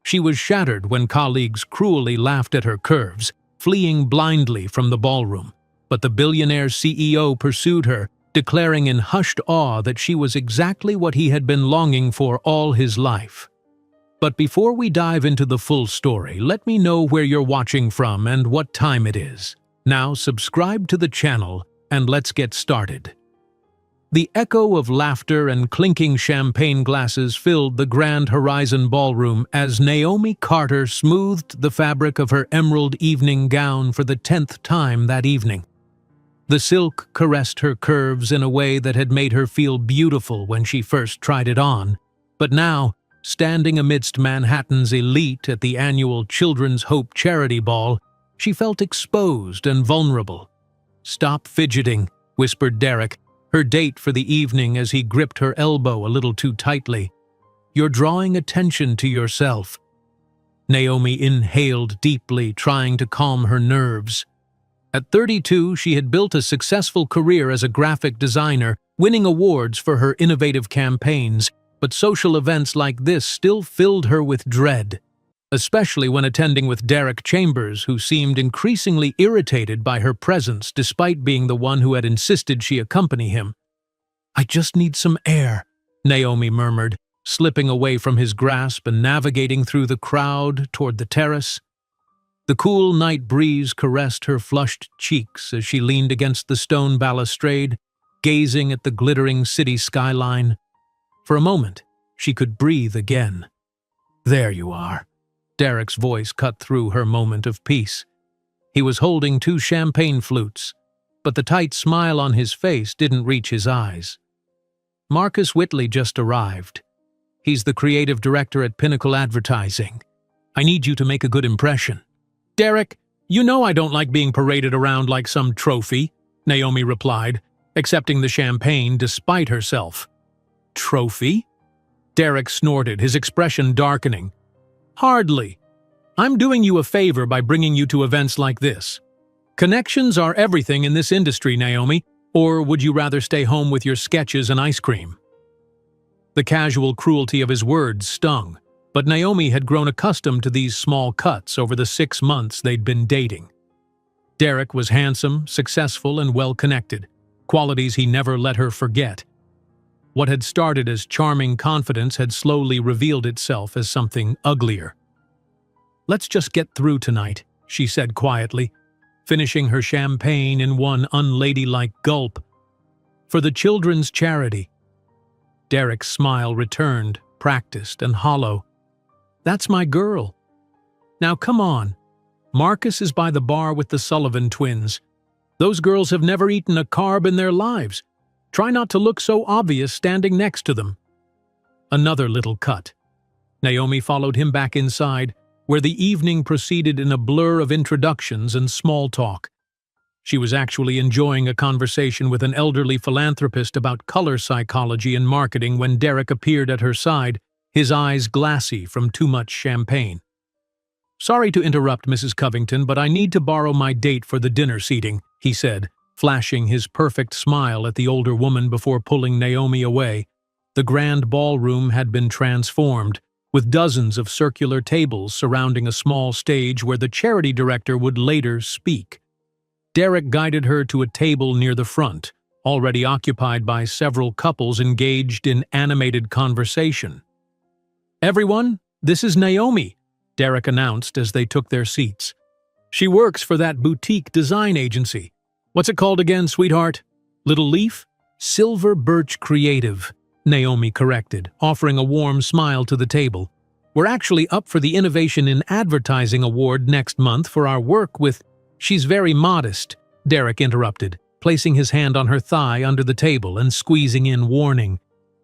She was shattered when colleagues cruelly laughed at her curves, fleeing blindly from the ballroom. But the billionaire CEO pursued her, declaring in hushed awe that she was exactly what he had been longing for all his life. But before we dive into the full story, let me know where you're watching from and what time it is. Now subscribe to the channel and let's get started. The echo of laughter and clinking champagne glasses filled the Grand Horizon ballroom as Naomi Carter smoothed the fabric of her emerald evening gown for the 10th time that evening. The silk caressed her curves in a way that had made her feel beautiful when she first tried it on, but now, standing amidst Manhattan's elite at the annual Children's Hope Charity Ball, she felt exposed and vulnerable. "Stop fidgeting," whispered Derek, her date for the evening, as he gripped her elbow a little too tightly. "You're drawing attention to yourself." Naomi inhaled deeply, trying to calm her nerves. At 32, she had built a successful career as a graphic designer, winning awards for her innovative campaigns, but social events like this still filled her with dread, especially when attending with Derek Chambers, who seemed increasingly irritated by her presence despite being the one who had insisted she accompany him. "I just need some air," Naomi murmured, slipping away from his grasp and navigating through the crowd toward the terrace. The cool night breeze caressed her flushed cheeks as she leaned against the stone balustrade, gazing at the glittering city skyline. For a moment, she could breathe again. "There you are." Derek's voice cut through her moment of peace. He was holding 2 champagne flutes, but the tight smile on his face didn't reach his eyes. "Marcus Whitley just arrived. He's the creative director at Pinnacle Advertising. I need you to make a good impression." "Derek, you know I don't like being paraded around like some trophy," Naomi replied, accepting the champagne despite herself. "Trophy?" Derek snorted, his expression darkening. "Hardly. I'm doing you a favor by bringing you to events like this. Connections are everything in this industry, Naomi, or would you rather stay home with your sketches and ice cream?" The casual cruelty of his words stung, but Naomi had grown accustomed to these small cuts over the 6 months they'd been dating. Derek was handsome, successful, and well-connected, qualities he never let her forget. What had started as charming confidence had slowly revealed itself as something uglier. "Let's just get through tonight," she said quietly, finishing her champagne in one unladylike gulp. "For the children's charity." Derek's smile returned, practiced and hollow. "That's my girl. Now come on. Marcus is by the bar with the Sullivan twins. Those girls have never eaten a carb in their lives. Try not to look so obvious standing next to them." Another little cut. Naomi followed him back inside, where the evening proceeded in a blur of introductions and small talk. She was actually enjoying a conversation with an elderly philanthropist about color psychology and marketing when Derek appeared at her side, his eyes glassy from too much champagne. "Sorry to interrupt, Mrs. Covington, but I need to borrow my date for the dinner seating," he said, flashing his perfect smile at the older woman before pulling Naomi away. The grand ballroom had been transformed, with dozens of circular tables surrounding a small stage where the charity director would later speak. Derek guided her to a table near the front, already occupied by several couples engaged in animated conversation. "Everyone, this is Naomi," Derek announced as they took their seats. "She works for that boutique design agency. What's it called again, sweetheart? Little Leaf?" "Silver Birch Creative," Naomi corrected, offering a warm smile to the table. "We're actually up for the Innovation in Advertising Award next month for our work with—" "She's very modest," Derek interrupted, placing his hand on her thigh under the table and squeezing in warning.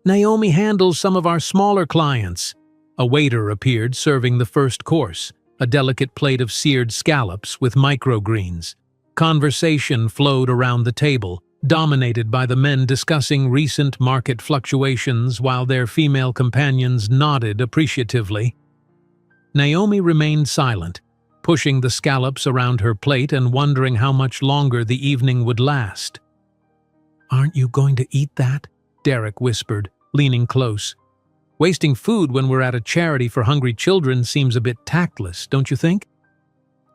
"Naomi handles some of our smaller clients." A waiter appeared serving the first course, a delicate plate of seared scallops with microgreens. Conversation flowed around the table, dominated by the men discussing recent market fluctuations while their female companions nodded appreciatively. Naomi remained silent, pushing the scallops around her plate and wondering how much longer the evening would last. "Aren't you going to eat that?" Derek whispered, leaning close. Wasting food when we're at a charity for hungry children seems a bit tactless, don't you think?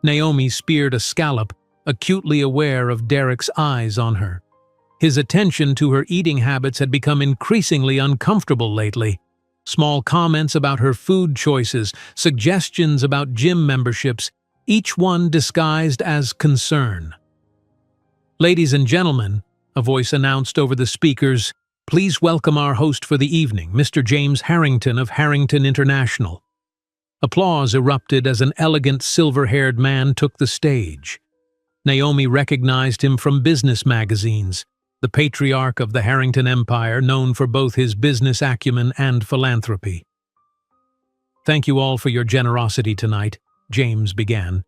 Naomi speared a scallop, acutely aware of Derek's eyes on her. His attention to her eating habits had become increasingly uncomfortable lately. Small comments about her food choices, suggestions about gym memberships, each one disguised as concern. "Ladies and gentlemen," a voice announced over the speakers, "please welcome our host for the evening, Mr. James Harrington of Harrington International." Applause erupted as an elegant silver-haired man took the stage. Naomi recognized him from business magazines, the patriarch of the Harrington Empire, known for both his business acumen and philanthropy. "Thank you all for your generosity tonight," James began.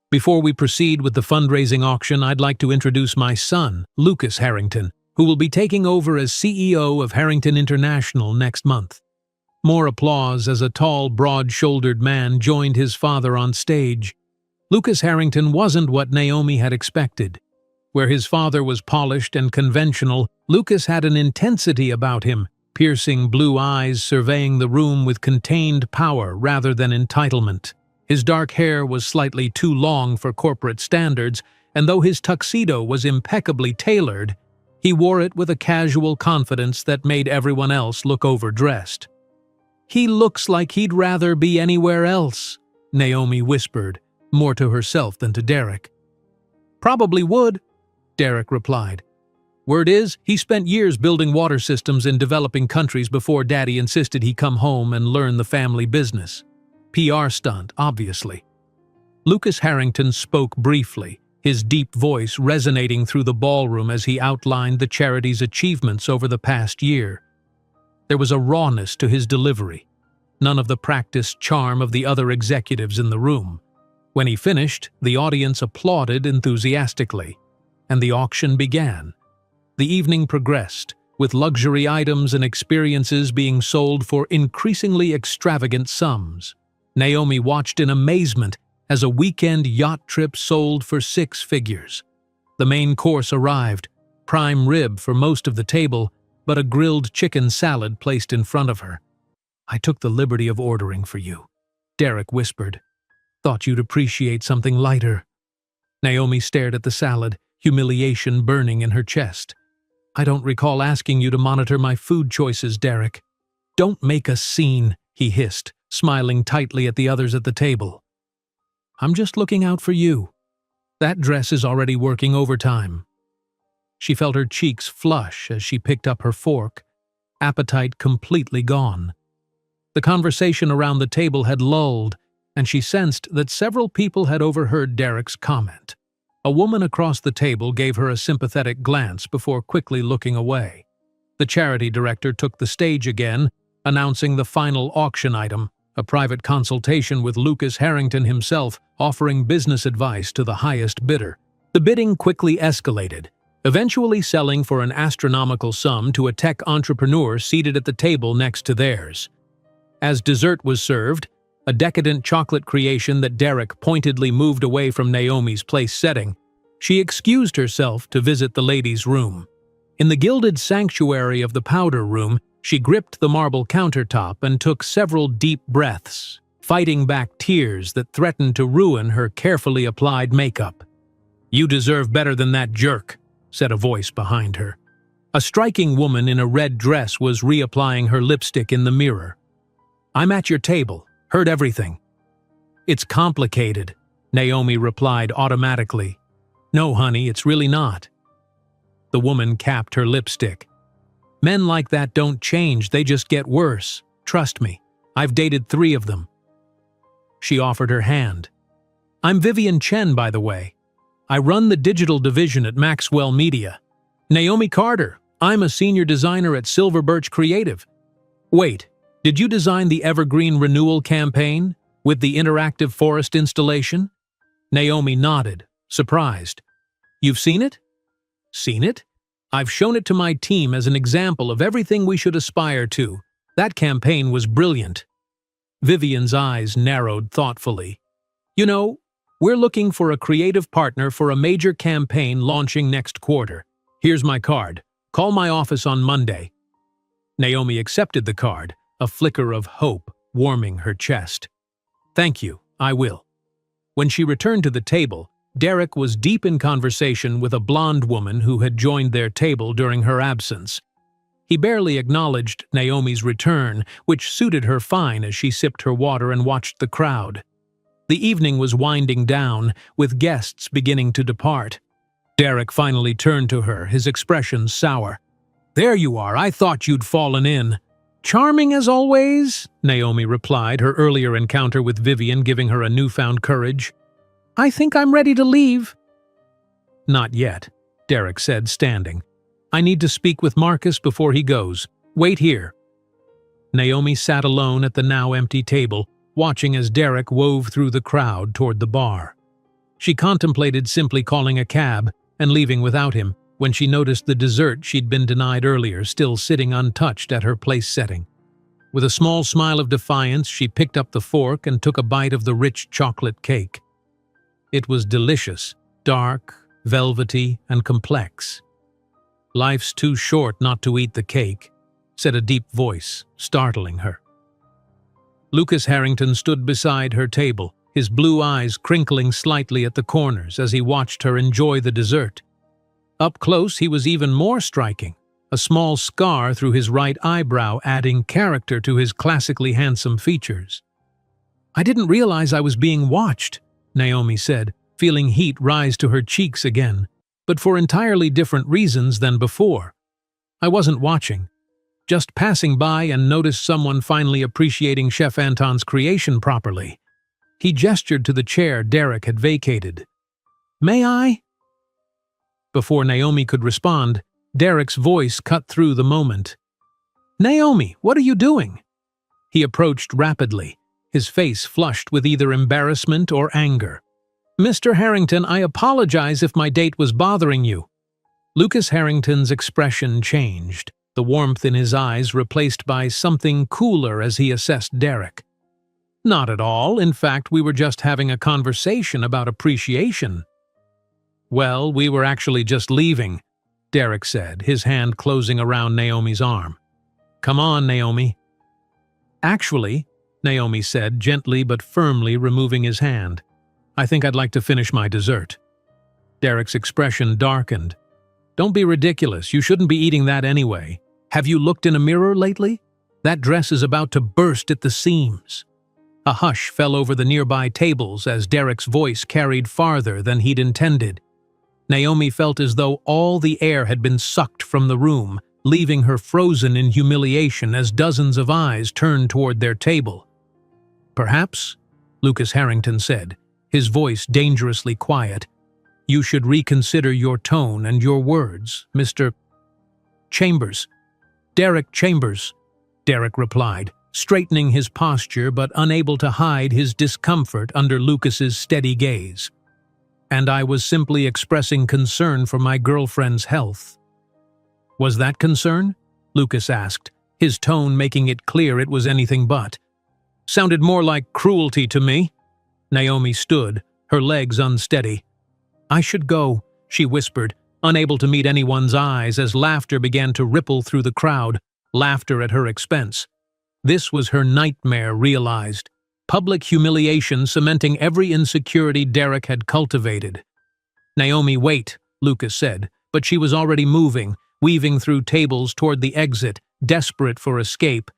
"Before we proceed with the fundraising auction, I'd like to introduce my son, Lucas Harrington, who will be taking over as CEO of Harrington International next month." More applause as a tall, broad-shouldered man joined his father on stage. Lucas Harrington wasn't what Naomi had expected. Where his father was polished and conventional, Lucas had an intensity about him, piercing blue eyes surveying the room with contained power rather than entitlement. His dark hair was slightly too long for corporate standards, and though his tuxedo was impeccably tailored, he wore it with a casual confidence that made everyone else look overdressed. "He looks like he'd rather be anywhere else," Naomi whispered, more to herself than to Derek. "Probably would," Derek replied. "Word is, he spent years building water systems in developing countries before Daddy insisted he come home and learn the family business. PR stunt, obviously." Lucas Harrington spoke briefly, his deep voice resonating through the ballroom as he outlined the charity's achievements over the past year. There was a rawness to his delivery, none of the practiced charm of the other executives in the room. When he finished, the audience applauded enthusiastically, and the auction began. The evening progressed, with luxury items and experiences being sold for increasingly extravagant sums. Naomi watched in amazement as a weekend yacht trip sold for 6 figures. The main course arrived, prime rib for most of the table, but a grilled chicken salad placed in front of her. "I took the liberty of ordering for you," Derek whispered. "Thought you'd appreciate something lighter." Naomi stared at the salad, humiliation burning in her chest. "I don't recall asking you to monitor my food choices, Derek." "Don't make a scene," he hissed, smiling tightly at the others at the table. "I'm just looking out for you. That dress is already working overtime." She felt her cheeks flush as she picked up her fork, appetite completely gone. The conversation around the table had lulled, and she sensed that several people had overheard Derek's comment. A woman across the table gave her a sympathetic glance before quickly looking away. The charity director took the stage again, announcing the final auction item, a private consultation with Lucas Harrington himself, offering business advice to the highest bidder. The bidding quickly escalated, eventually selling for an astronomical sum to a tech entrepreneur seated at the table next to theirs. As dessert was served, a decadent chocolate creation that Derek pointedly moved away from Naomi's place setting, she excused herself to visit the ladies' room. In the gilded sanctuary of the powder room, she gripped the marble countertop and took several deep breaths, fighting back tears that threatened to ruin her carefully applied makeup. "You deserve better than that jerk," said a voice behind her. A striking woman in a red dress was reapplying her lipstick in the mirror. "I'm at your table. Heard everything." "It's complicated," Naomi replied automatically. "No, honey, it's really not." The woman capped her lipstick. "Men like that don't change, they just get worse. Trust me, I've dated 3 of them." She offered her hand. "I'm Vivian Chen, by the way. I run the digital division at Maxwell Media." "Naomi Carter, I'm a senior designer at Silver Birch Creative." "Wait, did you design the Evergreen Renewal campaign with the interactive forest installation?" Naomi nodded, surprised. "You've seen it?" "Seen it? I've shown it to my team as an example of everything we should aspire to. That campaign was brilliant." Vivian's eyes narrowed thoughtfully. "You know, we're looking for a creative partner for a major campaign launching next quarter. Here's my card. Call my office on Monday." Naomi accepted the card, a flicker of hope warming her chest. "Thank you, I will." When she returned to the table, Derek was deep in conversation with a blonde woman who had joined their table during her absence. He barely acknowledged Naomi's return, which suited her fine as she sipped her water and watched the crowd. The evening was winding down, with guests beginning to depart. Derek finally turned to her, his expression sour. "There you are, I thought you'd fallen in." "Charming as always," Naomi replied, her earlier encounter with Vivian giving her a newfound courage. "I think I'm ready to leave." "Not yet," Derek said, standing. "I need to speak with Marcus before he goes. Wait here." Naomi sat alone at the now empty table, watching as Derek wove through the crowd toward the bar. She contemplated simply calling a cab and leaving without him when she noticed the dessert she'd been denied earlier still sitting untouched at her place setting. With a small smile of defiance, she picked up the fork and took a bite of the rich chocolate cake. It was delicious, dark, velvety, and complex. "Life's too short not to eat the cake," said a deep voice, startling her. Lucas Harrington stood beside her table, his blue eyes crinkling slightly at the corners as he watched her enjoy the dessert. Up close, he was even more striking, a small scar through his right eyebrow adding character to his classically handsome features. "I didn't realize I was being watched," Naomi said, feeling heat rise to her cheeks again, but for entirely different reasons than before. "I wasn't watching. Just passing by and noticed someone finally appreciating Chef Anton's creation properly." He gestured to the chair Derek had vacated. "May I?" Before Naomi could respond, Derek's voice cut through the moment. "Naomi, what are you doing?" He approached rapidly, his face flushed with either embarrassment or anger. "Mr. Harrington, I apologize if my date was bothering you." Lucas Harrington's expression changed, the warmth in his eyes replaced by something cooler as he assessed Derek. "Not at all. In fact, we were just having a conversation about appreciation." "Well, we were actually just leaving," Derek said, his hand closing around Naomi's arm. "Come on, Naomi." "Actually," Naomi said, gently but firmly removing his hand, "I think I'd like to finish my dessert." Derek's expression darkened. "Don't be ridiculous. You shouldn't be eating that anyway. Have you looked in a mirror lately? That dress is about to burst at the seams." A hush fell over the nearby tables as Derek's voice carried farther than he'd intended. Naomi felt as though all the air had been sucked from the room, leaving her frozen in humiliation as dozens of eyes turned toward their table. "Perhaps," Lucas Harrington said, his voice dangerously quiet, "you should reconsider your tone and your words, Mr. Chambers." "Derek Chambers," Derek replied, straightening his posture but unable to hide his discomfort under Lucas's steady gaze. "And I was simply expressing concern for my girlfriend's health." "Was that concern?" Lucas asked, his tone making it clear it was anything but. "Sounded more like cruelty to me." Naomi stood, her legs unsteady. "I should go," she whispered, unable to meet anyone's eyes as laughter began to ripple through the crowd, laughter at her expense. This was her nightmare realized. Public humiliation cementing every insecurity Derek had cultivated. "Naomi, wait," Lucas said, but she was already moving, weaving through tables toward the exit, desperate for escape.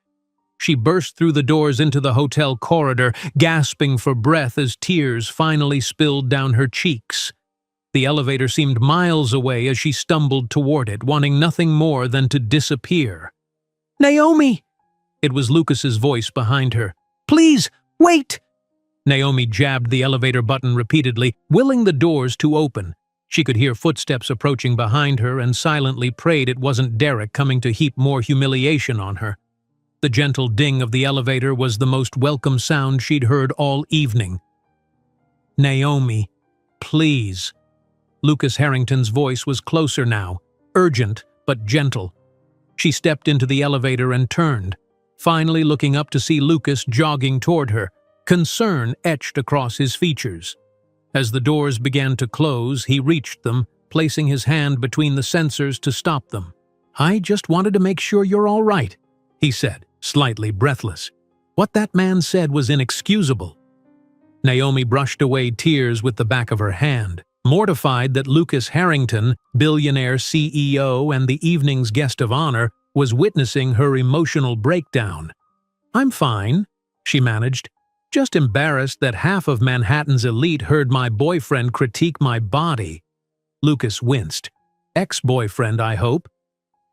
She burst through the doors into the hotel corridor, gasping for breath as tears finally spilled down her cheeks. The elevator seemed miles away as she stumbled toward it, wanting nothing more than to disappear. "Naomi!" It was Lucas's voice behind her. "Please, wait!" Naomi jabbed the elevator button repeatedly, willing the doors to open. She could hear footsteps approaching behind her and silently prayed it wasn't Derek coming to heap more humiliation on her. The gentle ding of the elevator was the most welcome sound she'd heard all evening. "Naomi, please." Lucas Harrington's voice was closer now, urgent but gentle. She stepped into the elevator and turned, finally looking up to see Lucas jogging toward her, concern etched across his features. As the doors began to close, he reached them, placing his hand between the sensors to stop them. "I just wanted to make sure you're all right," he said, slightly breathless. What that man said was inexcusable. Naomi brushed away tears with the back of her hand, mortified that Lucas Harrington, billionaire CEO and the evening's guest of honor, was witnessing her emotional breakdown. "I'm fine," she managed, "just embarrassed that half of Manhattan's elite heard my boyfriend critique my body." Lucas winced. "Ex-boyfriend, I hope?"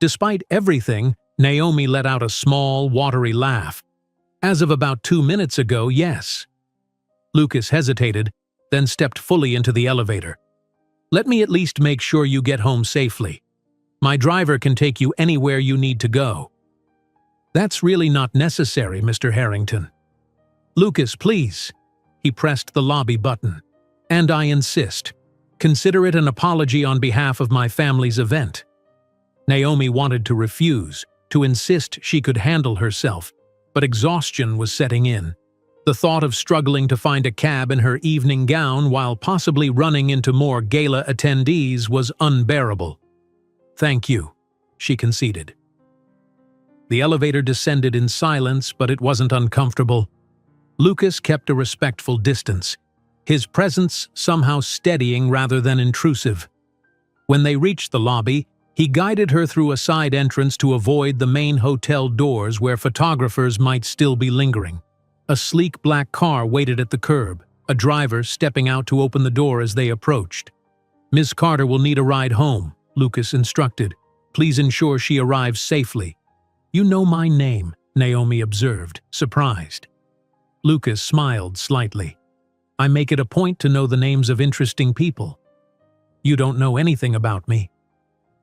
Despite everything, Naomi let out a small, watery laugh. "As of about 2 minutes ago, yes." Lucas hesitated, then stepped fully into the elevator. "Let me at least make sure you get home safely. My driver can take you anywhere you need to go." "That's really not necessary, Mr. Harrington." "Lucas, please." He pressed the lobby button. "And I insist. Consider it an apology on behalf of my family's event." Naomi wanted to refuse, to insist she could handle herself, but exhaustion was setting in. The thought of struggling to find a cab in her evening gown while possibly running into more gala attendees was unbearable. "Thank you," she conceded. The elevator descended in silence, but it wasn't uncomfortable. Lucas kept a respectful distance, his presence somehow steadying rather than intrusive. When they reached the lobby, he guided her through a side entrance to avoid the main hotel doors where photographers might still be lingering. A sleek black car waited at the curb, a driver stepping out to open the door as they approached. "Ms. Carter will need a ride home," Lucas instructed. "Please ensure she arrives safely." "You know my name," Naomi observed, surprised. Lucas smiled slightly. "I make it a point to know the names of interesting people." "You don't know anything about me."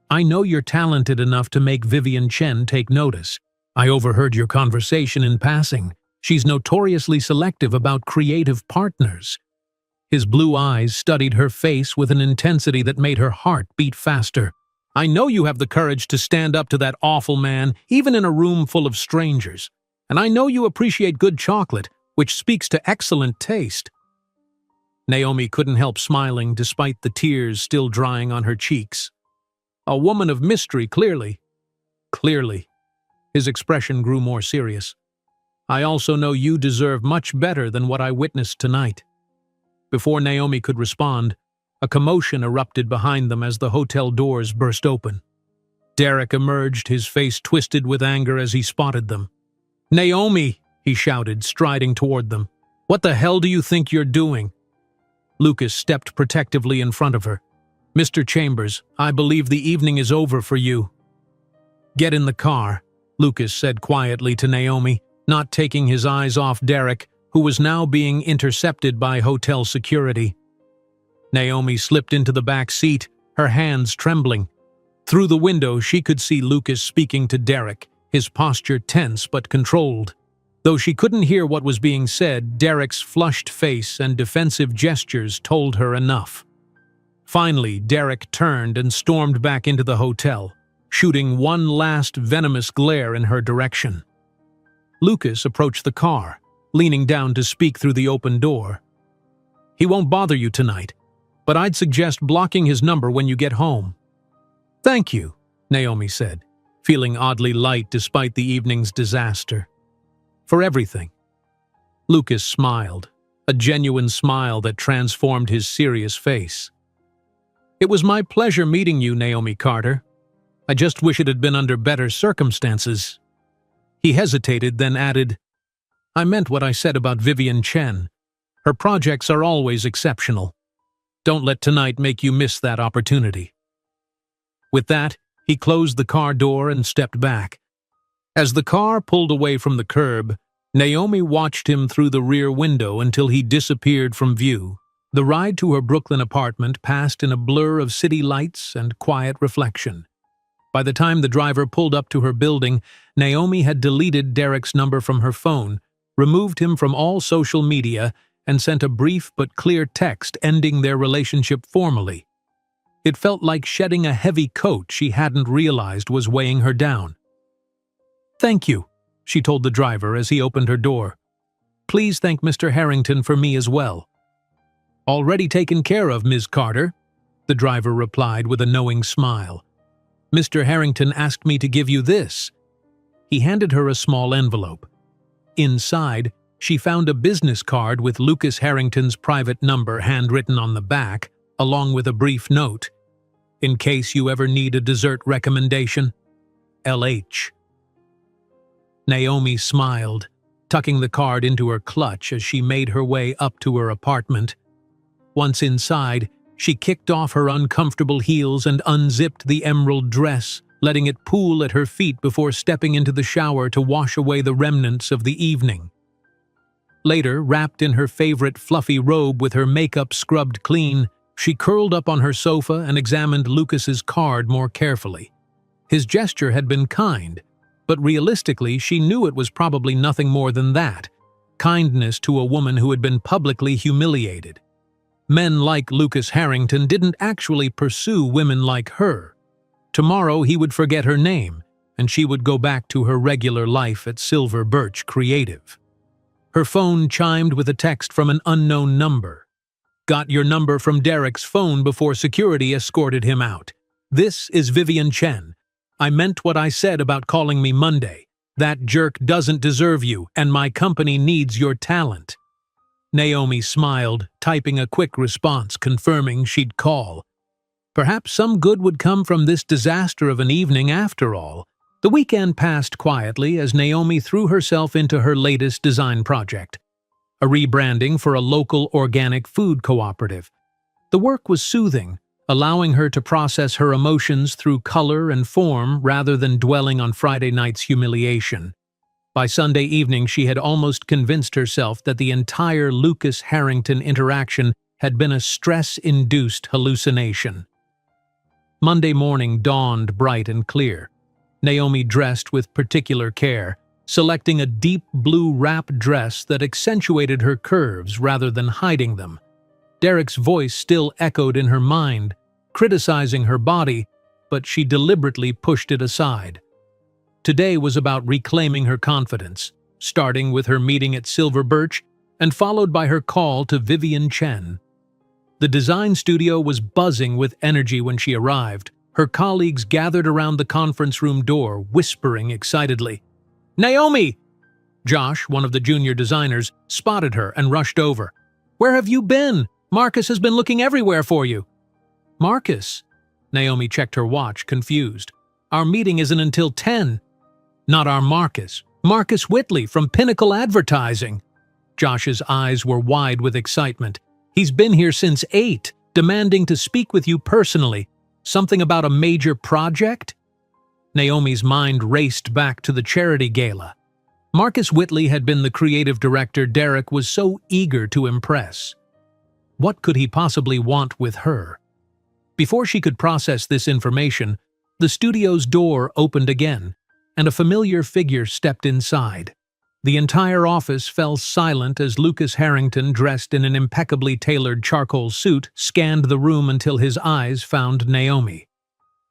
"I know you're talented enough to make Vivian Chen take notice. I overheard your conversation in passing. She's notoriously selective about creative partners." His blue eyes studied her face with an intensity that made her heart beat faster. "I know you have the courage to stand up to that awful man, even in a room full of strangers. And I know you appreciate good chocolate, which speaks to excellent taste." Naomi couldn't help smiling despite the tears still drying on her cheeks. "A woman of mystery, clearly." "Clearly." His expression grew more serious. "I also know you deserve much better than what I witnessed tonight." Before Naomi could respond, a commotion erupted behind them as the hotel doors burst open. Derek emerged, his face twisted with anger as he spotted them. "Naomi!" he shouted, striding toward them. "What the hell do you think you're doing?" Lucas stepped protectively in front of her. "Mr. Chambers, I believe the evening is over for you." "Get in the car," Lucas said quietly to Naomi, not taking his eyes off Derek, who was now being intercepted by hotel security. Naomi slipped into the back seat, her hands trembling. Through the window, she could see Lucas speaking to Derek, his posture tense but controlled. Though she couldn't hear what was being said, Derek's flushed face and defensive gestures told her enough. Finally, Derek turned and stormed back into the hotel, shooting one last venomous glare in her direction. Lucas approached the car, leaning down to speak through the open door. "He won't bother you tonight, but I'd suggest blocking his number when you get home." "Thank you," Naomi said, feeling oddly light despite the evening's disaster. "For everything." Lucas smiled, a genuine smile that transformed his serious face. "It was my pleasure meeting you, Naomi Carter. I just wish it had been under better circumstances." He hesitated, then added, "I meant what I said about Vivian Chen. Her projects are always exceptional. Don't let tonight make you miss that opportunity." With that, he closed the car door and stepped back. As the car pulled away from the curb, Naomi watched him through the rear window until he disappeared from view. The ride to her Brooklyn apartment passed in a blur of city lights and quiet reflection. By the time the driver pulled up to her building, Naomi had deleted Derek's number from her phone, removed him from all social media, and sent a brief but clear text ending their relationship formally. It felt like shedding a heavy coat she hadn't realized was weighing her down. "Thank you," she told the driver as he opened her door. "Please thank Mr. Harrington for me as well." "Already taken care of, Ms. Carter," the driver replied with a knowing smile. "Mr. Harrington asked me to give you this." He handed her a small envelope. Inside, she found a business card with Lucas Harrington's private number handwritten on the back, along with a brief note. In case you ever need a dessert recommendation, LH. Naomi smiled, tucking the card into her clutch as she made her way up to her apartment. Once inside, she kicked off her uncomfortable heels and unzipped the emerald dress, letting it pool at her feet before stepping into the shower to wash away the remnants of the evening. Later, wrapped in her favorite fluffy robe with her makeup scrubbed clean, she curled up on her sofa and examined Lucas's card more carefully. His gesture had been kind, but realistically she knew it was probably nothing more than that, kindness to a woman who had been publicly humiliated. Men like Lucas Harrington didn't actually pursue women like her. Tomorrow he would forget her name, and she would go back to her regular life at Silver Birch Creative. Her phone chimed with a text from an unknown number. Got your number from Derek's phone before security escorted him out. This is Vivian Chen. I meant what I said about calling me Monday. That jerk doesn't deserve you, and my company needs your talent. Naomi smiled, typing a quick response confirming she'd call. Perhaps some good would come from this disaster of an evening after all. The weekend passed quietly as Naomi threw herself into her latest design project, a rebranding for a local organic food cooperative. The work was soothing, allowing her to process her emotions through color and form rather than dwelling on Friday night's humiliation. By Sunday evening, she had almost convinced herself that the entire Lucas Harrington interaction had been a stress-induced hallucination. Monday morning dawned bright and clear. Naomi dressed with particular care, selecting a deep blue wrap dress that accentuated her curves rather than hiding them. Derek's voice still echoed in her mind, criticizing her body, but she deliberately pushed it aside. Today was about reclaiming her confidence, starting with her meeting at Silver Birch and followed by her call to Vivian Chen. The design studio was buzzing with energy when she arrived. Her colleagues gathered around the conference room door, whispering excitedly. "Naomi!" Josh, one of the junior designers, spotted her and rushed over. "Where have you been? Marcus has been looking everywhere for you." "Marcus?" Naomi checked her watch, confused. "Our meeting isn't until 10. "Not our Marcus. Marcus Whitley from Pinnacle Advertising." Josh's eyes were wide with excitement. "He's been here since 8, demanding to speak with you personally. Something about a major project?" Naomi's mind raced back to the charity gala. Marcus Whitley had been the creative director Derek was so eager to impress. What could he possibly want with her? Before she could process this information, the studio's door opened again, and a familiar figure stepped inside. The entire office fell silent as Lucas Harrington, dressed in an impeccably tailored charcoal suit, scanned the room until his eyes found Naomi.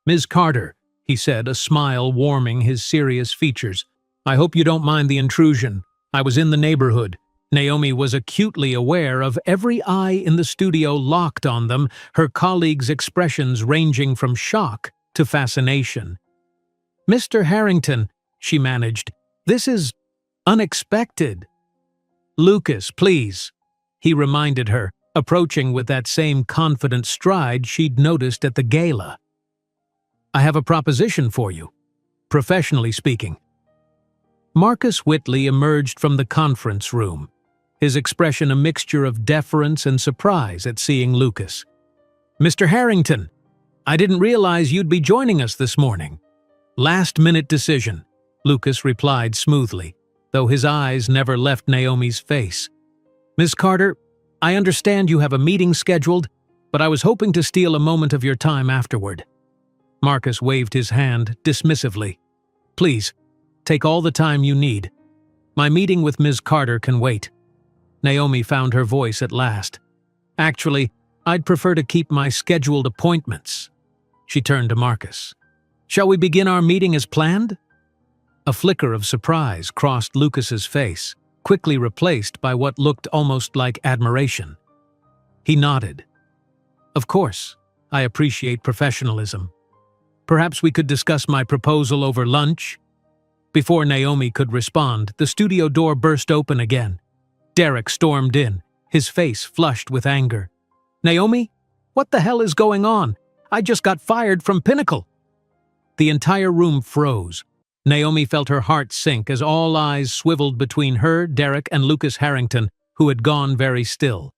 "Ms. Carter," he said, a smile warming his serious features. "I hope you don't mind the intrusion. I was in the neighborhood." Naomi was acutely aware of every eye in the studio locked on them, her colleagues' expressions ranging from shock to fascination. "Mr. Harrington," she managed, "this is unexpected." "Lucas, please," he reminded her, approaching with that same confident stride she'd noticed at the gala. "I have a proposition for you, professionally speaking." Marcus Whitley emerged from the conference room, his expression a mixture of deference and surprise at seeing Lucas. "Mr. Harrington, I didn't realize you'd be joining us this morning." "Last-minute decision," Lucas replied smoothly, though his eyes never left Naomi's face. "Ms. Carter, I understand you have a meeting scheduled, but I was hoping to steal a moment of your time afterward." Marcus waved his hand dismissively. "Please, take all the time you need. My meeting with Ms. Carter can wait." Naomi found her voice at last. "Actually, I'd prefer to keep my scheduled appointments." She turned to Marcus. "Shall we begin our meeting as planned?" A flicker of surprise crossed Lucas's face, quickly replaced by what looked almost like admiration. He nodded. "Of course, I appreciate professionalism. Perhaps we could discuss my proposal over lunch?" Before Naomi could respond, the studio door burst open again. Derek stormed in, his face flushed with anger. "Naomi? What the hell is going on? I just got fired from Pinnacle." The entire room froze. Naomi felt her heart sink as all eyes swiveled between her, Derek, and Lucas Harrington, who had gone very still.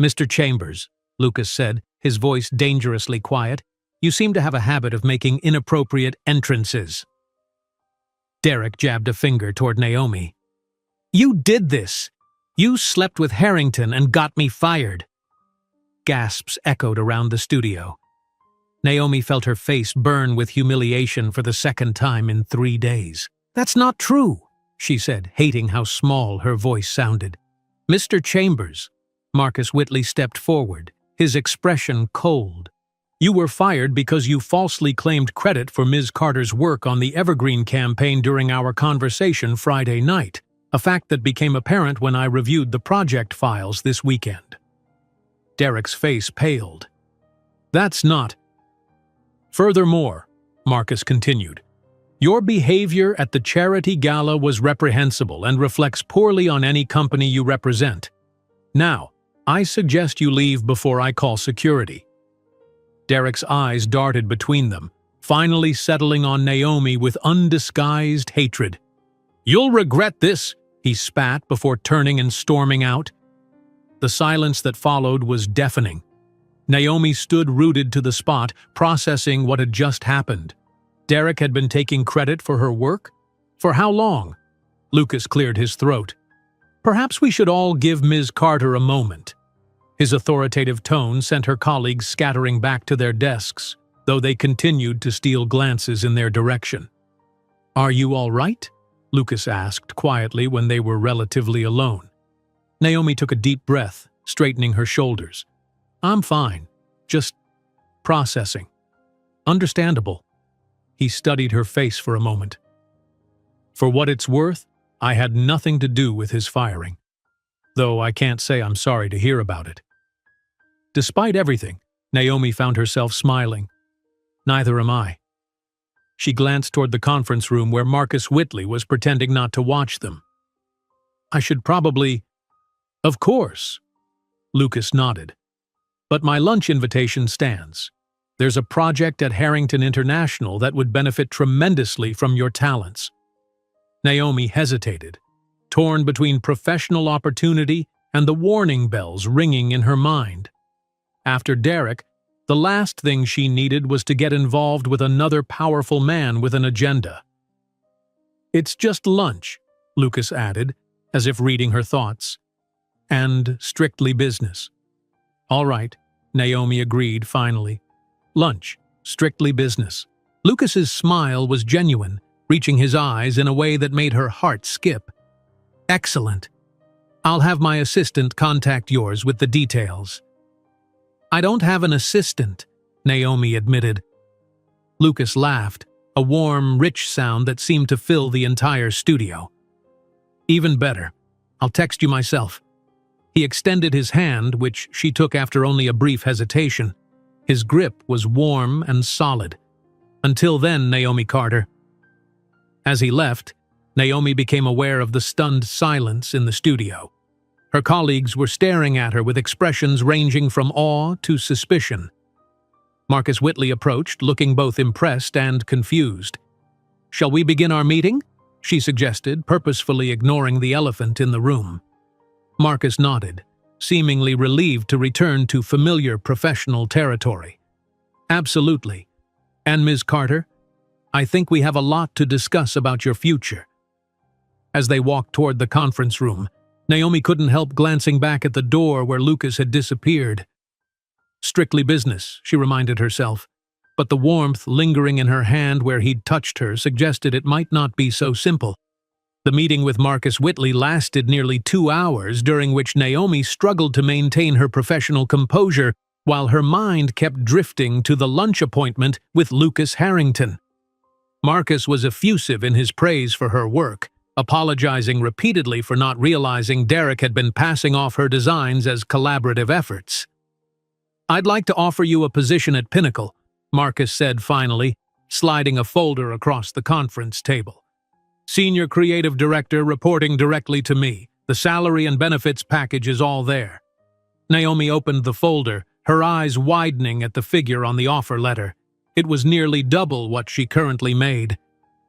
"Mr. Chambers," Lucas said, his voice dangerously quiet, "you seem to have a habit of making inappropriate entrances." Derek jabbed a finger toward Naomi. "You did this! You slept with Harrington and got me fired!" Gasps echoed around the studio. Naomi felt her face burn with humiliation for the second time in 3 days. "That's not true," she said, hating how small her voice sounded. "Mr. Chambers," Marcus Whitley stepped forward, his expression cold. "You were fired because you falsely claimed credit for Ms. Carter's work on the Evergreen campaign during our conversation Friday night, a fact that became apparent when I reviewed the project files this weekend." Derek's face paled. "That's not—" "Furthermore," Marcus continued, "your behavior at the charity gala was reprehensible and reflects poorly on any company you represent. Now, I suggest you leave before I call security." Derek's eyes darted between them, finally settling on Naomi with undisguised hatred. "You'll regret this," he spat before turning and storming out. The silence that followed was deafening. Naomi stood rooted to the spot, processing what had just happened. Derek had been taking credit for her work? For how long? Lucas cleared his throat. "Perhaps we should all give Ms. Carter a moment." His authoritative tone sent her colleagues scattering back to their desks, though they continued to steal glances in their direction. "Are you all right?" Lucas asked quietly when they were relatively alone. Naomi took a deep breath, straightening her shoulders. "I'm fine. Just processing." "Understandable." He studied her face for a moment. "For what it's worth, I had nothing to do with his firing. Though I can't say I'm sorry to hear about it." Despite everything, Naomi found herself smiling. "Neither am I." She glanced toward the conference room where Marcus Whitley was pretending not to watch them. "I should probably—" "Of course." Lucas nodded. "But my lunch invitation stands. There's a project at Harrington International that would benefit tremendously from your talents." Naomi hesitated, torn between professional opportunity and the warning bells ringing in her mind. After Derek, the last thing she needed was to get involved with another powerful man with an agenda. "It's just lunch," Lucas added, as if reading her thoughts. "And strictly business." "All right," Naomi agreed finally. "Lunch, strictly business." Lucas's smile was genuine, reaching his eyes in a way that made her heart skip. "Excellent. I'll have my assistant contact yours with the details." "I don't have an assistant," Naomi admitted. Lucas laughed, a warm, rich sound that seemed to fill the entire studio. "Even better. I'll text you myself." He extended his hand, which she took after only a brief hesitation. His grip was warm and solid. "Until then, Naomi Carter." As he left, Naomi became aware of the stunned silence in the studio. Her colleagues were staring at her with expressions ranging from awe to suspicion. Marcus Whitley approached, looking both impressed and confused. "Shall we begin our meeting?" she suggested, purposefully ignoring the elephant in the room. Marcus nodded, seemingly relieved to return to familiar professional territory. "Absolutely. And Ms. Carter, I think we have a lot to discuss about your future." As they walked toward the conference room, Naomi couldn't help glancing back at the door where Lucas had disappeared. Strictly business, she reminded herself, but the warmth lingering in her hand where he'd touched her suggested it might not be so simple. The meeting with Marcus Whitley lasted nearly 2 hours, during which Naomi struggled to maintain her professional composure while her mind kept drifting to the lunch appointment with Lucas Harrington. Marcus was effusive in his praise for her work, apologizing repeatedly for not realizing Derek had been passing off her designs as collaborative efforts. "I'd like to offer you a position at Pinnacle," Marcus said finally, sliding a folder across the conference table. Senior Creative Director reporting directly to me. The salary and benefits package is all there. Naomi opened the folder, her eyes widening at the figure on the offer letter. It was nearly double what she currently made.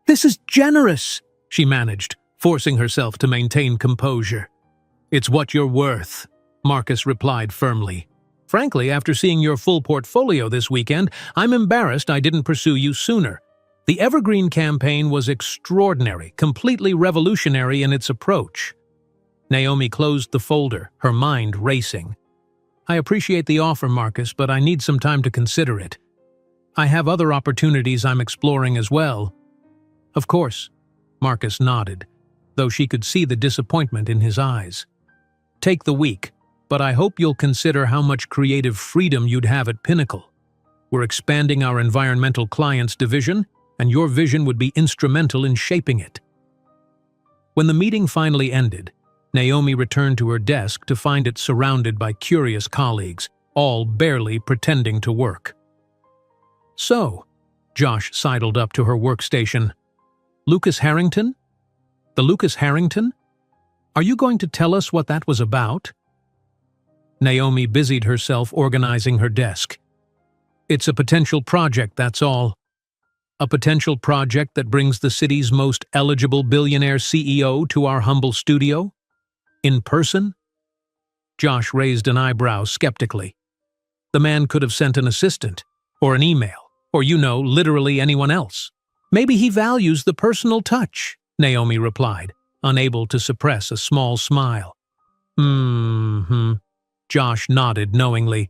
"This is generous," she managed, forcing herself to maintain composure. "It's what you're worth," Marcus replied firmly. "Frankly, after seeing your full portfolio this weekend, I'm embarrassed I didn't pursue you sooner. The Evergreen campaign was extraordinary, completely revolutionary in its approach." Naomi closed the folder, her mind racing. "I appreciate the offer, Marcus, but I need some time to consider it. I have other opportunities I'm exploring as well." "Of course," Marcus nodded, though she could see the disappointment in his eyes. "Take the week, but I hope you'll consider how much creative freedom you'd have at Pinnacle. We're expanding our environmental clients division, and your vision would be instrumental in shaping it." When the meeting finally ended, Naomi returned to her desk to find it surrounded by curious colleagues, all barely pretending to work. "So," Josh sidled up to her workstation, "Lucas Harrington? The Lucas Harrington? Are you going to tell us what that was about?" Naomi busied herself organizing her desk. "It's a potential project, that's all. A potential project that brings the city's most eligible billionaire CEO to our humble studio? In person?" Josh raised an eyebrow skeptically. "The man could have sent an assistant, or an email, or literally anyone else. Maybe he values the personal touch," Naomi replied, unable to suppress a small smile. Josh nodded knowingly.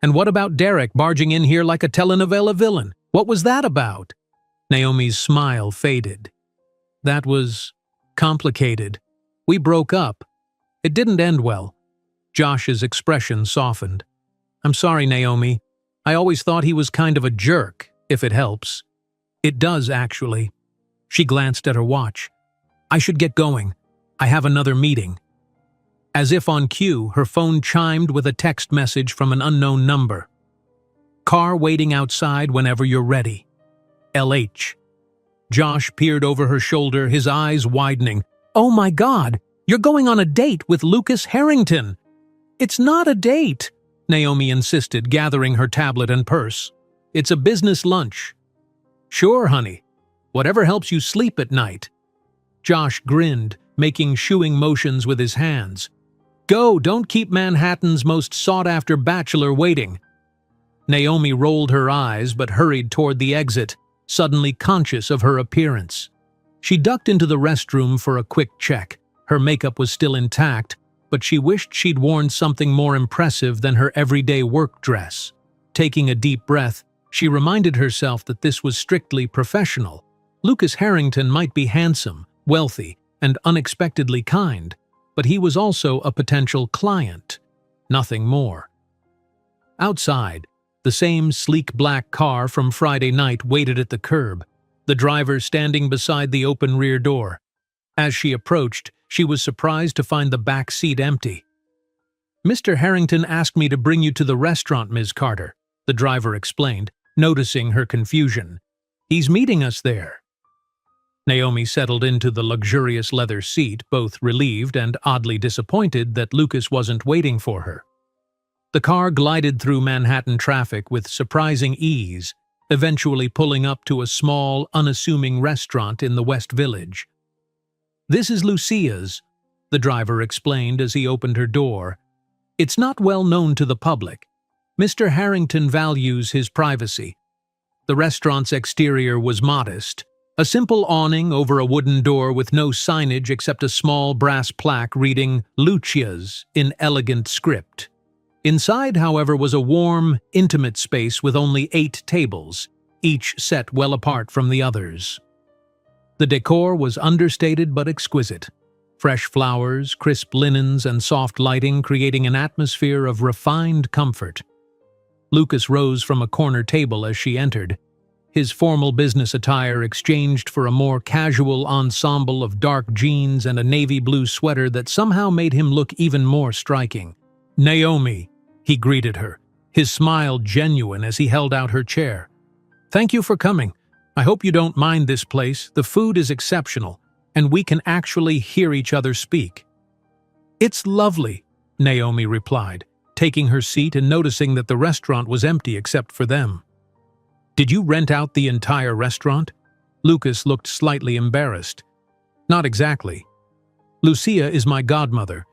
"And what about Derek barging in here like a telenovela villain? What was that about?" Naomi's smile faded. "That was complicated. We broke up. It didn't end well." Josh's expression softened. "I'm sorry, Naomi. I always thought he was kind of a jerk, if it helps." "It does, actually." She glanced at her watch. "I should get going. I have another meeting." As if on cue, her phone chimed with a text message from an unknown number. "Car waiting outside whenever you're ready. LH." Josh peered over her shoulder, his eyes widening. "Oh my God! You're going on a date with Lucas Harrington!" "It's not a date," Naomi insisted, gathering her tablet and purse. "It's a business lunch." "Sure, honey. Whatever helps you sleep at night." Josh grinned, making shooing motions with his hands. "Go, don't keep Manhattan's most sought-after bachelor waiting." Naomi rolled her eyes but hurried toward the exit, suddenly conscious of her appearance. She ducked into the restroom for a quick check. Her makeup was still intact, but she wished she'd worn something more impressive than her everyday work dress. Taking a deep breath, she reminded herself that this was strictly professional. Lucas Harrington might be handsome, wealthy, and unexpectedly kind, but he was also a potential client. Nothing more. Outside, the same sleek black car from Friday night waited at the curb, the driver standing beside the open rear door. As she approached, she was surprised to find the back seat empty. "Mr. Harrington asked me to bring you to the restaurant, Ms. Carter," the driver explained, noticing her confusion. "He's meeting us there." Naomi settled into the luxurious leather seat, both relieved and oddly disappointed that Lucas wasn't waiting for her. The car glided through Manhattan traffic with surprising ease, eventually pulling up to a small, unassuming restaurant in the West Village. "This is Lucia's," the driver explained as he opened her door. "It's not well known to the public. Mr. Harrington values his privacy." The restaurant's exterior was modest, a simple awning over a wooden door with no signage except a small brass plaque reading "Lucia's" in elegant script. Inside, however, was a warm, intimate space with only 8 tables, each set well apart from the others. The decor was understated but exquisite. Fresh flowers, crisp linens, and soft lighting creating an atmosphere of refined comfort. Lucas rose from a corner table as she entered, his formal business attire exchanged for a more casual ensemble of dark jeans and a navy blue sweater that somehow made him look even more striking. "Naomi," he greeted her, his smile genuine as he held out her chair. "Thank you for coming. I hope you don't mind this place. The food is exceptional. and we can actually hear each other speak." "It's lovely," Naomi replied, taking her seat and noticing that the restaurant was empty except for them. "Did you rent out the entire restaurant?" Lucas looked slightly embarrassed. "Not exactly. Lucia is my godmother.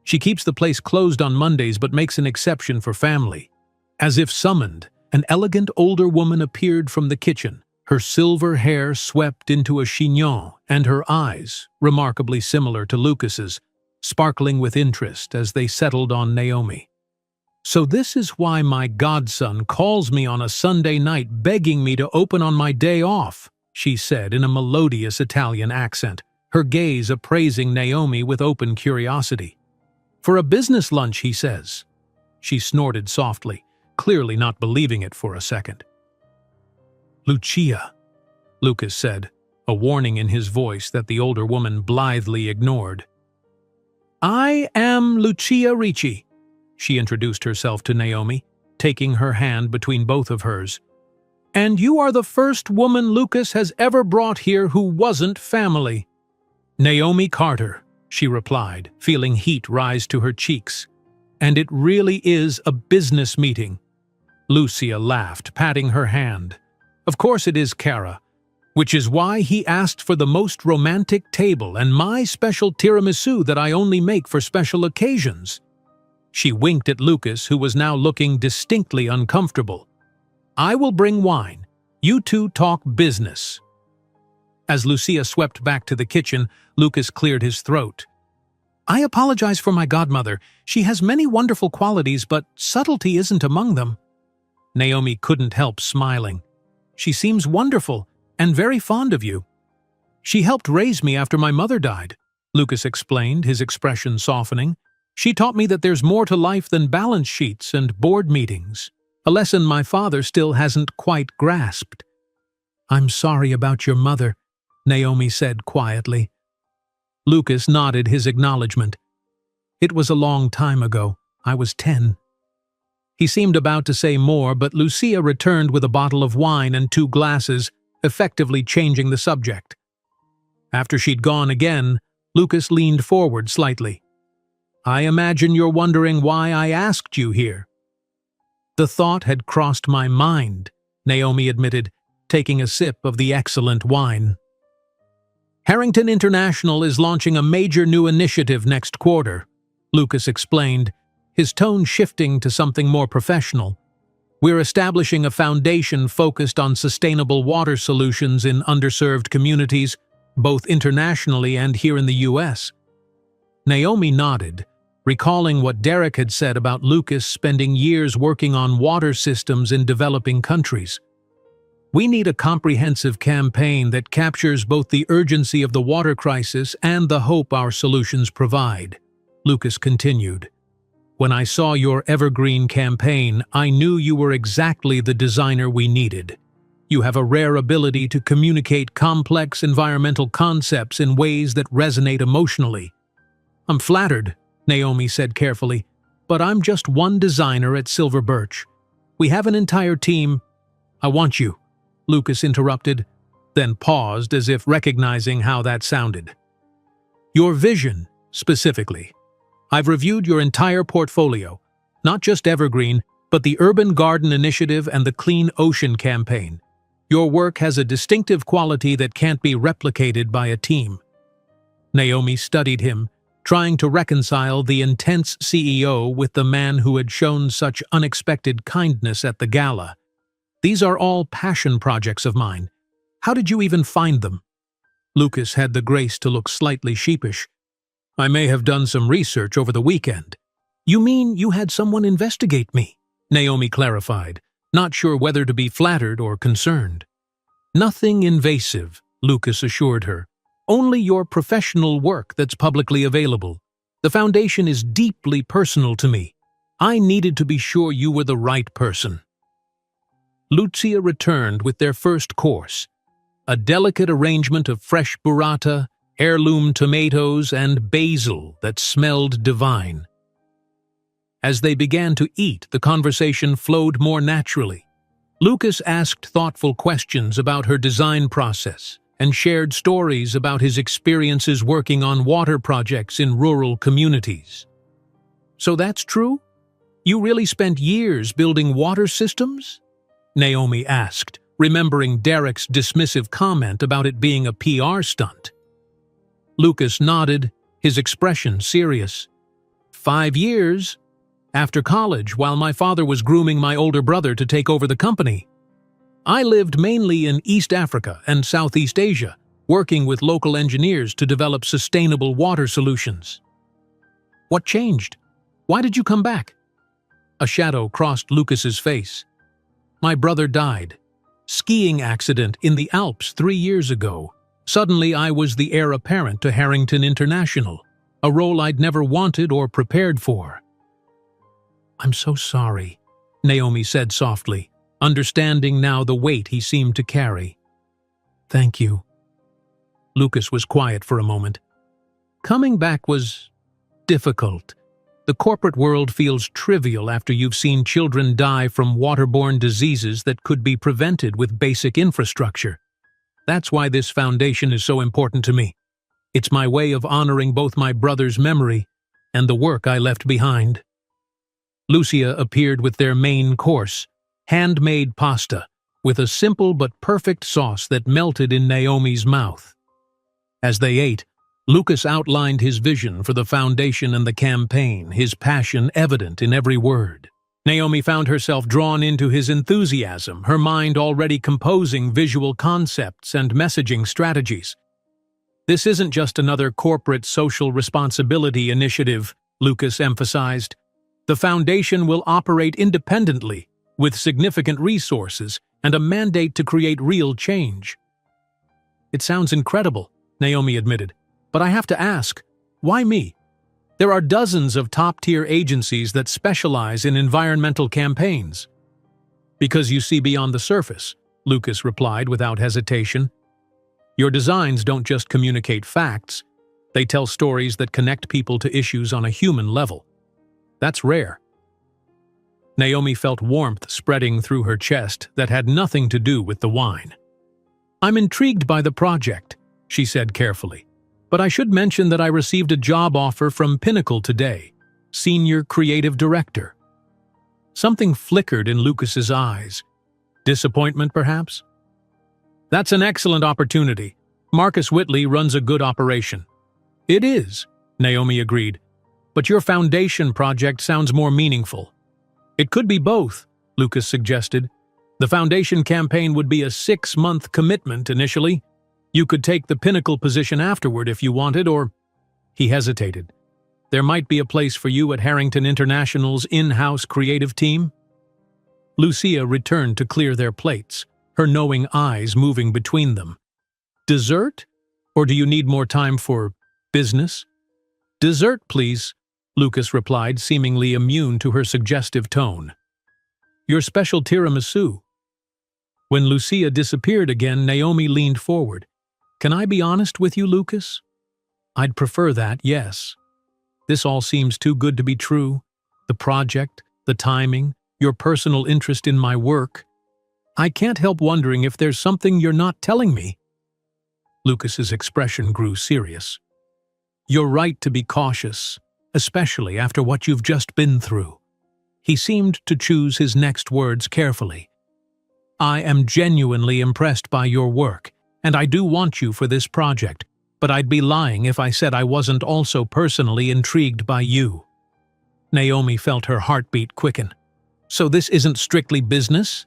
She keeps the place closed on Mondays but makes an exception for family." As if summoned, an elegant older woman appeared from the kitchen, her silver hair swept into a chignon and her eyes, remarkably similar to Lucas's, sparkling with interest as they settled on Naomi. "So this is why my godson calls me on a Sunday night begging me to open on my day off," she said in a melodious Italian accent, her gaze appraising Naomi with open curiosity. "For a business lunch, he says." She snorted softly, clearly not believing it for a second. "Lucia," Lucas said, a warning in his voice that the older woman blithely ignored. "I am Lucia Ricci," she introduced herself to Naomi, taking her hand between both of hers. "And you are the first woman Lucas has ever brought here who wasn't family." "Naomi Carter," she replied, feeling heat rise to her cheeks. "And it really is a business meeting." Lucia laughed, patting her hand. "Of course it is, Cara. Which is why he asked for the most romantic table and my special tiramisu that I only make for special occasions." She winked at Lucas, who was now looking distinctly uncomfortable. "I will bring wine. You two talk business." As Lucia swept back to the kitchen, Lucas cleared his throat. "I apologize for my godmother. She has many wonderful qualities, but subtlety isn't among them." Naomi couldn't help smiling. "She seems wonderful and very fond of you." "She helped raise me after my mother died," Lucas explained, his expression softening. "She taught me that there's more to life than balance sheets and board meetings, a lesson my father still hasn't quite grasped." "I'm sorry about your mother," Naomi said quietly. Lucas nodded his acknowledgement. "It was a long time ago. I was 10. He seemed about to say more, but Lucia returned with a bottle of wine and 2 glasses, effectively changing the subject. After she'd gone again, Lucas leaned forward slightly. "I imagine you're wondering why I asked you here." "The thought had crossed my mind," Naomi admitted, taking a sip of the excellent wine. "Harrington International is launching a major new initiative next quarter," Lucas explained, his tone shifting to something more professional. "We're establishing a foundation focused on sustainable water solutions in underserved communities, both internationally and here in the U.S. Naomi nodded, recalling what Derek had said about Lucas spending years working on water systems in developing countries. "We need a comprehensive campaign that captures both the urgency of the water crisis and the hope our solutions provide," Lucas continued. "When I saw your evergreen campaign, I knew you were exactly the designer we needed. You have a rare ability to communicate complex environmental concepts in ways that resonate emotionally." "I'm flattered," Naomi said carefully, "but I'm just one designer at Silver Birch. We have an entire team." "I want you," Lucas interrupted, then paused as if recognizing how that sounded. "Your vision, specifically. I've reviewed your entire portfolio, not just Evergreen, but the Urban Garden Initiative and the Clean Ocean Campaign. Your work has a distinctive quality that can't be replicated by a team." Naomi studied him, trying to reconcile the intense CEO with the man who had shown such unexpected kindness at the gala. "These are all passion projects of mine. How did you even find them?" Lucas had the grace to look slightly sheepish. "I may have done some research over the weekend." "You mean you had someone investigate me?" Naomi clarified, not sure whether to be flattered or concerned. "Nothing invasive," Lucas assured her. "Only your professional work that's publicly available. The foundation is deeply personal to me. I needed to be sure you were the right person." Lucia returned with their first course, a delicate arrangement of fresh burrata, heirloom tomatoes, and basil that smelled divine. As they began to eat, the conversation flowed more naturally. Lucas asked thoughtful questions about her design process, and shared stories about his experiences working on water projects in rural communities. "So that's true? You really spent years building water systems?" Naomi asked, remembering Derek's dismissive comment about it being a PR stunt. Lucas nodded, his expression serious. 5 years? After college, while my father was grooming my older brother to take over the company. I lived mainly in East Africa and Southeast Asia, working with local engineers to develop sustainable water solutions. What changed? Why did you come back? A shadow crossed Lucas's face. My brother died. Skiing accident in the Alps 3 years ago. Suddenly I was the heir apparent to Harrington International, a role I'd never wanted or prepared for. "I'm so sorry," Naomi said softly, understanding now the weight he seemed to carry. "Thank you." Lucas was quiet for a moment. Coming back was difficult. The corporate world feels trivial after you've seen children die from waterborne diseases that could be prevented with basic infrastructure. That's why this foundation is so important to me. It's my way of honoring both my brother's memory and the work I left behind. Lucia appeared with their main course, handmade pasta, with a simple but perfect sauce that melted in Naomi's mouth. As they ate, Lucas outlined his vision for the foundation and the campaign, his passion evident in every word. Naomi found herself drawn into his enthusiasm, her mind already composing visual concepts and messaging strategies. "This isn't just another corporate social responsibility initiative," Lucas emphasized. "The foundation will operate independently, with significant resources and a mandate to create real change." "It sounds incredible," Naomi admitted. "But I have to ask, why me? There are dozens of top-tier agencies that specialize in environmental campaigns." "Because you see beyond the surface," Lucas replied without hesitation. "Your designs don't just communicate facts, they tell stories that connect people to issues on a human level. That's rare." Naomi felt warmth spreading through her chest that had nothing to do with the wine. "I'm intrigued by the project," she said carefully. "But I should mention that I received a job offer from Pinnacle today, Senior Creative Director." Something flickered in Lucas's eyes. Disappointment, perhaps? "That's an excellent opportunity. Marcus Whitley runs a good operation." "It is," Naomi agreed. "But your foundation project sounds more meaningful." "It could be both," Lucas suggested. "The foundation campaign would be a 6-month commitment initially. You could take the Pinnacle position afterward if you wanted, or—" He hesitated. "There might be a place for you at Harrington International's in-house creative team?" Lucia returned to clear their plates, her knowing eyes moving between them. "Dessert? Or do you need more time for business?" "Dessert, please," Lucas replied, seemingly immune to her suggestive tone. "Your special tiramisu." When Lucia disappeared again, Naomi leaned forward. "Can I be honest with you, Lucas? I'd prefer that, yes. This all seems too good to be true. The project, the timing, your personal interest in my work. I can't help wondering if there's something you're not telling me." Lucas's expression grew serious. "You're right to be cautious, especially after what you've just been through." He seemed to choose his next words carefully. "I am genuinely impressed by your work, and I do want you for this project, but I'd be lying if I said I wasn't also personally intrigued by you." Naomi felt her heartbeat quicken. "So this isn't strictly business?"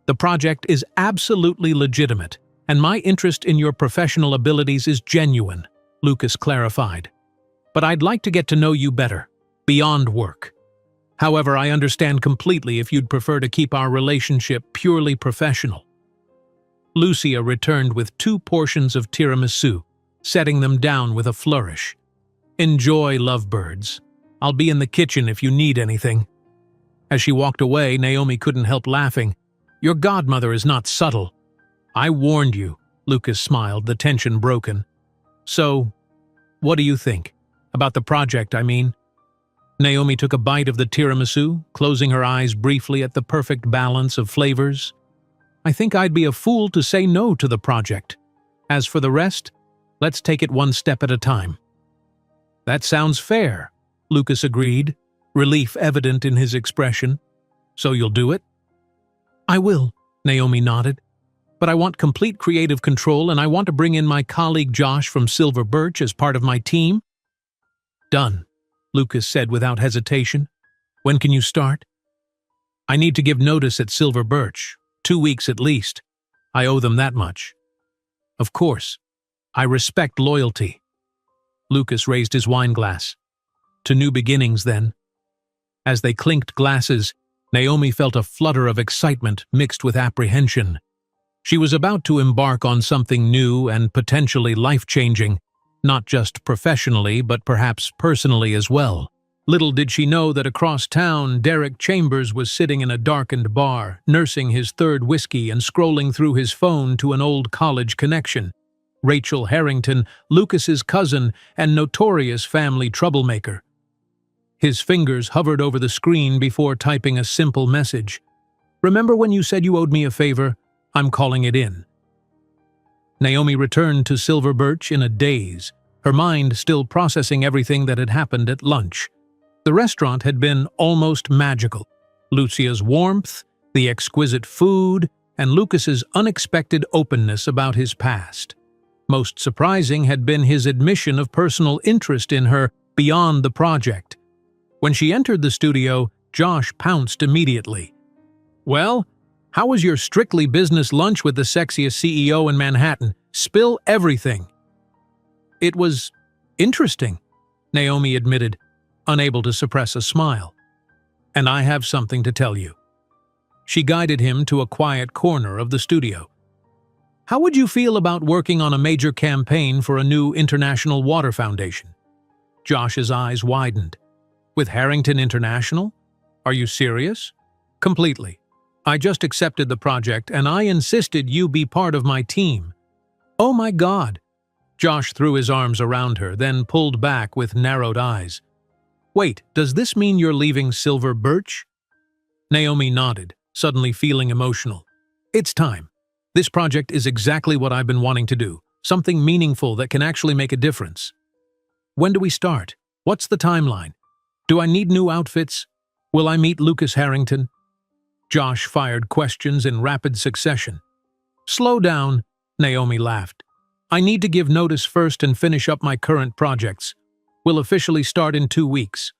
"The project is absolutely legitimate, and my interest in your professional abilities is genuine," Lucas clarified. "But I'd like to get to know you better, beyond work. However, I understand completely if you'd prefer to keep our relationship purely professional." Lucia returned with 2 portions of tiramisu, setting them down with a flourish. "Enjoy, lovebirds. I'll be in the kitchen if you need anything." As she walked away, Naomi couldn't help laughing. "Your godmother is not subtle." "I warned you," Lucas smiled, the tension broken. "So, what do you think? About the project, I mean?" Naomi took a bite of the tiramisu, closing her eyes briefly at the perfect balance of flavors. "I think I'd be a fool to say no to the project. As for the rest, let's take it one step at a time." "That sounds fair," Lucas agreed, relief evident in his expression. "So you'll do it?" "I will," Naomi nodded. "But I want complete creative control, and I want to bring in my colleague Josh from Silver Birch as part of my team." "Done," Lucas said without hesitation. "When can you start?" "I need to give notice at Silver Birch, 2 weeks at least. I owe them that much." "Of course. I respect loyalty." Lucas raised his wine glass. "To new beginnings, then." As they clinked glasses, Naomi felt a flutter of excitement mixed with apprehension. She was about to embark on something new and potentially life-changing, not just professionally but perhaps personally as well. Little did she know that across town, Derek Chambers was sitting in a darkened bar, nursing his third whiskey and scrolling through his phone to an old college connection. Rachel Harrington, Lucas's cousin and notorious family troublemaker. His fingers hovered over the screen before typing a simple message. "Remember when you said you owed me a favor? I'm calling it in." Naomi returned to Silver Birch in a daze, her mind still processing everything that had happened at lunch. The restaurant had been almost magical. Lucia's warmth, the exquisite food, and Lucas's unexpected openness about his past. Most surprising had been his admission of personal interest in her beyond the project. When she entered the studio, Josh pounced immediately. "Well, how was your strictly business lunch with the sexiest CEO in Manhattan? Spill everything." "It was interesting," Naomi admitted, unable to suppress a smile. "And I have something to tell you." She guided him to a quiet corner of the studio. "How would you feel about working on a major campaign for a new international water foundation?" Josh's eyes widened. "With Harrington International? Are you serious?" "Completely. I just accepted the project and I insisted you be part of my team." "Oh my God!" Josh threw his arms around her, then pulled back with narrowed eyes. "Wait, does this mean you're leaving Silver Birch?" Naomi nodded, suddenly feeling emotional. "It's time. This project is exactly what I've been wanting to do, something meaningful that can actually make a difference." "When do we start? What's the timeline? Do I need new outfits? Will I meet Lucas Harrington?" Josh fired questions in rapid succession. "Slow down," Naomi laughed. "I need to give notice first and finish up my current projects. We'll officially start in 2 weeks."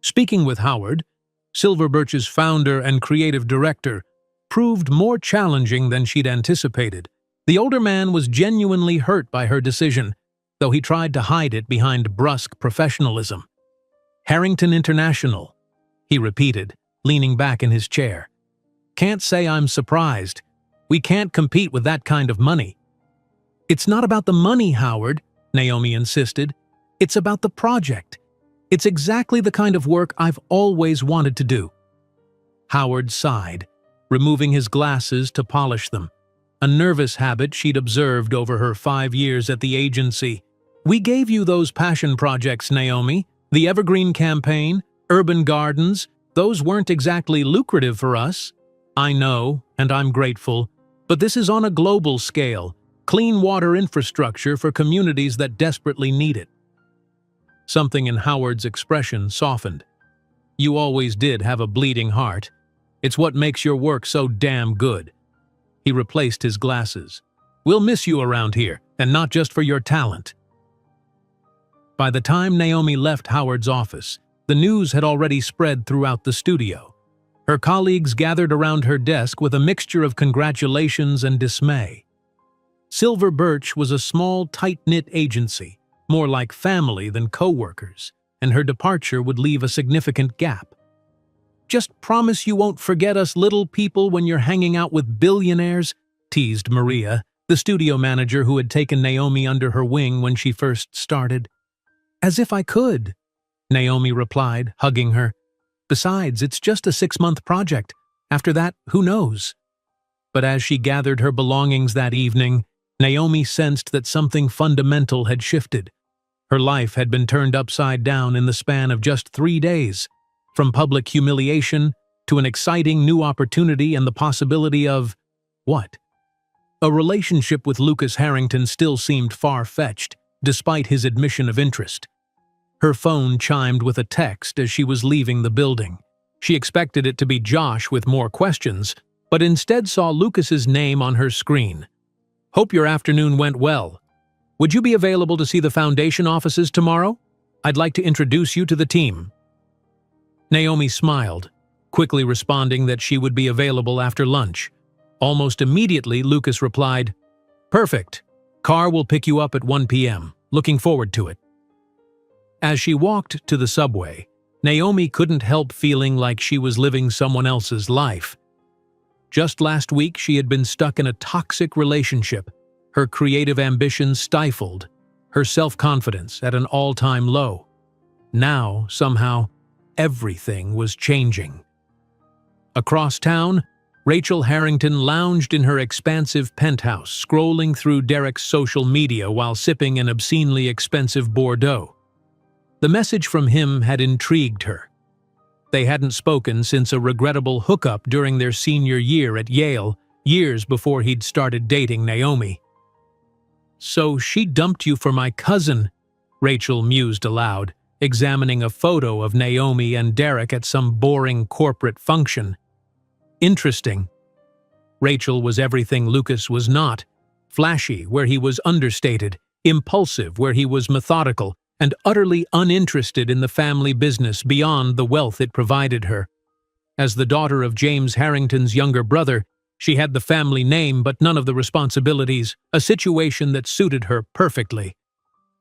Speaking with Howard, Silver Birch's founder and creative director, proved more challenging than she'd anticipated. The older man was genuinely hurt by her decision, though he tried to hide it behind brusque professionalism. "Harrington International," he repeated, leaning back in his chair. "Can't say I'm surprised. We can't compete with that kind of money." "It's not about the money, Howard," Naomi insisted. "It's about the project. It's exactly the kind of work I've always wanted to do." Howard sighed, removing his glasses to polish them, a nervous habit she'd observed over her 5 years at the agency. "We gave you those passion projects, Naomi. The Evergreen Campaign, Urban Gardens, those weren't exactly lucrative for us." "I know, and I'm grateful. But this is on a global scale, clean water infrastructure for communities that desperately need it." Something in Howard's expression softened. "You always did have a bleeding heart. It's what makes your work so damn good." He replaced his glasses. "We'll miss you around here, and not just for your talent." By the time Naomi left Howard's office, the news had already spread throughout the studio. Her colleagues gathered around her desk with a mixture of congratulations and dismay. Silver Birch was a small, tight-knit agency, more like family than co-workers, and her departure would leave a significant gap. "Just promise you won't forget us little people when you're hanging out with billionaires," teased Maria, the studio manager who had taken Naomi under her wing when she first started. "As if I could," Naomi replied, hugging her. "Besides, it's just a 6-month project. After that, who knows?" But as she gathered her belongings that evening, Naomi sensed that something fundamental had shifted. Her life had been turned upside down in the span of just 3 days, from public humiliation to an exciting new opportunity and the possibility of… what? A relationship with Lucas Harrington still seemed far-fetched, despite his admission of interest. Her phone chimed with a text as she was leaving the building. She expected it to be Josh with more questions, but instead saw Lucas's name on her screen. "Hope your afternoon went well. Would you be available to see the foundation offices tomorrow? I'd like to introduce you to the team." Naomi smiled, quickly responding that she would be available after lunch. Almost immediately, Lucas replied, "Perfect. Car will pick you up at 1 p.m. Looking forward to it." As she walked to the subway, Naomi couldn't help feeling like she was living someone else's life. Just last week, she had been stuck in a toxic relationship, her creative ambitions stifled, her self-confidence at an all-time low. Now, somehow, everything was changing. Across town, Rachel Harrington lounged in her expansive penthouse, scrolling through Derek's social media while sipping an obscenely expensive Bordeaux. The message from him had intrigued her. They hadn't spoken since a regrettable hookup during their senior year at Yale, years before he'd started dating Naomi. "So she dumped you for my cousin," Rachel mused aloud, examining a photo of Naomi and Derek at some boring corporate function. Interesting. Rachel was everything Lucas was not: flashy where he was understated, impulsive where he was methodical, and utterly uninterested in the family business beyond the wealth it provided her. As the daughter of James Harrington's younger brother, she had the family name but none of the responsibilities, a situation that suited her perfectly.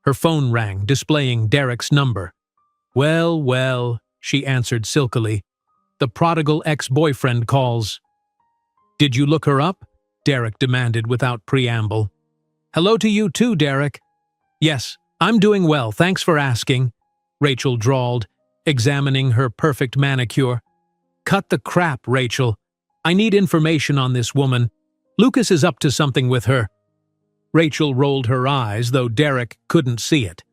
Her phone rang, displaying Derek's number. "Well, well," she answered silkily. "The prodigal ex-boyfriend calls." "Did you look her up?" Derek demanded without preamble. "Hello to you too, Derek." "Yes, I'm doing well, thanks for asking," Rachel drawled, examining her perfect manicure. "Cut the crap, Rachel. I need information on this woman. Lucas is up to something with her." Rachel rolled her eyes, though Derek couldn't see it.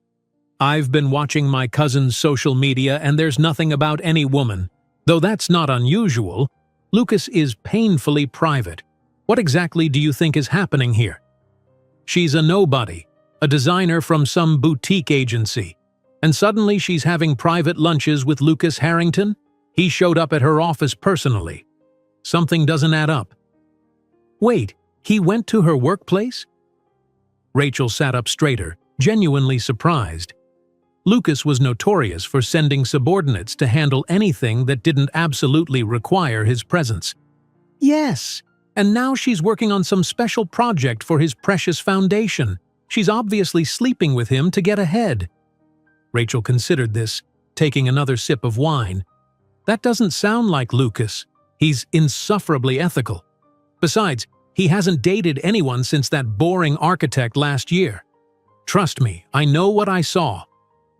"I've been watching my cousin's social media and there's nothing about any woman. Though that's not unusual. Lucas is painfully private. What exactly do you think is happening here?" "She's a nobody, a designer from some boutique agency. And suddenly she's having private lunches with Lucas Harrington? He showed up at her office personally. Something doesn't add up." "Wait, he went to her workplace?" Rachel sat up straighter, genuinely surprised. Lucas was notorious for sending subordinates to handle anything that didn't absolutely require his presence. "Yes, and now she's working on some special project for his precious foundation. She's obviously sleeping with him to get ahead." Rachel considered this, taking another sip of wine. "That doesn't sound like Lucas. He's insufferably ethical. Besides, he hasn't dated anyone since that boring architect last year." "Trust me, I know what I saw,"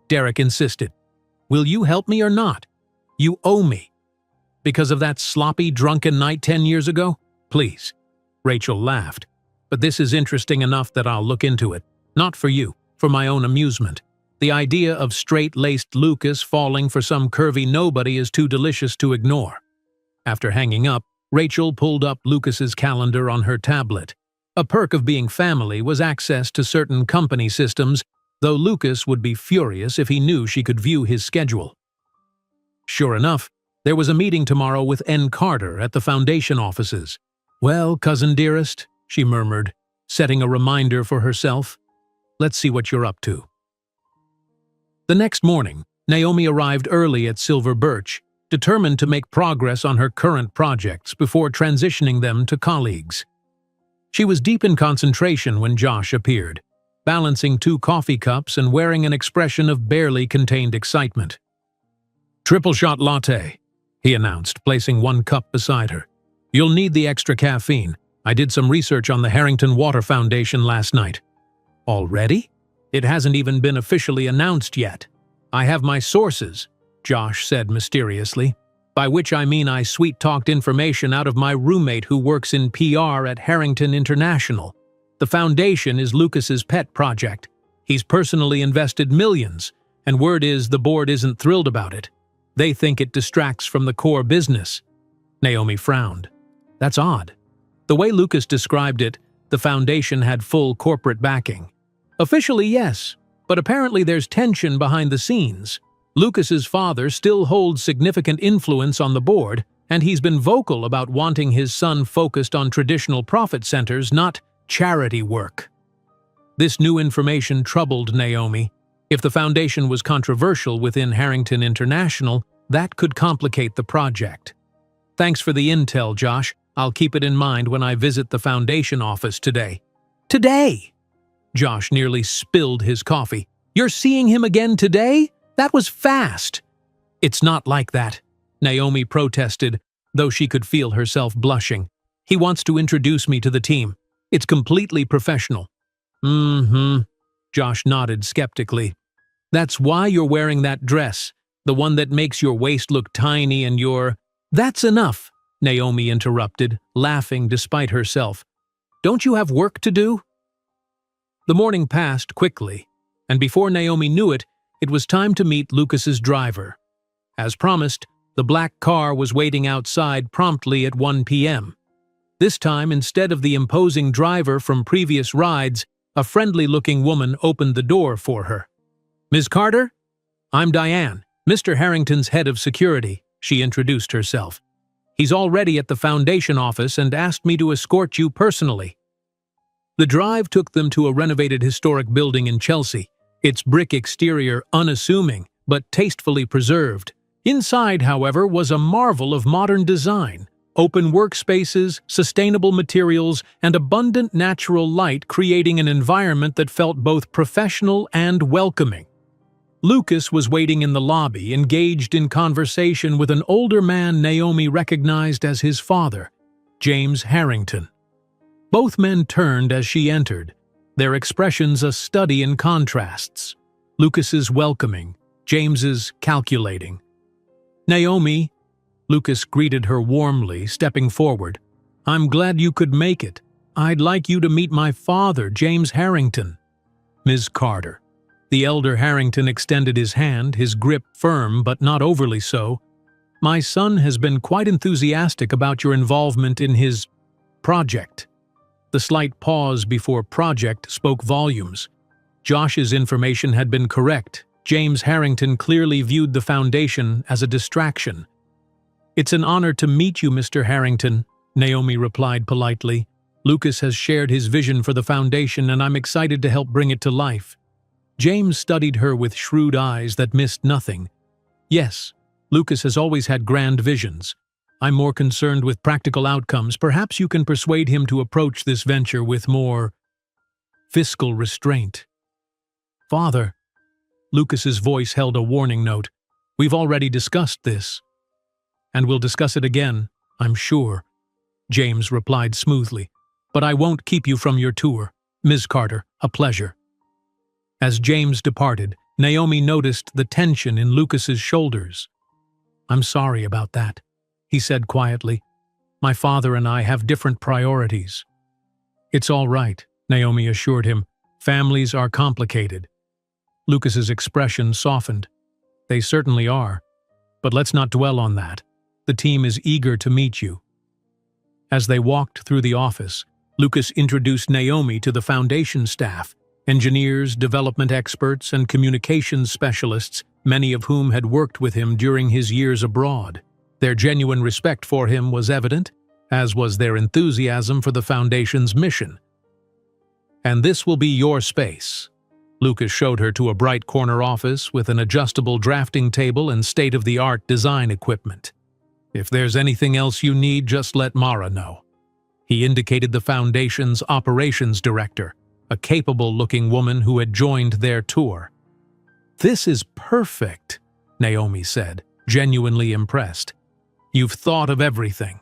Derek insisted. "Will you help me or not? You owe me." "Because of that sloppy, drunken night 10 years ago? Please." Rachel laughed. "But this is interesting enough that I'll look into it. Not for you, for my own amusement. The idea of straight-laced Lucas falling for some curvy nobody is too delicious to ignore." After hanging up, Rachel pulled up Lucas's calendar on her tablet. A perk of being family was access to certain company systems, though Lucas would be furious if he knew she could view his schedule. Sure enough, there was a meeting tomorrow with N. Carter at the foundation offices. "Well, cousin dearest," she murmured, setting a reminder for herself. "Let's see what you're up to." The next morning, Naomi arrived early at Silver Birch, determined to make progress on her current projects before transitioning them to colleagues. She was deep in concentration when Josh appeared, balancing 2 coffee cups and wearing an expression of barely contained excitement. "Triple shot latte," he announced, placing 1 cup beside her. "You'll need the extra caffeine. I did some research on the Harrington Water Foundation last night." "Already? It hasn't even been officially announced yet." "I have my sources," Josh said mysteriously, "by which I mean I sweet-talked information out of my roommate who works in PR at Harrington International. The foundation is Lucas's pet project. He's personally invested millions, and word is the board isn't thrilled about it. They think it distracts from the core business." Naomi frowned. "That's odd. The way Lucas described it, The foundation had full corporate backing. Officially, yes, but apparently there's tension behind the scenes. Lucas's father still holds significant influence on the board, and he's been vocal about wanting his son focused on traditional profit centers, not charity work. This new information troubled Naomi. If the foundation was controversial within Harrington International, that could complicate the project. Thanks for the intel, Josh. I'll keep it in mind when I visit the foundation office today. Today? Josh nearly spilled his coffee. You're seeing him again today? That was fast. It's not like that, Naomi protested, though she could feel herself blushing. He wants to introduce me to the team. It's completely professional. Josh nodded skeptically. That's why you're wearing that dress, the one that makes your waist look tiny and your… That's enough, Naomi interrupted, laughing despite herself. Don't you have work to do? The morning passed quickly, and before Naomi knew it, it was time to meet Lucas's driver. As promised, the black car was waiting outside promptly at 1 p.m. This time, instead of the imposing driver from previous rides, a friendly-looking woman opened the door for her. Ms. Carter? I'm Diane, Mr. Harrington's head of security, she introduced herself. He's already at the foundation office and asked me to escort you personally. The drive took them to a renovated historic building in Chelsea, its brick exterior unassuming but tastefully preserved. Inside, however, was a marvel of modern design. Open workspaces, sustainable materials, and abundant natural light creating an environment that felt both professional and welcoming. Lucas was waiting in the lobby, engaged in conversation with an older man Naomi recognized as his father, James Harrington. Both men turned as she entered, their expressions a study in contrasts. Lucas's welcoming, James's calculating. Naomi, Lucas greeted her warmly, stepping forward. I'm glad you could make it. I'd like you to meet my father, James Harrington. Ms. Carter. The elder Harrington extended his hand, his grip firm but not overly so. My son has been quite enthusiastic about your involvement in his project. The slight pause before project spoke volumes. Josh's information had been correct. James Harrington clearly viewed the foundation as a distraction. It's an honor to meet you, Mr. Harrington, Naomi replied politely. Lucas has shared his vision for the foundation and I'm excited to help bring it to life. James studied her with shrewd eyes that missed nothing. Yes, Lucas has always had grand visions. I'm more concerned with practical outcomes. Perhaps you can persuade him to approach this venture with more fiscal restraint. Father, Lucas's voice held a warning note. We've already discussed this. And we'll discuss it again, I'm sure. James replied smoothly. But I won't keep you from your tour. Ms. Carter, a pleasure. As James departed, Naomi noticed the tension in Lucas's shoulders. I'm sorry about that, he said quietly. My father and I have different priorities. It's all right, Naomi assured him. Families are complicated. Lucas's expression softened. They certainly are. But let's not dwell on that. The team is eager to meet you. As they walked through the office, Lucas introduced Naomi to the foundation staff, engineers, development experts, and communications specialists, many of whom had worked with him during his years abroad. Their genuine respect for him was evident, as was their enthusiasm for the foundation's mission. And this will be your space. Lucas showed her to a bright corner office with an adjustable drafting table and state-of-the-art design equipment. If there's anything else you need, just let Mara know. He indicated the foundation's operations director, a capable-looking woman who had joined their tour. This is perfect, Naomi said, genuinely impressed. You've thought of everything.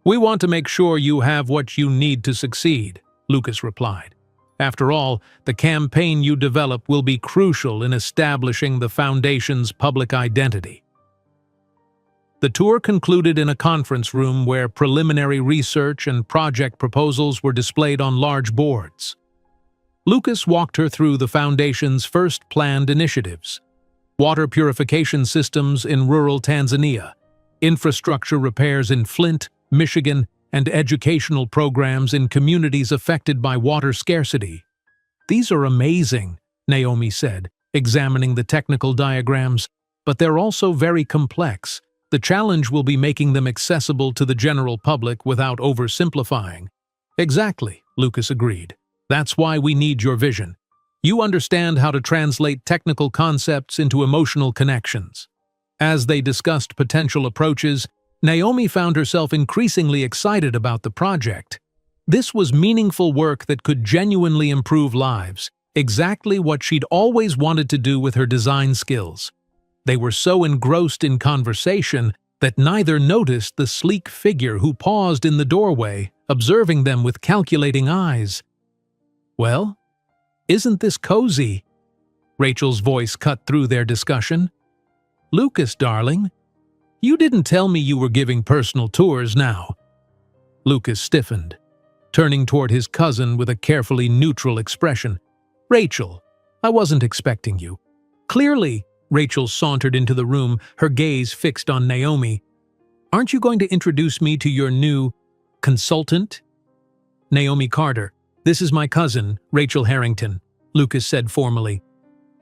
We want to make sure you have what you need to succeed, Lucas replied. After all, the campaign you develop will be crucial in establishing the foundation's public identity. The tour concluded in a conference room where preliminary research and project proposals were displayed on large boards. Lucas walked her through the Foundation's first planned initiatives: water purification systems in rural Tanzania, infrastructure repairs in Flint, Michigan, and educational programs in communities affected by water scarcity. "These are amazing," Naomi said, examining the technical diagrams, "but they're also very complex. The challenge will be making them accessible to the general public without oversimplifying." "Exactly," Lucas agreed. "That's why we need your vision. You understand how to translate technical concepts into emotional connections." As they discussed potential approaches, Naomi found herself increasingly excited about the project. This was meaningful work that could genuinely improve lives, exactly what she'd always wanted to do with her design skills. They were so engrossed in conversation that neither noticed the sleek figure who paused in the doorway, observing them with calculating eyes. "Well, isn't this cozy?" Rachel's voice cut through their discussion. "Lucas, darling, you didn't tell me you were giving personal tours now." Lucas stiffened, turning toward his cousin with a carefully neutral expression. "Rachel, I wasn't expecting you." "Clearly," Rachel sauntered into the room, her gaze fixed on Naomi. "Aren't you going to introduce me to your new consultant?" "Naomi Carter, this is my cousin, Rachel Harrington," Lucas said formally.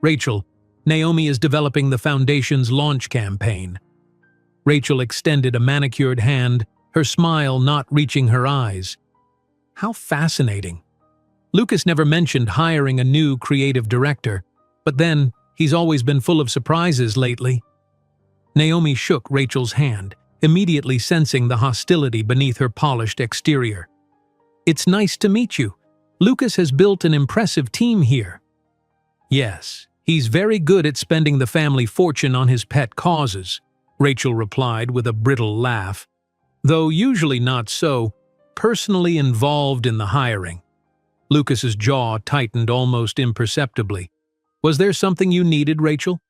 "Rachel, Naomi is developing the Foundation's launch campaign." Rachel extended a manicured hand, her smile not reaching her eyes. How fascinating. Lucas never mentioned hiring a new creative director, but then he's always been full of surprises lately. Naomi shook Rachel's hand, immediately sensing the hostility beneath her polished exterior. "It's nice to meet you. Lucas has built an impressive team here." "Yes, he's very good at spending the family fortune on his pet causes," Rachel replied with a brittle laugh. "Though usually not so personally involved in the hiring." Lucas's jaw tightened almost imperceptibly. "Was there something you needed, Rachel?"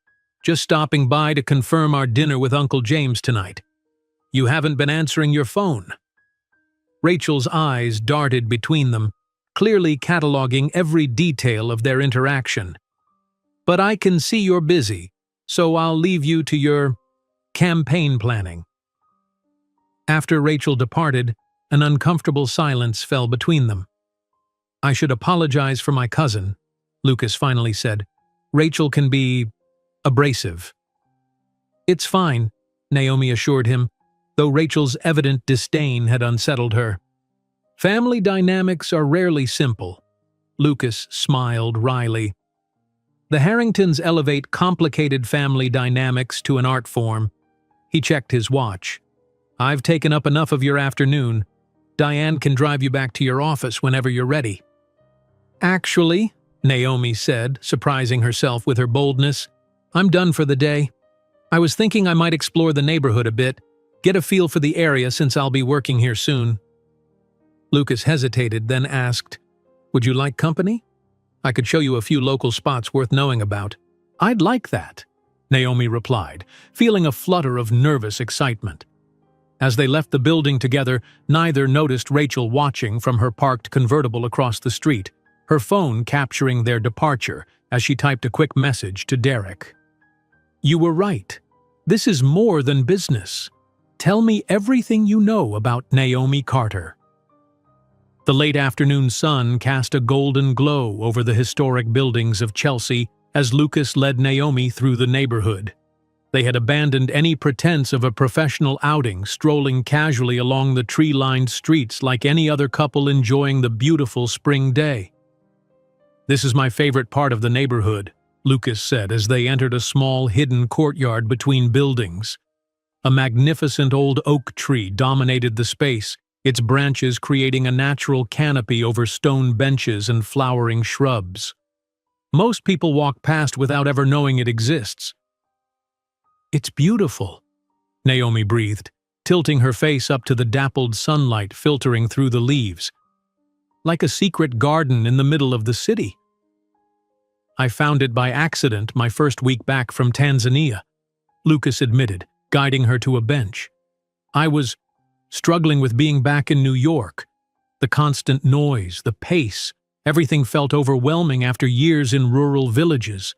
"Just stopping by to confirm our dinner with Uncle James tonight." "You haven't been answering your phone." Rachel's eyes darted between them, clearly cataloging every detail of their interaction. "But I can see you're busy, so I'll leave you to your campaign planning." After Rachel departed, an uncomfortable silence fell between them. "I should apologize for my cousin," Lucas finally said. "Rachel can be abrasive." "It's fine," Naomi assured him, though Rachel's evident disdain had unsettled her. "Family dynamics are rarely simple." Lucas smiled wryly. "The Harringtons elevate complicated family dynamics to an art form." He checked his watch. "I've taken up enough of your afternoon. Diane can drive you back to your office whenever you're ready." "Actually," Naomi said, surprising herself with her boldness, "I'm done for the day. I was thinking I might explore the neighborhood a bit, get a feel for the area since I'll be working here soon." Lucas hesitated, then asked, "Would you like company? I could show you a few local spots worth knowing about." "I'd like that," Naomi replied, feeling a flutter of nervous excitement. As they left the building together, neither noticed Rachel watching from her parked convertible across the street, her phone capturing their departure as she typed a quick message to Derek. "You were right. This is more than business. Tell me everything you know about Naomi Carter." The late afternoon sun cast a golden glow over the historic buildings of Chelsea as Lucas led Naomi through the neighborhood. They had abandoned any pretense of a professional outing, strolling casually along the tree-lined streets like any other couple enjoying the beautiful spring day. "This is my favorite part of the neighborhood," Lucas said as they entered a small hidden courtyard between buildings. A magnificent old oak tree dominated the space, its branches creating a natural canopy over stone benches and flowering shrubs. Most people walk past without ever knowing it exists. "It's beautiful," Naomi breathed, tilting her face up to the dappled sunlight filtering through the leaves. "Like a secret garden in the middle of the city." "I found it by accident my first week back from Tanzania," Lucas admitted, guiding her to a bench. "I was struggling with being back in New York. The constant noise, the pace, everything felt overwhelming after years in rural villages.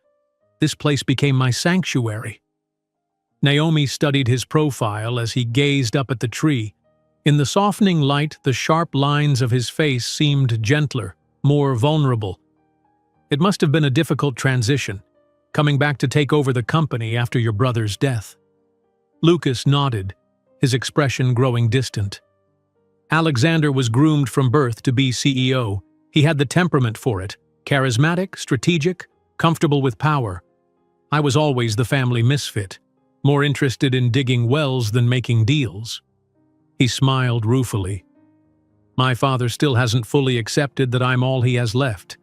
This place became my sanctuary." Naomi studied his profile as he gazed up at the tree, In the softening light, the sharp lines of his face seemed gentler, more vulnerable. It must have been a difficult transition, coming back to take over the company after your brother's death. Lucas nodded, his expression growing distant. Alexander was groomed from birth to be CEO. He had the temperament for it, charismatic, strategic, comfortable with power. I was always the family misfit, more interested in digging wells than making deals. He smiled ruefully. My father still hasn't fully accepted that I'm all he has left.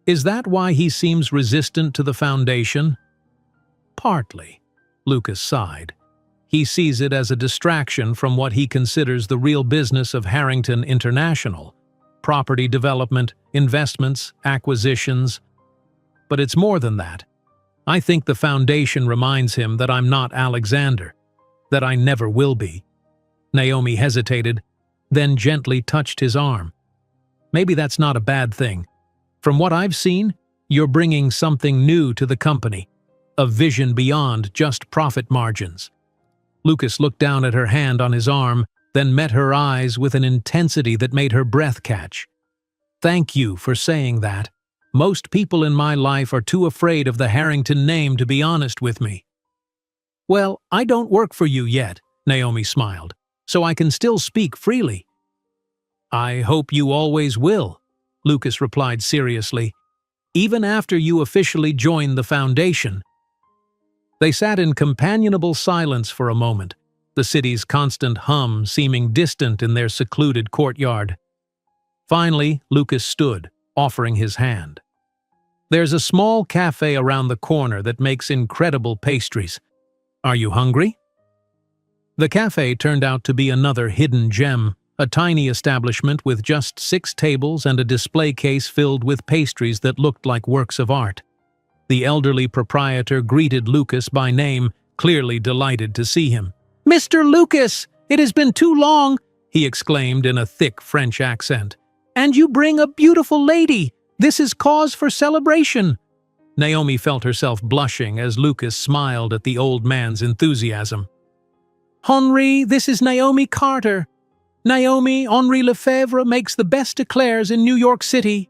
Is that why he seems resistant to the foundation? Partly, Lucas sighed. He sees it as a distraction from what he considers the real business of Harrington International: property development, investments, acquisitions. But it's more than that. I think the foundation reminds him that I'm not Alexander, that I never will be. Naomi hesitated, then gently touched his arm. Maybe that's not a bad thing. From what I've seen, you're bringing something new to the company, a vision beyond just profit margins. Lucas looked down at her hand on his arm, then met her eyes with an intensity that made her breath catch. Thank you for saying that. Most people in my life are too afraid of the Harrington name to be honest with me. Well, I don't work for you yet, Naomi smiled, so I can still speak freely. I hope you always will, Lucas replied seriously, even after you officially join the foundation. They sat in companionable silence for a moment, the city's constant hum seeming distant in their secluded courtyard. Finally, Lucas stood, offering his hand. There's a small cafe around the corner that makes incredible pastries. Are you hungry? The cafe turned out to be another hidden gem, a tiny establishment with just 6 tables and a display case filled with pastries that looked like works of art. The elderly proprietor greeted Lucas by name, clearly delighted to see him. "Mr. Lucas, it has been too long," he exclaimed in a thick French accent. "And you bring a beautiful lady. This is cause for celebration." Naomi felt herself blushing as Lucas smiled at the old man's enthusiasm. "Henri, this is Naomi Carter. Naomi Henri Lefebvre makes the best eclairs in New York City."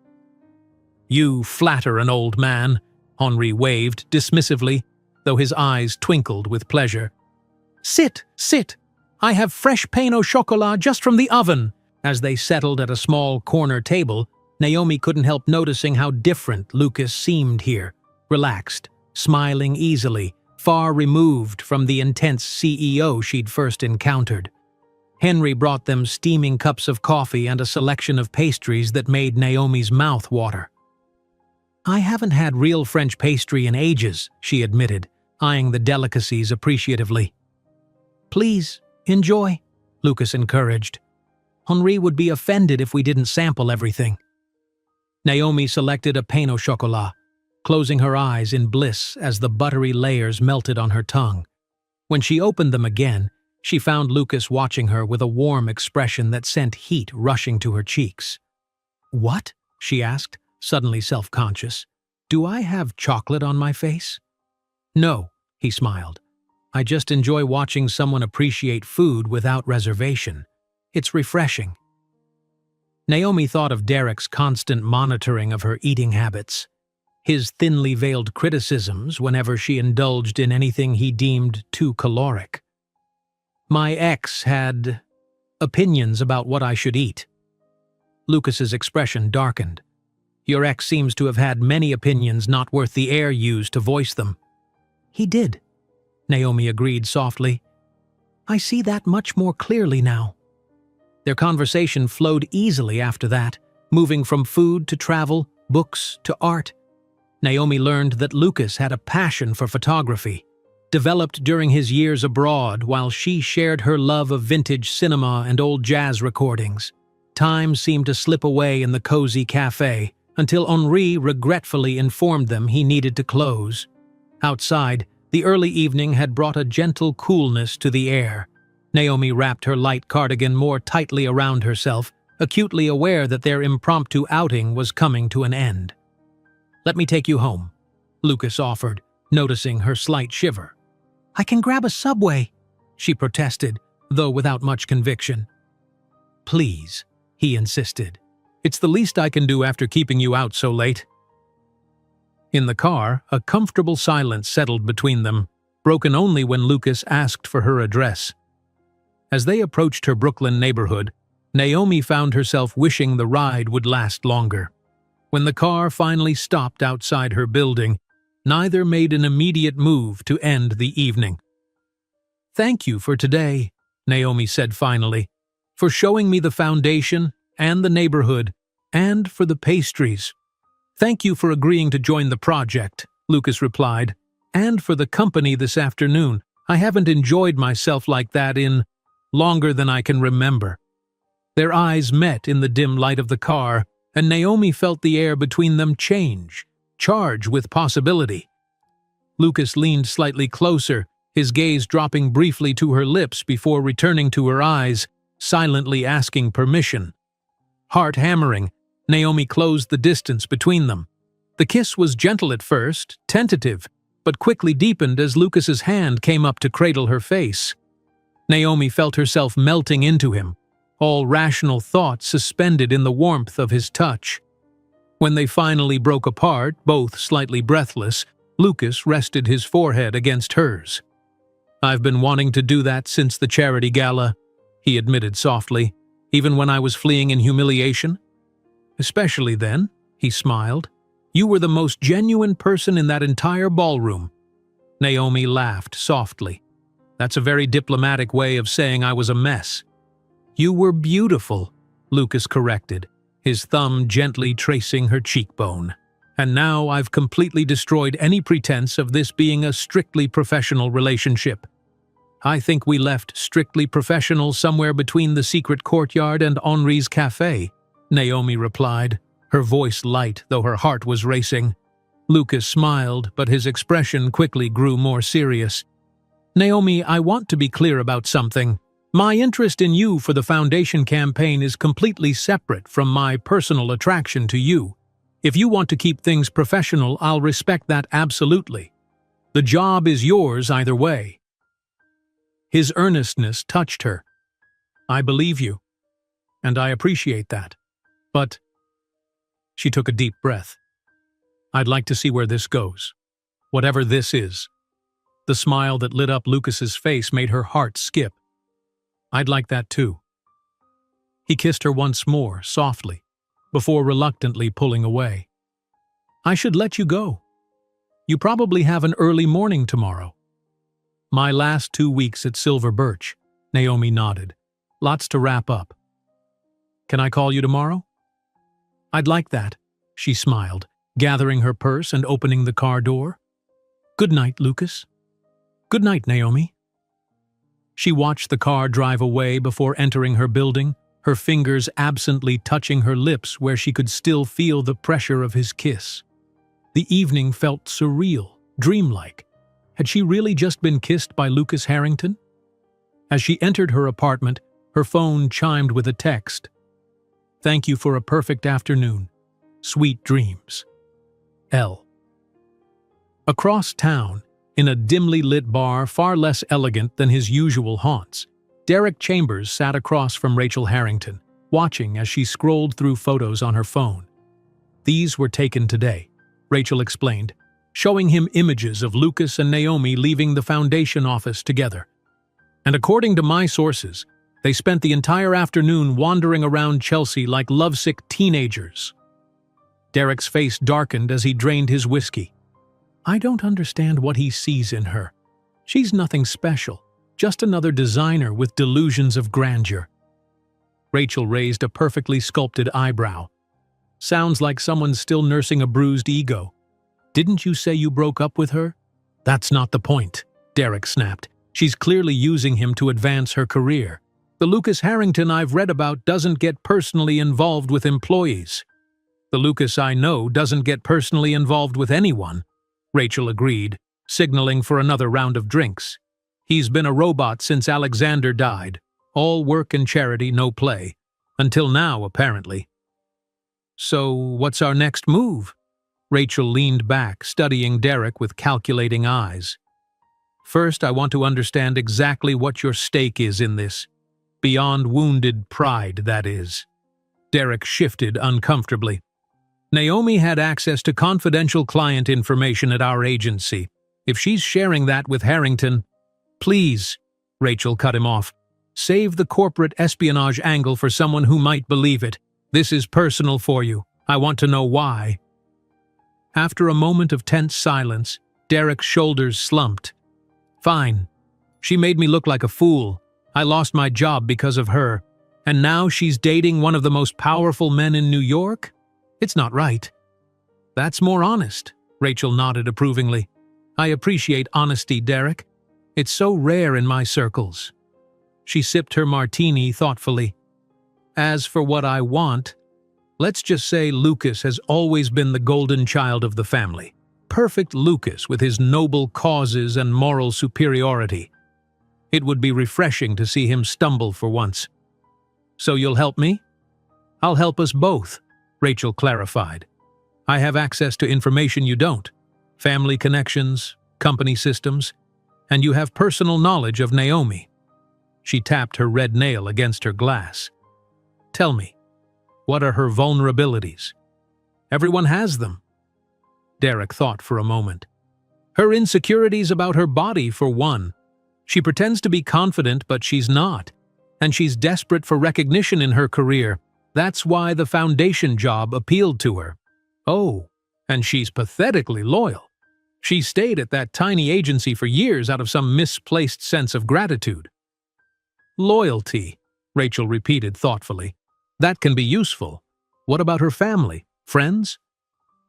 "You flatter an old man," Henri waved dismissively, though his eyes twinkled with pleasure. "Sit, sit. I have fresh pain au chocolat just from the oven." As they settled at a small corner table, Naomi couldn't help noticing how different Lucas seemed here, relaxed, smiling easily, far removed from the intense CEO she'd first encountered. Henry brought them steaming cups of coffee and a selection of pastries that made Naomi's mouth water. "I haven't had real French pastry in ages," she admitted, eyeing the delicacies appreciatively. "Please, enjoy," Lucas encouraged. "Henri would be offended if we didn't sample everything." Naomi selected a pain au chocolat, closing her eyes in bliss as the buttery layers melted on her tongue. When she opened them again, she found Lucas watching her with a warm expression that sent heat rushing to her cheeks. "What?" she asked, suddenly self-conscious. "Do I have chocolate on my face?" "No," he smiled. "I just enjoy watching someone appreciate food without reservation. It's refreshing." Naomi thought of Derek's constant monitoring of her eating habits, his thinly veiled criticisms whenever she indulged in anything he deemed too caloric. "My ex had opinions about what I should eat." Lucas's expression darkened. "Your ex seems to have had many opinions not worth the air used to voice them." "He did," Naomi agreed softly. "I see that much more clearly now." Their conversation flowed easily after that, moving from food to travel, books to art. Naomi learned that Lucas had a passion for photography, developed during his years abroad while she shared her love of vintage cinema and old jazz recordings. Time seemed to slip away in the cozy cafe until Henri regretfully informed them he needed to close. Outside, the early evening had brought a gentle coolness to the air. Naomi wrapped her light cardigan more tightly around herself, acutely aware that their impromptu outing was coming to an end. "Let me take you home," Lucas offered, noticing her slight shiver. "I can grab a subway," she protested, though without much conviction. please," he insisted. "It's the least I can do after keeping you out so late." In the car, a comfortable silence settled between them, broken only when Lucas asked for her address. As they approached her Brooklyn neighborhood, Naomi found herself wishing the ride would last longer. When the car finally stopped outside her building, neither made an immediate move to end the evening. "Thank you for today," Naomi said finally, "for showing me the foundation and the neighborhood, and for the pastries." "Thank you for agreeing to join the project," Lucas replied, "and for the company this afternoon. I haven't enjoyed myself like that in longer than I can remember." Their eyes met in the dim light of the car, and Naomi felt the air between them change, charge with possibility. Lucas leaned slightly closer, his gaze dropping briefly to her lips before returning to her eyes, silently asking permission. Heart hammering, Naomi closed the distance between them. The kiss was gentle at first, tentative, but quickly deepened as Lucas's hand came up to cradle her face. Naomi felt herself melting into him, all rational thought suspended in the warmth of his touch. When they finally broke apart, both slightly breathless, Lucas rested his forehead against hers. "I've been wanting to do that since the charity gala," he admitted softly, "even when I was fleeing in humiliation." "Especially then," he smiled. "You were the most genuine person in that entire ballroom." Naomi laughed softly. "That's a very diplomatic way of saying I was a mess." "You were beautiful," Lucas corrected, his thumb gently tracing her cheekbone. "And now I've completely destroyed any pretense of this being a strictly professional relationship. I think we left strictly professional somewhere between the secret courtyard and Henri's cafe," Naomi replied, her voice light though her heart was racing. Lucas smiled, but his expression quickly grew more serious. "Naomi, I want to be clear about something. My interest in you for the foundation campaign is completely separate from my personal attraction to you. If you want to keep things professional, I'll respect that absolutely. The job is yours either way." His earnestness touched her. "I believe you, and I appreciate that. But—" She took a deep breath. "I'd like to see where this goes. Whatever this is." The smile that lit up Lucas's face made her heart skip. "I'd like that too." He kissed her once more, softly, before reluctantly pulling away. "I should let you go. You probably have an early morning tomorrow." "My last 2 weeks at Silver Birch," Naomi nodded. "Lots to wrap up." "Can I call you tomorrow?" "I'd like that," she smiled, gathering her purse and opening the car door. "Good night, Lucas." "Good night, Naomi." She watched the car drive away before entering her building, her fingers absently touching her lips where she could still feel the pressure of his kiss. The evening felt surreal, dreamlike. Had she really just been kissed by Lucas Harrington? As she entered her apartment, her phone chimed with a text. "Thank you for a perfect afternoon. Sweet dreams. L." Across town, in a dimly lit bar far less elegant than his usual haunts, Derek Chambers sat across from Rachel Harrington, watching as she scrolled through photos on her phone. "These were taken today," Rachel explained, showing him images of Lucas and Naomi leaving the foundation office together. "And according to my sources, they spent the entire afternoon wandering around Chelsea like lovesick teenagers." Derek's face darkened as he drained his whiskey. "I don't understand what he sees in her. She's nothing special, just another designer with delusions of grandeur." Rachel raised a perfectly sculpted eyebrow. "Sounds like someone's still nursing a bruised ego. Didn't you say you broke up with her?" "That's not the point," Derek snapped. "She's clearly using him to advance her career. The Lucas Harrington I've read about doesn't get personally involved with employees." "The Lucas I know doesn't get personally involved with anyone," Rachel agreed, signaling for another round of drinks. "He's been a robot since Alexander died. All work and charity, no play. Until now, apparently." "So, what's our next move?" Rachel leaned back, studying Derek with calculating eyes. "First, I want to understand exactly what your stake is in this. Beyond wounded pride, that is. Derek shifted uncomfortably. Naomi had access to confidential client information at our agency. If she's sharing that with Harrington— Please, Rachel cut him off. Save the corporate espionage angle for someone who might believe it. This is personal for you. I want to know why. After a moment of tense silence, Derek's shoulders slumped. Fine. She made me look like a fool. I lost my job because of her. And now she's dating one of the most powerful men in New York? It's not right. That's more honest, Rachel nodded approvingly. I appreciate honesty, Derek. It's so rare in my circles. She sipped her martini thoughtfully. As for what I want, let's just say Lucas has always been the golden child of the family. Perfect Lucas with his noble causes and moral superiority. It would be refreshing to see him stumble for once. So you'll help me? I'll help us both, Rachel clarified. I have access to information you don't. Family connections, company systems, and you have personal knowledge of Naomi. She tapped her red nail against her glass. Tell me, what are her vulnerabilities? Everyone has them. Derek thought for a moment. Her insecurities about her body, for one. She pretends to be confident, but she's not. And she's desperate for recognition in her career. That's why the foundation job appealed to her. Oh, and she's pathetically loyal. She stayed at that tiny agency for years out of some misplaced sense of gratitude. Loyalty, Rachel repeated thoughtfully. That can be useful. What about her family? Friends?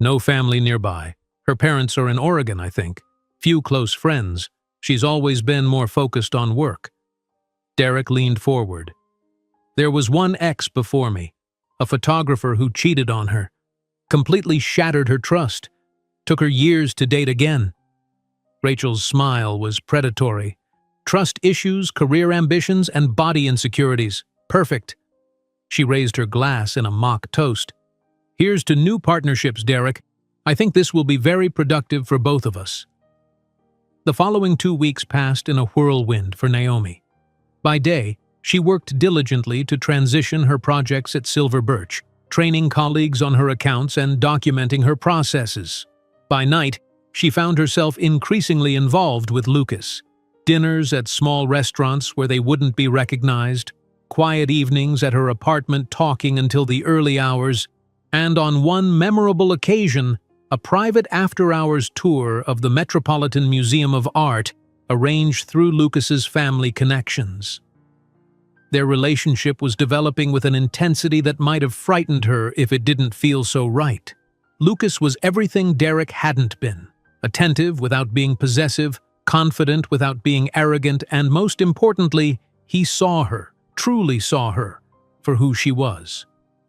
No family nearby. Her parents are in Oregon, I think. Few close friends. She's always been more focused on work. Derek leaned forward. There was one ex before me, a photographer who cheated on her, completely shattered her trust, took her years to date again. Rachel's smile was predatory. Trust issues, career ambitions, and body insecurities. Perfect. She raised her glass in a mock toast. Here's to new partnerships, Derek. I think this will be very productive for both of us. The following 2 weeks passed in a whirlwind for Naomi. By day, she worked diligently to transition her projects at Silver Birch, training colleagues on her accounts and documenting her processes. By night, she found herself increasingly involved with Lucas. Dinners at small restaurants where they wouldn't be recognized, quiet evenings at her apartment talking until the early hours, and on one memorable occasion, a private after-hours tour of the Metropolitan Museum of Art arranged through Lucas's family connections. Their relationship was developing with an intensity that might have frightened her if it didn't feel so right. Lucas was everything Derek hadn't been: attentive without being possessive, confident without being arrogant, and most importantly, he saw her, truly saw her, for who she was.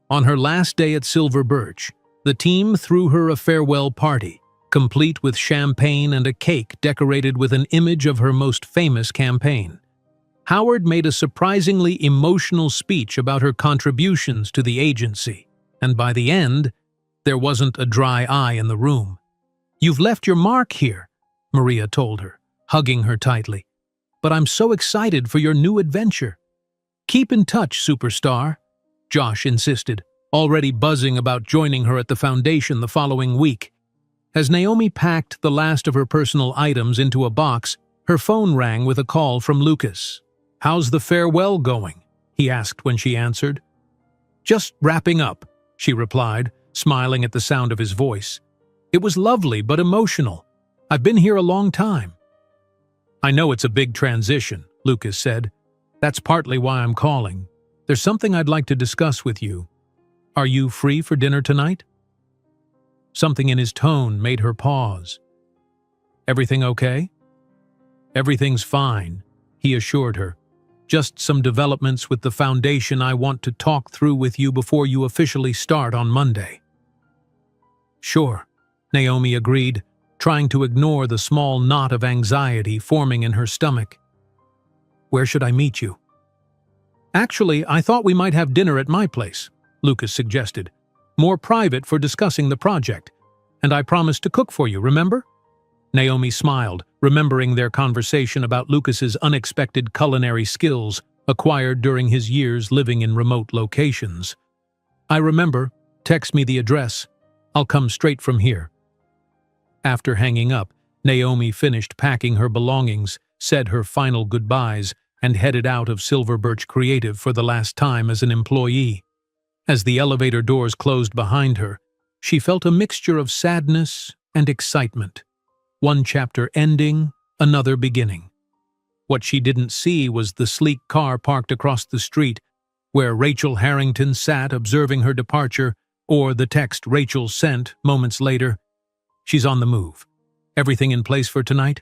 On her last day at Silver Birch, the team threw her a farewell party, complete with champagne and a cake decorated with an image of her most famous campaign. Howard made a surprisingly emotional speech about her contributions to the agency, and by the end, there wasn't a dry eye in the room. "You've left your mark here," Maria told her, hugging her tightly. "But I'm so excited for your new adventure." "Keep in touch, superstar," Josh insisted, already buzzing about joining her at the foundation the following week. As Naomi packed the last of her personal items into a box, her phone rang with a call from Lucas. "How's the farewell going?" he asked when she answered. "Just wrapping up," she replied, smiling at the sound of his voice. "It was lovely but emotional. I've been here a long time." "I know it's a big transition," Lucas said. "That's partly why I'm calling. There's something I'd like to discuss with you. Are you free for dinner tonight?" Something in his tone made her pause. "Everything okay?" "Everything's fine," he assured her. "Just some developments with the foundation I want to talk through with you before you officially start on Monday." "Sure," Naomi agreed, trying to ignore the small knot of anxiety forming in her stomach. "Where should I meet you?" "Actually, I thought we might have dinner at my place," Lucas suggested. "More private for discussing the project. And I promised to cook for you, remember?" Naomi smiled, remembering their conversation about Lucas's unexpected culinary skills, acquired during his years living in remote locations. "I remember. Text me the address. I'll come straight from here." After hanging up, Naomi finished packing her belongings, said her final goodbyes, and headed out of Silver Birch Creative for the last time as an employee. As the elevator doors closed behind her, she felt a mixture of sadness and excitement. One chapter ending, another beginning. What she didn't see was the sleek car parked across the street, where Rachel Harrington sat observing her departure, or the text Rachel sent moments later, "She's on the move. Everything in place for tonight?"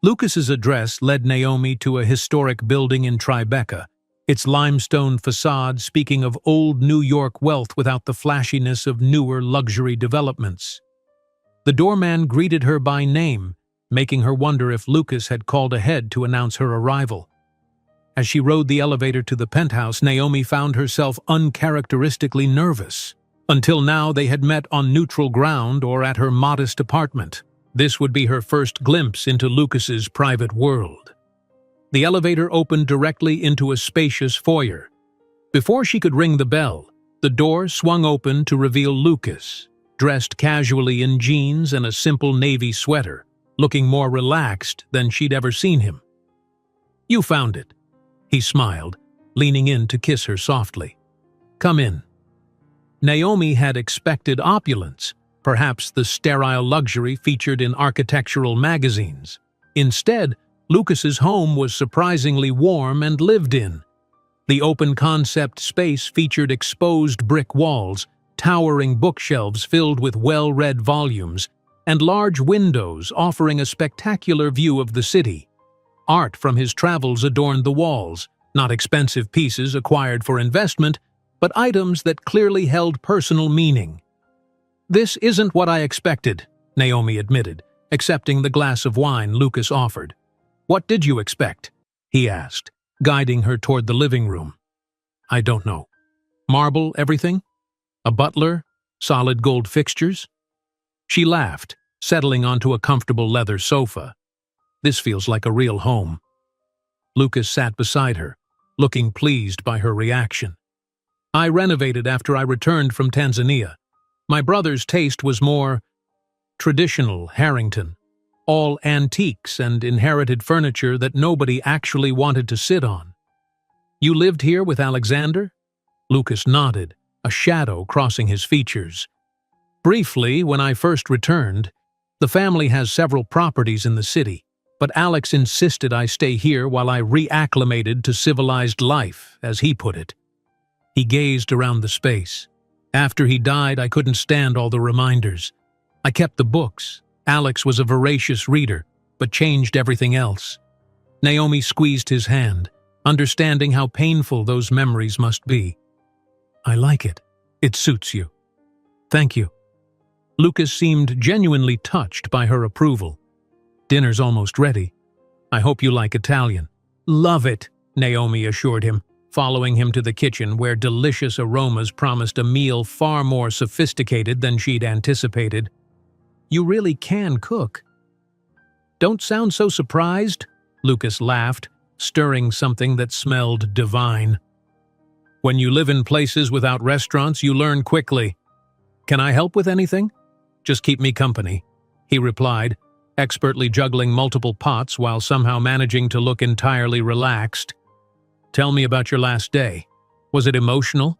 Lucas's address led Naomi to a historic building in Tribeca, its limestone facade speaking of old New York wealth without the flashiness of newer luxury developments. The doorman greeted her by name, making her wonder if Lucas had called ahead to announce her arrival. As she rode the elevator to the penthouse, Naomi found herself uncharacteristically nervous. Until now, they had met on neutral ground or at her modest apartment. This would be her first glimpse into Lucas's private world. The elevator opened directly into a spacious foyer. Before she could ring the bell, the door swung open to reveal Lucas, dressed casually in jeans and a simple navy sweater, looking more relaxed than she'd ever seen him. "You found it," he smiled, leaning in to kiss her softly. "Come in." Naomi had expected opulence, perhaps the sterile luxury featured in architectural magazines. Instead, Lucas's home was surprisingly warm and lived in. The open-concept space featured exposed brick walls, towering bookshelves filled with well-read volumes, and large windows offering a spectacular view of the city. Art from his travels adorned the walls, not expensive pieces acquired for investment, but items that clearly held personal meaning. "This isn't what I expected," Naomi admitted, accepting the glass of wine Lucas offered. "What did you expect?" he asked, guiding her toward the living room. "I don't know. Marble, everything? A butler? Solid gold fixtures?" She laughed, settling onto a comfortable leather sofa. "This feels like a real home." Lucas sat beside her, looking pleased by her reaction. "I renovated after I returned from Tanzania. My brother's taste was more traditional Harrington, all antiques and inherited furniture that nobody actually wanted to sit on." "You lived here with Alexander?" Lucas nodded, a shadow crossing his features. "Briefly, when I first returned. The family has several properties in the city, but Alex insisted I stay here while I reacclimated to civilized life, as he put it." He gazed around the space. "After he died, I couldn't stand all the reminders. I kept the books. Alex was a voracious reader, but changed everything else." Naomi squeezed his hand, understanding how painful those memories must be. "I like it. It suits you." "Thank you." Lucas seemed genuinely touched by her approval. "Dinner's almost ready. I hope you like Italian." "Love it," Naomi assured him, following him to the kitchen where delicious aromas promised a meal far more sophisticated than she'd anticipated. "You really can cook." "Don't sound so surprised," Lucas laughed, stirring something that smelled divine. "When you live in places without restaurants, you learn quickly. Can I help with anything? Just keep me company," he replied, expertly juggling multiple pots while somehow managing to look entirely relaxed. "Tell me about your last day. Was it emotional?"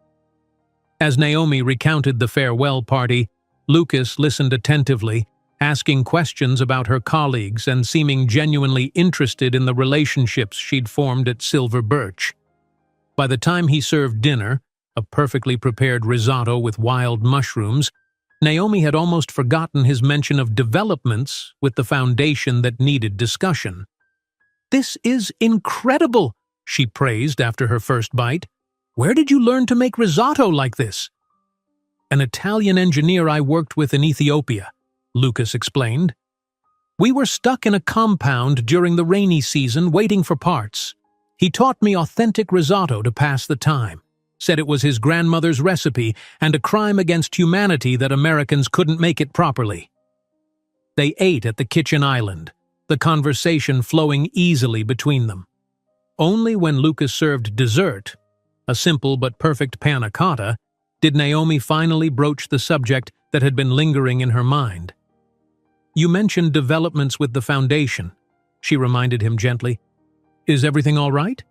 As Naomi recounted the farewell party, Lucas listened attentively, asking questions about her colleagues and seeming genuinely interested in the relationships she'd formed at Silver Birch. By the time he served dinner, a perfectly prepared risotto with wild mushrooms, Naomi had almost forgotten his mention of developments with the foundation that needed discussion. "This is incredible," she praised after her first bite. "Where did you learn to make risotto like this?" "An Italian engineer I worked with in Ethiopia," Lucas explained. "We were stuck in a compound during the rainy season waiting for parts. He taught me authentic risotto to pass the time, said it was his grandmother's recipe and a crime against humanity that Americans couldn't make it properly." They ate at the kitchen island, the conversation flowing easily between them. Only when Lucas served dessert, a simple but perfect panna cotta, did Naomi finally broach the subject that had been lingering in her mind. "You mentioned developments with the foundation," she reminded him gently. "Is everything all right?"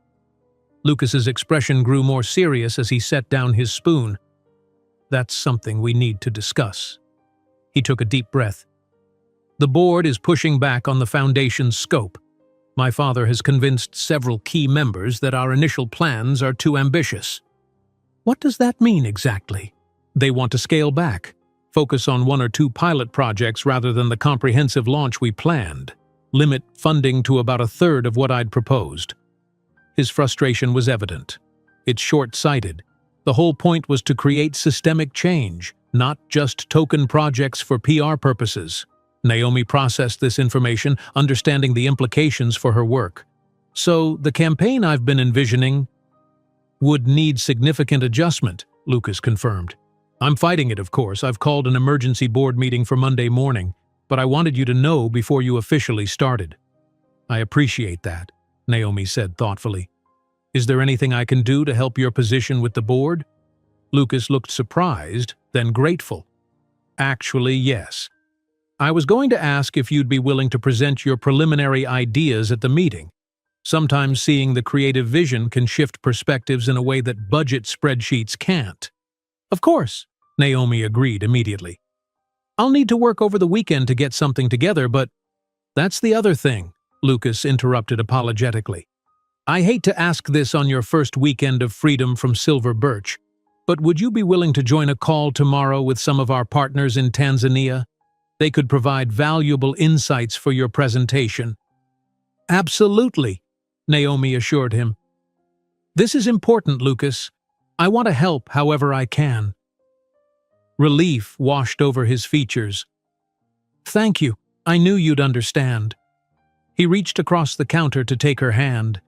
Lucas's expression grew more serious as he set down his spoon. "That's something we need to discuss." He took a deep breath. "The board is pushing back on the foundation's scope. My father has convinced several key members that our initial plans are too ambitious." "What does that mean exactly?" "They want to scale back, focus on 1 or 2 pilot projects rather than the comprehensive launch we planned, limit funding to about 1/3 of what I'd proposed." His frustration was evident. It's short-sighted. The whole point was to create systemic change, not just token projects for PR purposes. Naomi processed this information, understanding the implications for her work. "So, the campaign I've been envisioning would need significant adjustment," Lucas confirmed. "I'm fighting it, of course. I've called an emergency board meeting for Monday morning, but I wanted you to know before you officially started." "I appreciate that," Naomi said thoughtfully. "Is there anything I can do to help your position with the board?" Lucas looked surprised, then grateful. "Actually, yes. I was going to ask if you'd be willing to present your preliminary ideas at the meeting. Sometimes seeing the creative vision can shift perspectives in a way that budget spreadsheets can't." "Of course," Naomi agreed immediately. "I'll need to work over the weekend to get something together, but—" "That's the other thing," Lucas interrupted apologetically. "I hate to ask this on your first weekend of freedom from Silver Birch, but would you be willing to join a call tomorrow with some of our partners in Tanzania? They could provide valuable insights for your presentation." "Absolutely," Naomi assured him. "This is important, Lucas. I want to help however I can." Relief washed over his features. "Thank you. I knew you'd understand." He reached across the counter to take her hand.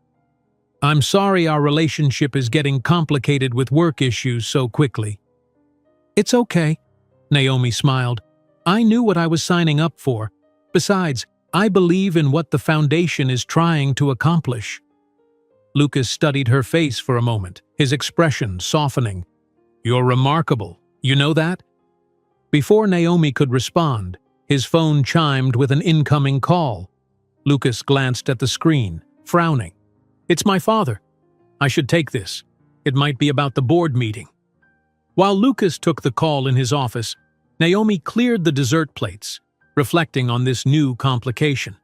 "I'm sorry our relationship is getting complicated with work issues so quickly." "It's okay," Naomi smiled. "I knew what I was signing up for. Besides, I believe in what the foundation is trying to accomplish." Lucas studied her face for a moment, his expression softening. "You're remarkable. You know that?" Before Naomi could respond, his phone chimed with an incoming call. Lucas glanced at the screen, frowning. "It's my father. I should take this. It might be about the board meeting." While Lucas took the call in his office, Naomi cleared the dessert plates, reflecting on this new complication.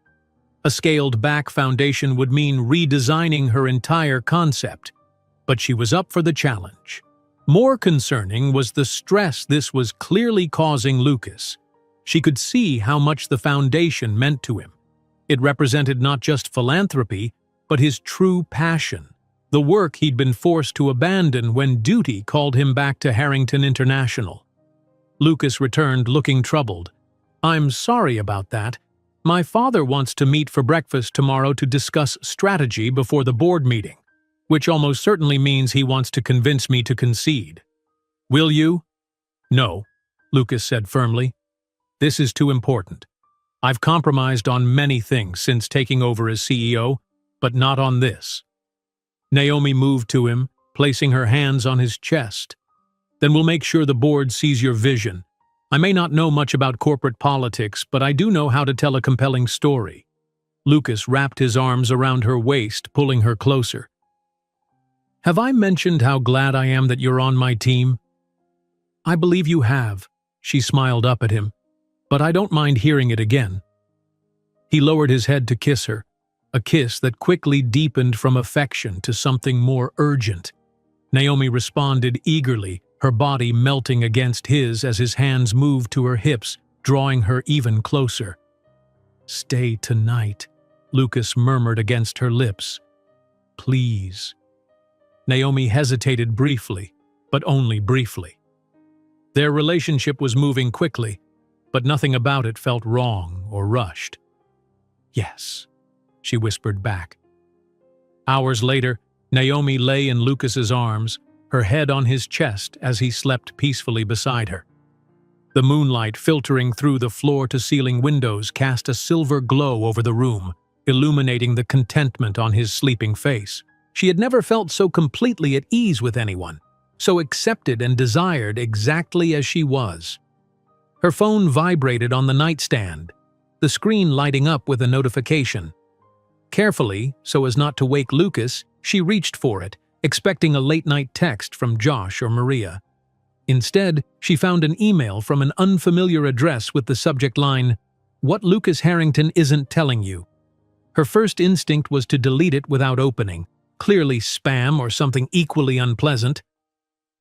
A scaled-back foundation would mean redesigning her entire concept, but she was up for the challenge. More concerning was the stress this was clearly causing Lucas. She could see how much the foundation meant to him. It represented not just philanthropy, but his true passion, the work he'd been forced to abandon when duty called him back to Harrington International. Lucas returned looking troubled. "I'm sorry about that. My father wants to meet for breakfast tomorrow to discuss strategy before the board meeting, which almost certainly means he wants to convince me to concede." "Will you?" "No," Lucas said firmly. "This is too important. I've compromised on many things since taking over as CEO, but not on this." Naomi moved to him, placing her hands on his chest. "Then we'll make sure the board sees your vision. I may not know much about corporate politics, but I do know how to tell a compelling story." Lucas wrapped his arms around her waist, pulling her closer. "Have I mentioned how glad I am that you're on my team?" "I believe you have," she smiled up at him, "but I don't mind hearing it again." He lowered his head to kiss her, a kiss that quickly deepened from affection to something more urgent. Naomi responded eagerly, her body melting against his as his hands moved to her hips, drawing her even closer. "Stay tonight," Lucas murmured against her lips. "Please." Naomi hesitated briefly, but only briefly. Their relationship was moving quickly, but nothing about it felt wrong or rushed. "Yes," she whispered back. Hours later, Naomi lay in Lucas's arms, her head on his chest as he slept peacefully beside her. The moonlight filtering through the floor-to-ceiling windows cast a silver glow over the room, illuminating the contentment on his sleeping face. She had never felt so completely at ease with anyone, so accepted and desired exactly as she was. Her phone vibrated on the nightstand, the screen lighting up with a notification. Carefully, so as not to wake Lucas, she reached for it, expecting a late-night text from Josh or Maria. Instead, she found an email from an unfamiliar address with the subject line, "What Lucas Harrington isn't telling you." Her first instinct was to delete it without opening, clearly spam or something equally unpleasant.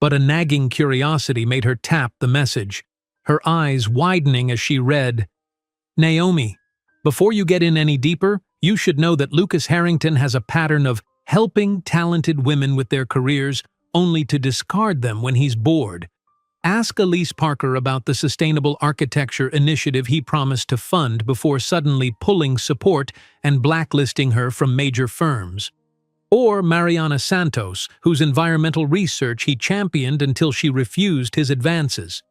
But a nagging curiosity made her tap the message, her eyes widening as she read, "Naomi, before you get in any deeper, you should know that Lucas Harrington has a pattern of helping talented women with their careers only to discard them when he's bored. Ask Elise Parker about the sustainable architecture initiative he promised to fund before suddenly pulling support and blacklisting her from major firms. Or Mariana Santos, whose environmental research he championed until she refused his advances.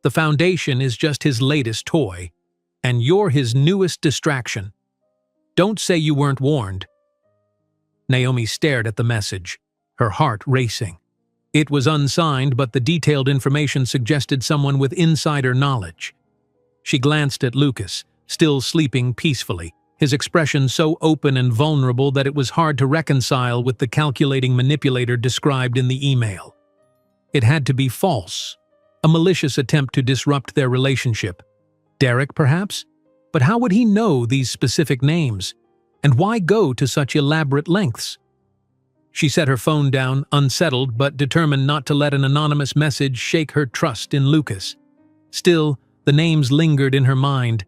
The foundation is just his latest toy, and you're his newest distraction. Don't say you weren't warned." Naomi stared at the message, her heart racing. It was unsigned, but the detailed information suggested someone with insider knowledge. She glanced at Lucas, still sleeping peacefully, his expression so open and vulnerable that it was hard to reconcile with the calculating manipulator described in the email. It had to be false, a malicious attempt to disrupt their relationship. Derek, perhaps? But how would he know these specific names? And why go to such elaborate lengths? She set her phone down, unsettled but determined not to let an anonymous message shake her trust in Lucas. Still, the names lingered in her mind.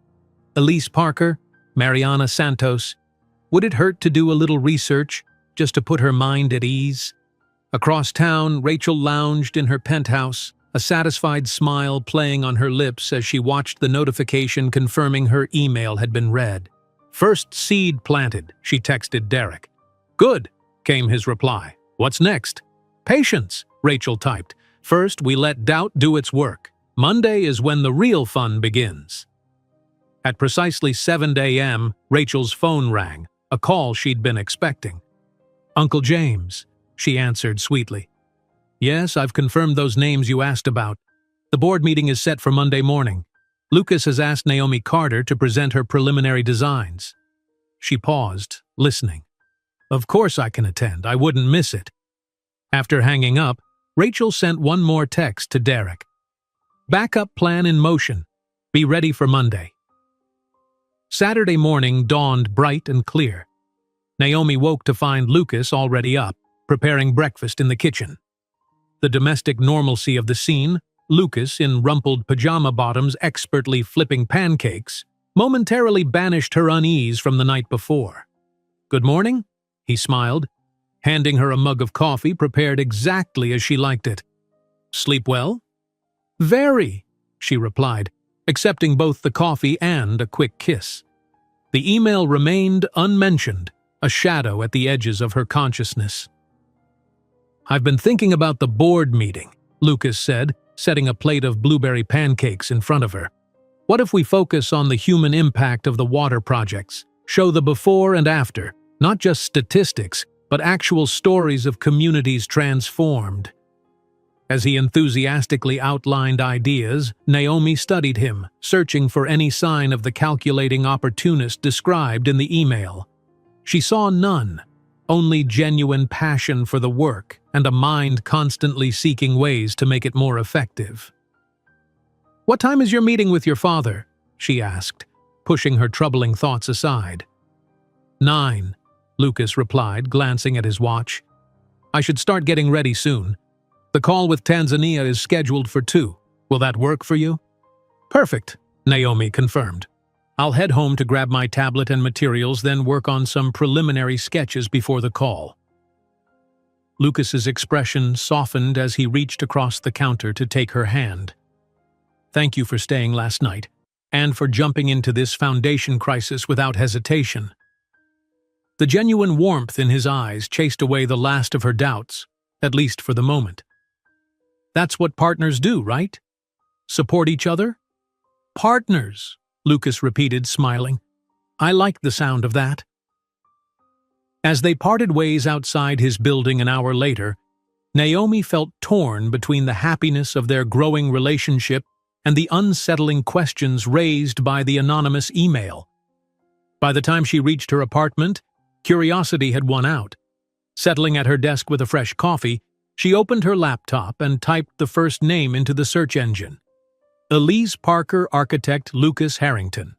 Elise Parker, Mariana Santos. Would it hurt to do a little research, just to put her mind at ease? Across town, Rachel lounged in her penthouse, a satisfied smile playing on her lips as she watched the notification confirming her email had been read. "First seed planted," she texted Derek. "Good," came his reply. "What's next?" "Patience," Rachel typed. "First, we let doubt do its work. Monday is when the real fun begins." At precisely 7 a.m., Rachel's phone rang, a call she'd been expecting. "Uncle James," she answered sweetly. "Yes, I've confirmed those names you asked about. The board meeting is set for Monday morning. Lucas has asked Naomi Carter to present her preliminary designs." She paused, listening. "Of course I can attend. I wouldn't miss it." After hanging up, Rachel sent one more text to Derek. "Backup plan in motion. Be ready for Monday." Saturday morning dawned bright and clear. Naomi woke to find Lucas already up, preparing breakfast in the kitchen. The domestic normalcy of the scene, Lucas in rumpled pajama bottoms expertly flipping pancakes, momentarily banished her unease from the night before. "Good morning," he smiled, handing her a mug of coffee prepared exactly as she liked it. "Sleep well?" "Very," she replied, accepting both the coffee and a quick kiss. The email remained unmentioned, a shadow at the edges of her consciousness. "I've been thinking about the board meeting," Lucas said, setting a plate of blueberry pancakes in front of her. "What if we focus on the human impact of the water projects, show the before and after, not just statistics, but actual stories of communities transformed?" As he enthusiastically outlined ideas, Naomi studied him, searching for any sign of the calculating opportunist described in the email. She saw none, only genuine passion for the work and a mind constantly seeking ways to make it more effective. "What time is your meeting with your father?" she asked, pushing her troubling thoughts aside. 9, Lucas replied, glancing at his watch. "I should start getting ready soon. The call with Tanzania is scheduled for 2. Will that work for you?" "Perfect," Naomi confirmed. "I'll head home to grab my tablet and materials, then work on some preliminary sketches before the call." Lucas's expression softened as he reached across the counter to take her hand. "Thank you for staying last night, and for jumping into this foundation crisis without hesitation." The genuine warmth in his eyes chased away the last of her doubts, at least for the moment. "That's what partners do, right? Support each other?" "Partners," Lucas repeated, smiling. I liked the sound of that. As they parted ways outside his building an hour later, Naomi felt torn between the happiness of their growing relationship and the unsettling questions raised by the anonymous email. By the time she reached her apartment, curiosity had won out. Settling at her desk with a fresh coffee, she opened her laptop and typed the first name into the search engine: Elise Parker architect Lucas Harrington.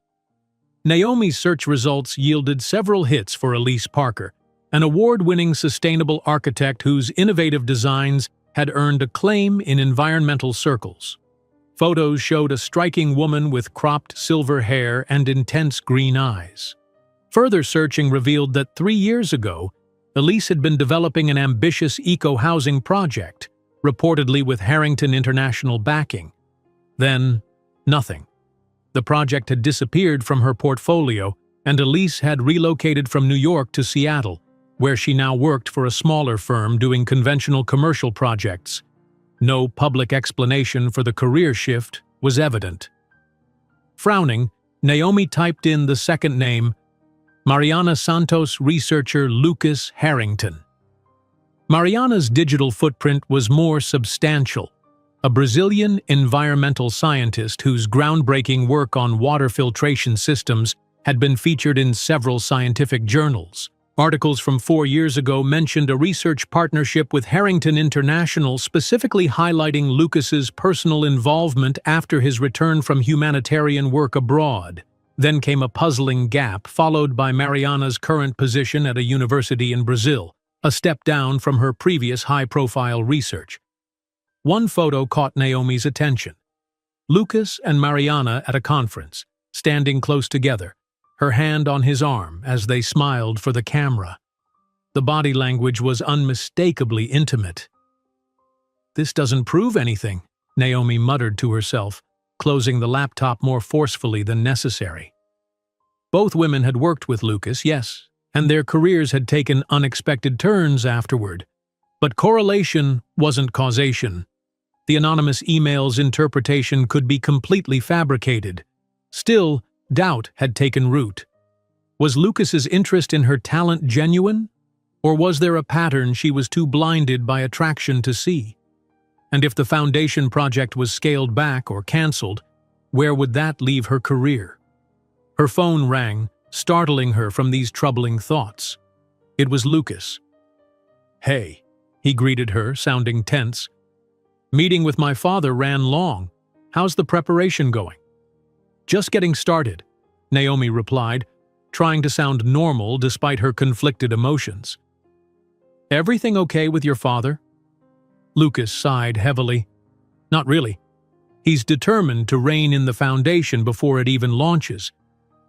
Naomi's search results yielded several hits for Elise Parker, an award-winning sustainable architect whose innovative designs had earned acclaim in environmental circles. Photos showed a striking woman with cropped silver hair and intense green eyes. Further searching revealed that 3 years ago, Elise had been developing an ambitious eco-housing project, reportedly with Harrington International backing. Then, nothing. The project had disappeared from her portfolio, and Elise had relocated from New York to Seattle, where she now worked for a smaller firm doing conventional commercial projects. No public explanation for the career shift was evident. Frowning, Naomi typed in the second name: Mariana Santos researcher Lucas Harrington. Mariana's digital footprint was more substantial. A Brazilian environmental scientist whose groundbreaking work on water filtration systems had been featured in several scientific journals. Articles from 4 years ago mentioned a research partnership with Harrington International, specifically highlighting Lucas's personal involvement after his return from humanitarian work abroad. Then came a puzzling gap, followed by Mariana's current position at a university in Brazil, a step down from her previous high-profile research. One photo caught Naomi's attention. Lucas and Mariana at a conference, standing close together, her hand on his arm as they smiled for the camera. The body language was unmistakably intimate. "This doesn't prove anything," Naomi muttered to herself, closing the laptop more forcefully than necessary. Both women had worked with Lucas, yes, and their careers had taken unexpected turns afterward. But correlation wasn't causation. The anonymous email's interpretation could be completely fabricated. Still, doubt had taken root. Was Lucas's interest in her talent genuine? Or was there a pattern she was too blinded by attraction to see? And if the foundation project was scaled back or cancelled, where would that leave her career? Her phone rang, startling her from these troubling thoughts. It was Lucas. "Hey," he greeted her, sounding tense. "Meeting with my father ran long. How's the preparation going?" "Just getting started," Naomi replied, trying to sound normal despite her conflicted emotions. "Everything okay with your father?" Lucas sighed heavily. "Not really. He's determined to rein in the foundation before it even launches.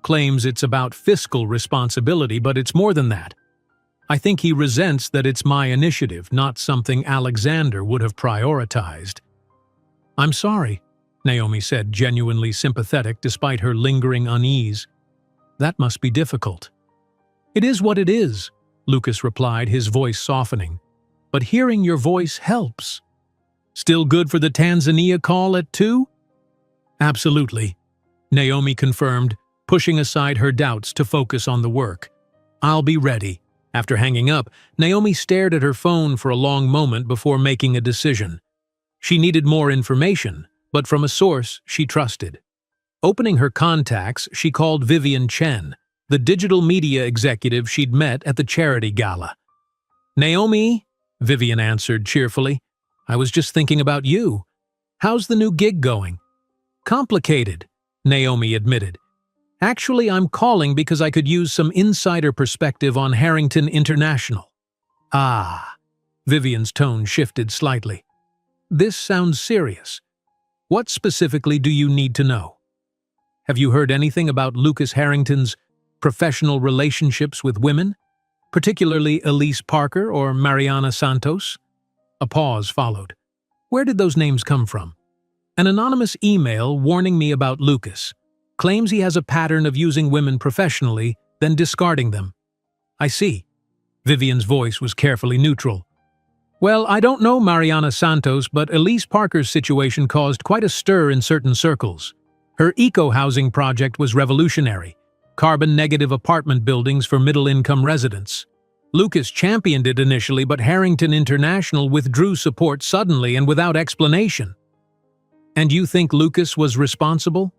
Claims it's about fiscal responsibility, but it's more than that. I think he resents that it's my initiative, not something Alexander would have prioritized." "I'm sorry," Naomi said, genuinely sympathetic despite her lingering unease. "That must be difficult." "It is what it is," Lucas replied, his voice softening. "But hearing your voice helps." "Still good for the Tanzania call at 2? "Absolutely," Naomi confirmed, pushing aside her doubts to focus on the work. "I'll be ready." After hanging up, Naomi stared at her phone for a long moment before making a decision. She needed more information, but from a source she trusted. Opening her contacts, she called Vivian Chen, the digital media executive she'd met at the charity gala. "Naomi," Vivian answered cheerfully, "I was just thinking about you. How's the new gig going?" "Complicated," Naomi admitted. "Actually, I'm calling because I could use some insider perspective on Harrington International." "Ah," Vivian's tone shifted slightly. "This sounds serious. What specifically do you need to know? Have you heard anything about Lucas Harrington's professional relationships with women, particularly Elise Parker or Mariana Santos?" A pause followed. "Where did those names come from?" "An anonymous email warning me about Lucas. Claims he has a pattern of using women professionally, then discarding them." "I see." Vivian's voice was carefully neutral. "Well, I don't know Mariana Santos, but Elise Parker's situation caused quite a stir in certain circles. Her eco-housing project was revolutionary, carbon-negative apartment buildings for middle-income residents. Lucas championed it initially, but Harrington International withdrew support suddenly and without explanation. And you think Lucas was responsible?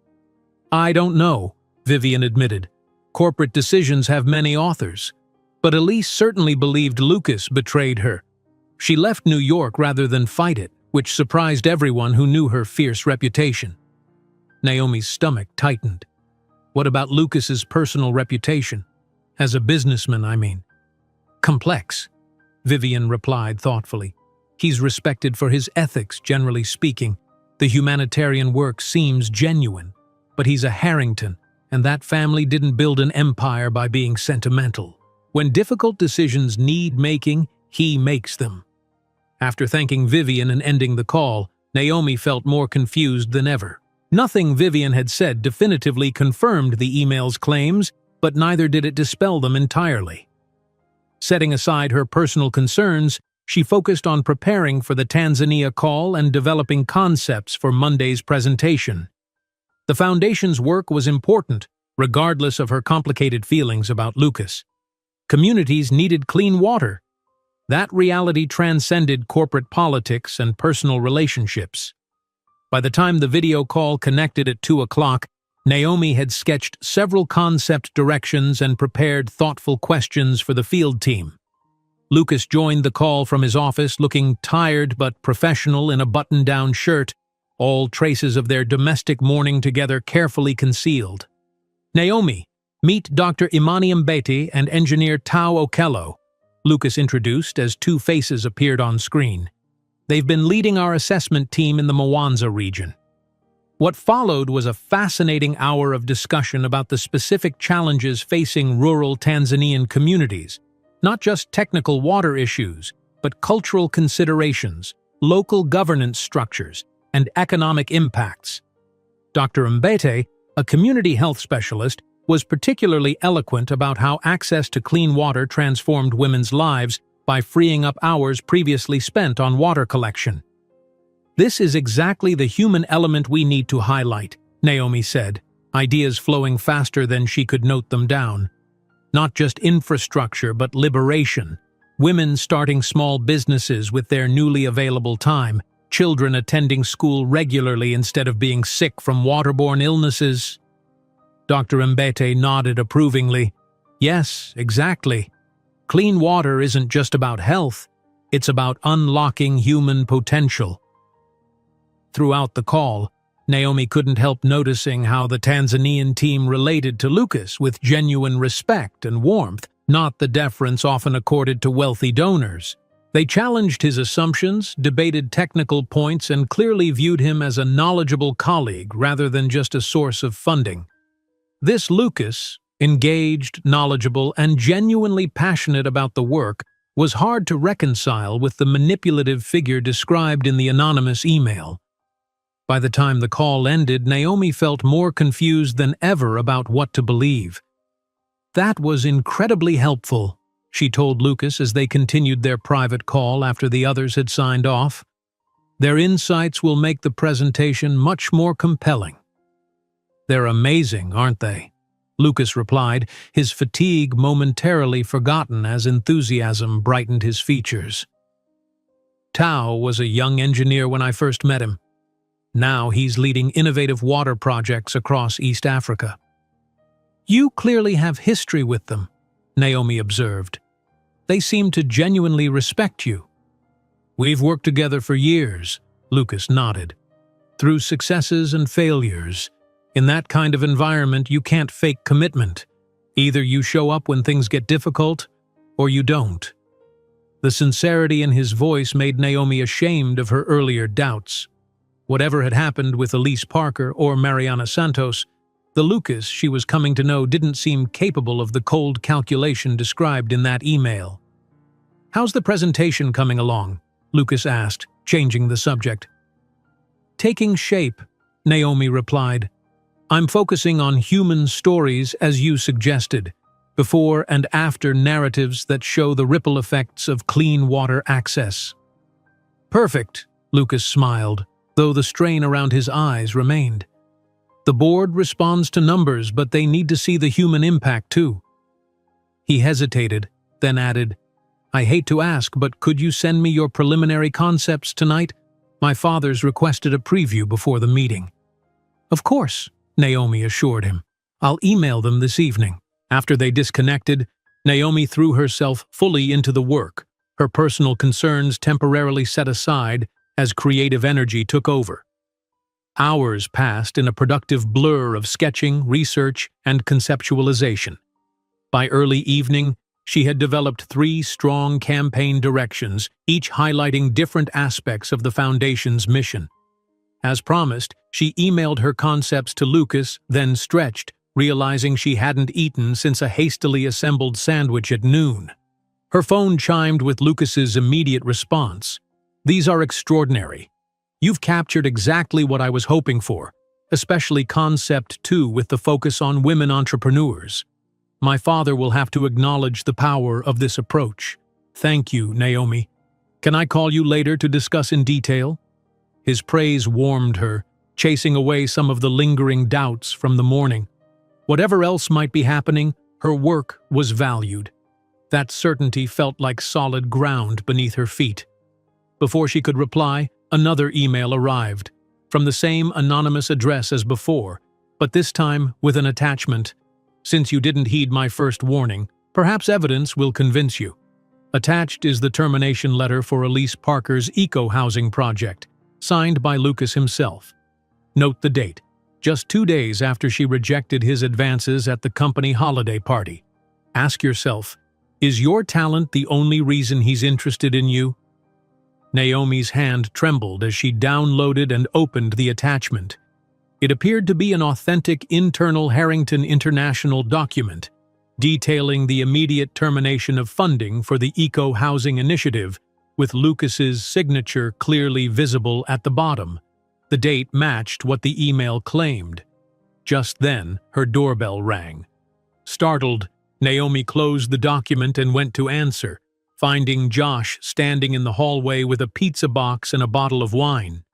I don't know, Vivian admitted. Corporate decisions have many authors. But Elise certainly believed Lucas betrayed her. She left New York rather than fight it, which surprised everyone who knew her fierce reputation. Naomi's stomach tightened. What about Lucas's personal reputation? As a businessman, I mean. Complex, Vivian replied thoughtfully. He's respected for his ethics, generally speaking. The humanitarian work seems genuine. But he's a Harrington, and that family didn't build an empire by being sentimental. When difficult decisions need making, he makes them. After thanking Vivian and ending the call, Naomi felt more confused than ever. Nothing Vivian had said definitively confirmed the email's claims, but neither did it dispel them entirely. Setting aside her personal concerns, she focused on preparing for the Tanzania call and developing concepts for Monday's presentation. The Foundation's work was important, regardless of her complicated feelings about Lucas. Communities needed clean water. That reality transcended corporate politics and personal relationships. By the time the video call connected at 2 o'clock, Naomi had sketched several concept directions and prepared thoughtful questions for the field team. Lucas joined the call from his office looking tired but professional in a button-down shirt, all traces of their domestic morning together carefully concealed. Naomi, meet Dr. Imani Mbete and engineer Tao Okello, Lucas introduced as two faces appeared on screen. They've been leading our assessment team in the Mwanza region. What followed was a fascinating hour of discussion about the specific challenges facing rural Tanzanian communities, not just technical water issues, but cultural considerations, local governance structures, and economic impacts. Dr. Mbete, a community health specialist, was particularly eloquent about how access to clean water transformed women's lives by freeing up hours previously spent on water collection. This is exactly the human element we need to highlight, Naomi said, ideas flowing faster than she could note them down. Not just infrastructure, but liberation. Women starting small businesses with their newly available time, children attending school regularly instead of being sick from waterborne illnesses. Dr. Mbete nodded approvingly. Yes, exactly. Clean water isn't just about health, it's about unlocking human potential. Throughout the call, Naomi couldn't help noticing how the Tanzanian team related to Lucas with genuine respect and warmth, not the deference often accorded to wealthy donors. They challenged his assumptions, debated technical points, and clearly viewed him as a knowledgeable colleague rather than just a source of funding. This Lucas, engaged, knowledgeable, and genuinely passionate about the work, was hard to reconcile with the manipulative figure described in the anonymous email. By the time the call ended, Naomi felt more confused than ever about what to believe. That was incredibly helpful, she told Lucas as they continued their private call after the others had signed off. Their insights will make the presentation much more compelling. They're amazing, aren't they? Lucas replied, his fatigue momentarily forgotten as enthusiasm brightened his features. Tao was a young engineer when I first met him. Now he's leading innovative water projects across East Africa. You clearly have history with them, Naomi observed. They seem to genuinely respect you. We've worked together for years, Lucas nodded. Through successes and failures. In that kind of environment, you can't fake commitment. Either you show up when things get difficult, or you don't. The sincerity in his voice made Naomi ashamed of her earlier doubts. Whatever had happened with Elise Parker or Mariana Santos, the Lucas she was coming to know didn't seem capable of the cold calculation described in that email. How's the presentation coming along? Lucas asked, changing the subject. Taking shape, Naomi replied. I'm focusing on human stories as you suggested, before and after narratives that show the ripple effects of clean water access. Perfect, Lucas smiled, though the strain around his eyes remained. The board responds to numbers, but they need to see the human impact too. He hesitated, then added, I hate to ask, but could you send me your preliminary concepts tonight? My father's requested a preview before the meeting. Of course, Naomi assured him. I'll email them this evening. After they disconnected, Naomi threw herself fully into the work, her personal concerns temporarily set aside as creative energy took over. Hours passed in a productive blur of sketching, research, and conceptualization. By early evening, she had developed 3 strong campaign directions, each highlighting different aspects of the Foundation's mission. As promised, she emailed her concepts to Lucas, then stretched, realizing she hadn't eaten since a hastily assembled sandwich at noon. Her phone chimed with Lucas's immediate response. These are extraordinary. You've captured exactly what I was hoping for, especially Concept 2 with the focus on women entrepreneurs. My father will have to acknowledge the power of this approach. Thank you, Naomi. Can I call you later to discuss in detail? His praise warmed her, chasing away some of the lingering doubts from the morning. Whatever else might be happening, her work was valued. That certainty felt like solid ground beneath her feet. Before she could reply, another email arrived, from the same anonymous address as before, but this time with an attachment. Since you didn't heed my first warning, perhaps evidence will convince you. Attached is the termination letter for Elise Parker's eco-housing project, signed by Lucas himself. Note the date, just 2 days after she rejected his advances at the company holiday party. Ask yourself, is your talent the only reason he's interested in you? Naomi's hand trembled as she downloaded and opened the attachment. It appeared to be an authentic internal Harrington International document, detailing the immediate termination of funding for the eco-housing initiative, with Lucas's signature clearly visible at the bottom. The date matched what the email claimed. Just then, her doorbell rang. Startled, Naomi closed the document and went to answer, finding Josh standing in the hallway with a pizza box and a bottle of wine.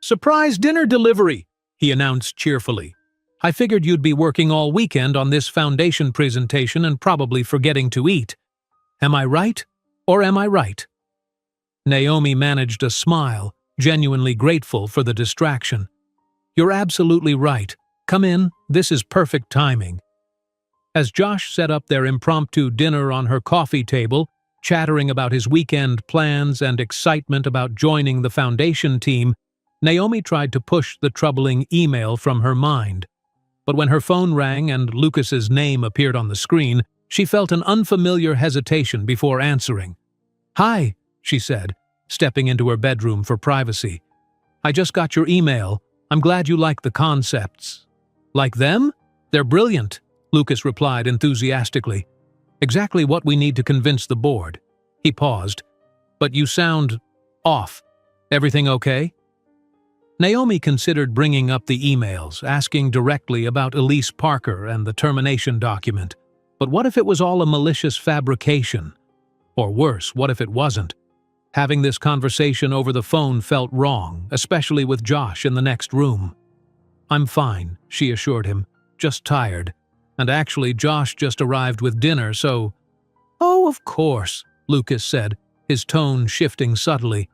"Surprise dinner delivery," he announced cheerfully. "I figured you'd be working all weekend on this foundation presentation and probably forgetting to eat. Am I right, or am I right?" Naomi managed a smile, genuinely grateful for the distraction. "You're absolutely right. Come in, this is perfect timing." As Josh set up their impromptu dinner on her coffee table, chattering about his weekend plans and excitement about joining the foundation team, Naomi tried to push the troubling email from her mind. But when her phone rang and Lucas's name appeared on the screen, she felt an unfamiliar hesitation before answering. "Hi," she said, stepping into her bedroom for privacy. "I just got your email. I'm glad you like the concepts." "Like them? They're brilliant," Lucas replied enthusiastically. "Exactly what we need to convince the board." He paused. "But you sound off. Everything okay?" Naomi considered bringing up the emails, asking directly about Elise Parker and the termination document. But what if it was all a malicious fabrication? Or worse, what if it wasn't? Having this conversation over the phone felt wrong, especially with Josh in the next room. "I'm fine," she assured him, "just tired. And actually, Josh just arrived with dinner, so—" "Oh, of course," Lucas said, his tone shifting subtly.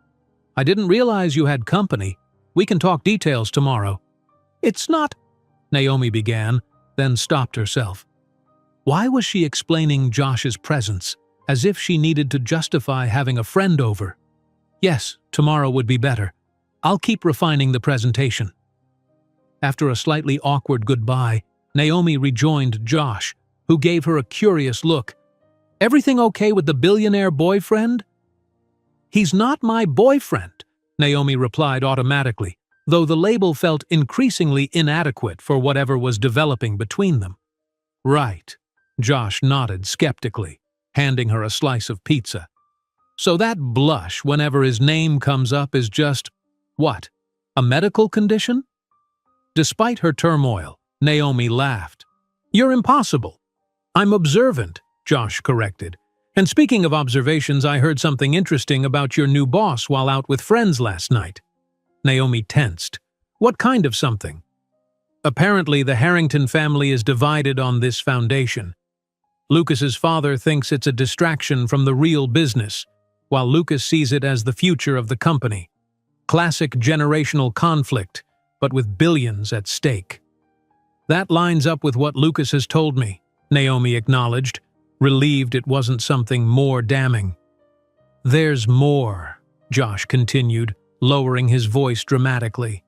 "I didn't realize you had company. We can talk details tomorrow." "It's not—" Naomi began, then stopped herself. Why was she explaining Josh's presence, as if she needed to justify having a friend over? "Yes, tomorrow would be better. I'll keep refining the presentation." After a slightly awkward goodbye, Naomi rejoined Josh, who gave her a curious look. "Everything okay with the billionaire boyfriend?" "He's not my boyfriend," Naomi replied automatically, though the label felt increasingly inadequate for whatever was developing between them. "Right," Josh nodded skeptically, handing her a slice of pizza. "So that blush whenever his name comes up is just, what, a medical condition?" Despite her turmoil, Naomi laughed. "You're impossible." "I'm observant," Josh corrected. "And speaking of observations, I heard something interesting about your new boss while out with friends last night." Naomi tensed. "What kind of something?" Apparently, the Harrington family is divided on this foundation. Lucas's father thinks it's a distraction from the real business, while Lucas sees it as the future of the company. Classic generational conflict, but with billions at stake. That lines up with what Lucas has told me, Naomi acknowledged, relieved it wasn't something more damning. There's more, Josh continued, lowering his voice dramatically.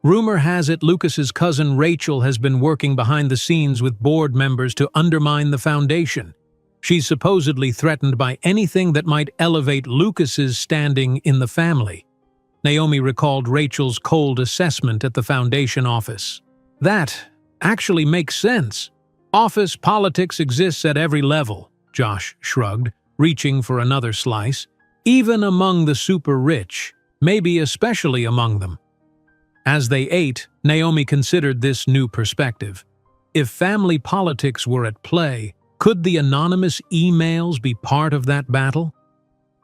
Rumor has it Lucas's cousin Rachel has been working behind the scenes with board members to undermine the foundation. She's supposedly threatened by anything that might elevate Lucas's standing in the family. Naomi recalled Rachel's cold assessment at the foundation office. That actually makes sense. Office politics exists at every level, Josh shrugged, reaching for another slice. Even among the super rich, maybe especially among them. As they ate, Naomi considered this new perspective. If family politics were at play, could the anonymous emails be part of that battle?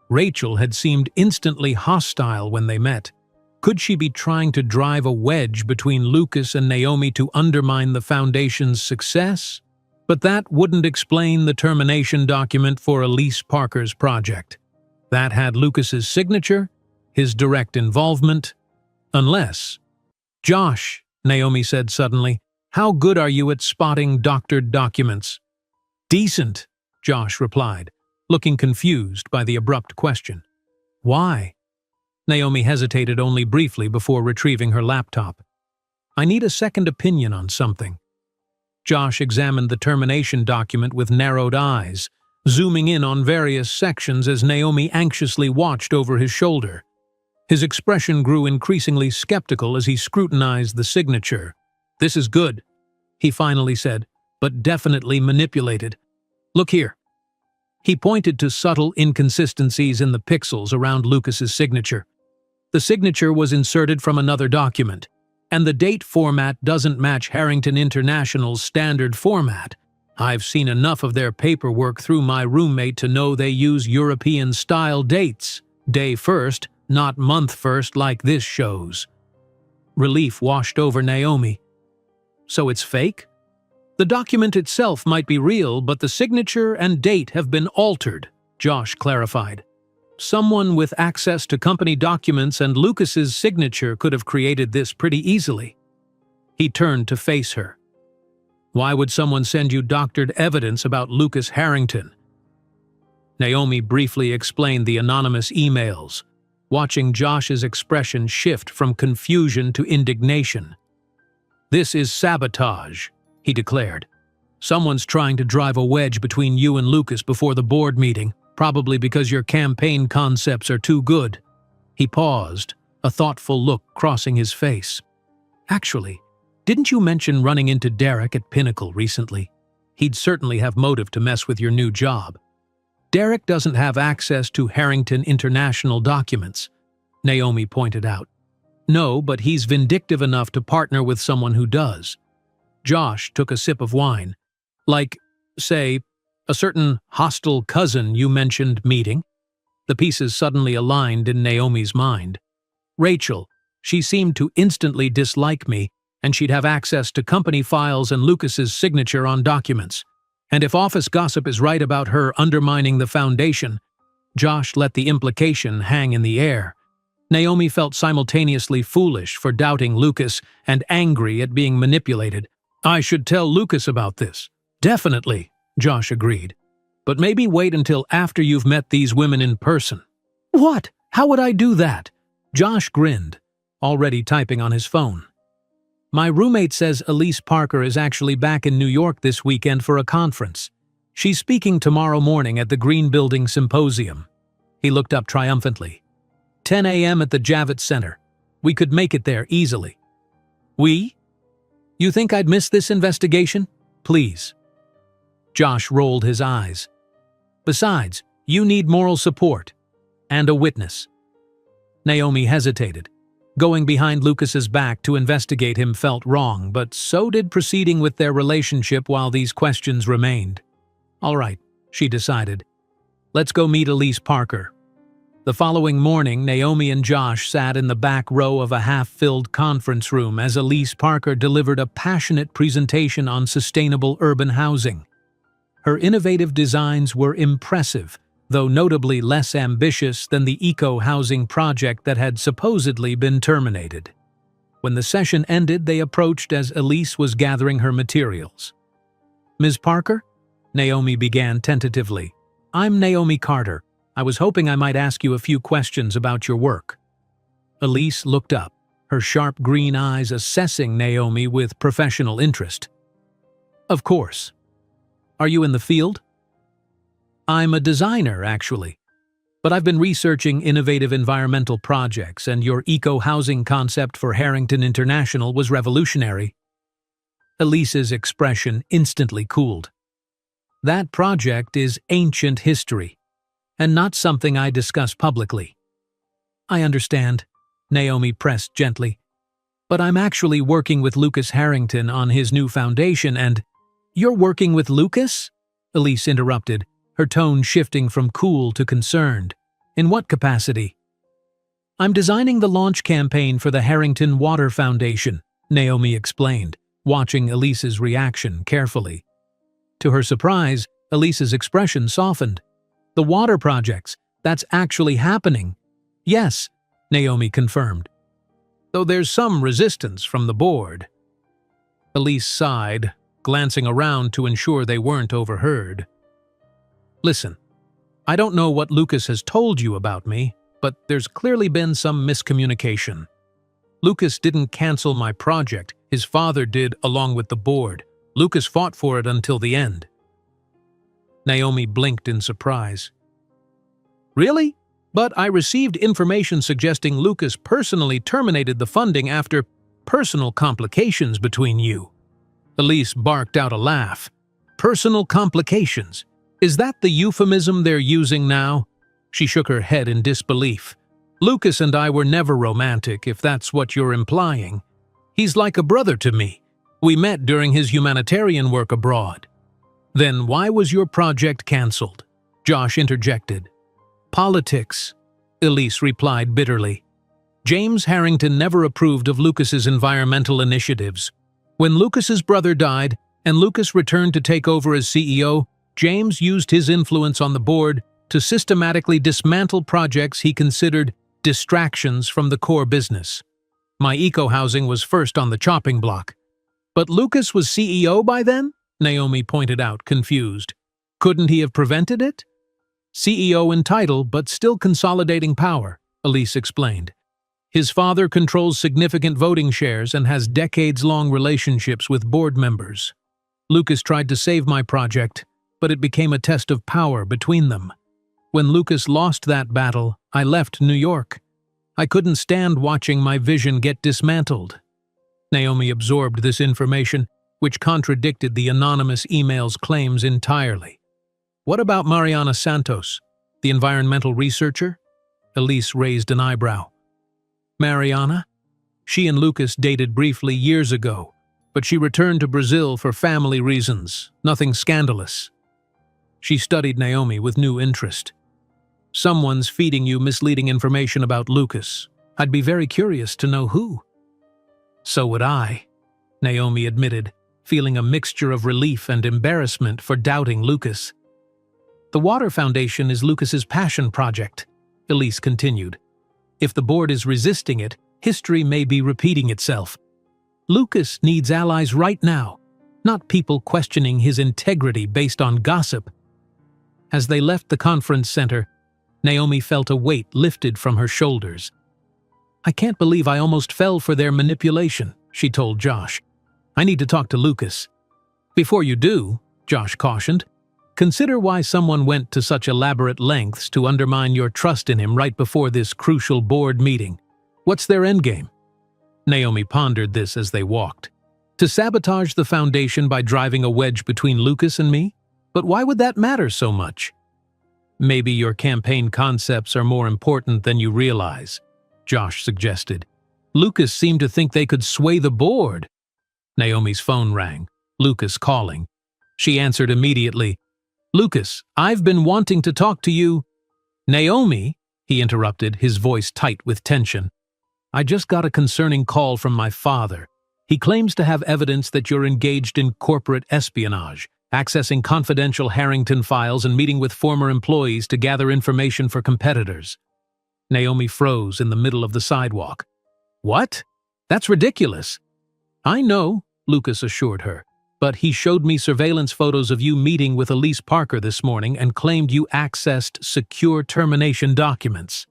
Rachel had seemed instantly hostile when they met. Could she be trying to drive a wedge between Lucas and Naomi to undermine the foundation's success? But that wouldn't explain the termination document for Elise Parker's project. That had Lucas's signature, his direct involvement, unless… "Josh," Naomi said suddenly, "how good are you at spotting doctored documents?" "Decent," Josh replied, looking confused by the abrupt question. "Why?" Naomi hesitated only briefly before retrieving her laptop. "I need a second opinion on something." Josh examined the termination document with narrowed eyes, zooming in on various sections as Naomi anxiously watched over his shoulder. His expression grew increasingly skeptical as he scrutinized the signature. "This is good," he finally said, "but definitely manipulated. Look here." He pointed to subtle inconsistencies in the pixels around Lucas's signature. The signature was inserted from another document, and the date format doesn't match Harrington International's standard format. I've seen enough of their paperwork through my roommate to know they use European-style dates. Day first, not month first like this shows. Relief washed over Naomi. So it's fake? The document itself might be real, but the signature and date have been altered, Josh clarified. Someone with access to company documents and Lucas's signature could have created this pretty easily. He turned to face her. "Why would someone send you doctored evidence about Lucas Harrington?" Naomi briefly explained the anonymous emails, watching Josh's expression shift from confusion to indignation. "This is sabotage," he declared. "Someone's trying to drive a wedge between you and Lucas before the board meeting, probably because your campaign concepts are too good." He paused, a thoughtful look crossing his face. "Actually, didn't you mention running into Derek at Pinnacle recently? He'd certainly have motive to mess with your new job." "Derek doesn't have access to Harrington International documents," Naomi pointed out. "No, but he's vindictive enough to partner with someone who does." Josh took a sip of wine. "Like, say, a certain hostile cousin you mentioned meeting?" The pieces suddenly aligned in Naomi's mind. "Rachel, she seemed to instantly dislike me, and she'd have access to company files and Lucas's signature on documents. And if office gossip is right about her undermining the foundation," Josh let the implication hang in the air. Naomi felt simultaneously foolish for doubting Lucas and angry at being manipulated. "I should tell Lucas about this." "Definitely," Josh agreed. "But maybe wait until after you've met these women in person." "What? How would I do that?" Josh grinned, already typing on his phone. "My roommate says Elise Parker is actually back in New York this weekend for a conference. She's speaking tomorrow morning at the Green Building Symposium." He looked up triumphantly. 10 a.m. at the Javits Center. We could make it there easily." "We? You think I'd miss this investigation? Please." Josh rolled his eyes. "Besides, you need moral support. And a witness." Naomi hesitated. Going behind Lucas's back to investigate him felt wrong, but so did proceeding with their relationship while these questions remained. "All right," she decided. "Let's go meet Elise Parker." The following morning, Naomi and Josh sat in the back row of a half-filled conference room as Elise Parker delivered a passionate presentation on sustainable urban housing. Her innovative designs were impressive, though notably less ambitious than the eco-housing project that had supposedly been terminated. When the session ended, they approached as Elise was gathering her materials. "Ms. Parker?" Naomi began tentatively. "I'm Naomi Carter. I was hoping I might ask you a few questions about your work." Elise looked up, her sharp green eyes assessing Naomi with professional interest. "Of course. Are you in the field?" "I'm a designer, actually. But I've been researching innovative environmental projects, and your eco-housing concept for Harrington International was revolutionary." Elise's expression instantly cooled. "That project is ancient history, and not something I discuss publicly." "I understand," Naomi pressed gently. "But I'm actually working with Lucas Harrington on his new foundation and—" "You're working with Lucas?" Elise interrupted, her tone shifting from cool to concerned. "In what capacity?" "I'm designing the launch campaign for the Harrington Water Foundation," Naomi explained, watching Elise's reaction carefully. To her surprise, Elise's expression softened. "The water projects, that's actually happening." "Yes," Naomi confirmed. "Though there's some resistance from the board." Elise sighed, glancing around to ensure they weren't overheard. "Listen, I don't know what Lucas has told you about me, but there's clearly been some miscommunication. Lucas didn't cancel my project, his father did along with the board. Lucas fought for it until the end." Naomi blinked in surprise. "Really? But I received information suggesting Lucas personally terminated the funding after personal complications between you." Elise barked out a laugh. "Personal complications? Is that the euphemism they're using now?" She shook her head in disbelief. "Lucas and I were never romantic, if that's what you're implying. He's like a brother to me. We met during his humanitarian work abroad." "Then why was your project cancelled?" Josh interjected. "Politics," Elise replied bitterly. "James Harrington never approved of Lucas's environmental initiatives. When Lucas's brother died and Lucas returned to take over as CEO, James used his influence on the board to systematically dismantle projects he considered distractions from the core business. My eco-housing was first on the chopping block." "But Lucas was CEO by then?" Naomi pointed out, confused. "Couldn't he have prevented it?" "CEO in title, but still consolidating power," Elise explained. "His father controls significant voting shares and has decades-long relationships with board members. Lucas tried to save my project, but it became a test of power between them. When Lucas lost that battle, I left New York. I couldn't stand watching my vision get dismantled." Naomi absorbed this information, which contradicted the anonymous email's claims entirely. "What about Mariana Santos, the environmental researcher?" Elise raised an eyebrow. "Mariana? She and Lucas dated briefly years ago, but she returned to Brazil for family reasons, nothing scandalous." She studied Naomi with new interest. "Someone's feeding you misleading information about Lucas. I'd be very curious to know who." "So would I," Naomi admitted, feeling a mixture of relief and embarrassment for doubting Lucas. "The Water Foundation is Lucas's passion project," Elise continued. "If the board is resisting it, history may be repeating itself. Lucas needs allies right now, not people questioning his integrity based on gossip." As they left the conference center, Naomi felt a weight lifted from her shoulders. "I can't believe I almost fell for their manipulation," she told Josh. "I need to talk to Lucas." "Before you do," Josh cautioned, "consider why someone went to such elaborate lengths to undermine your trust in him right before this crucial board meeting. What's their endgame?" Naomi pondered this as they walked. "To sabotage the foundation by driving a wedge between Lucas and me? But why would that matter so much?" "Maybe your campaign concepts are more important than you realize," Josh suggested. "Lucas seemed to think they could sway the board." Naomi's phone rang, Lucas calling. She answered immediately. "Lucas, I've been wanting to talk to you." "Naomi?" he interrupted, his voice tight with tension. "I just got a concerning call from my father. He claims to have evidence that you're engaged in corporate espionage, accessing confidential Harrington files and meeting with former employees to gather information for competitors." Naomi froze in the middle of the sidewalk. "What? That's ridiculous." "I know," Lucas assured her, "but he showed me surveillance photos of you meeting with Elise Parker this morning and claimed you accessed secure termination documents."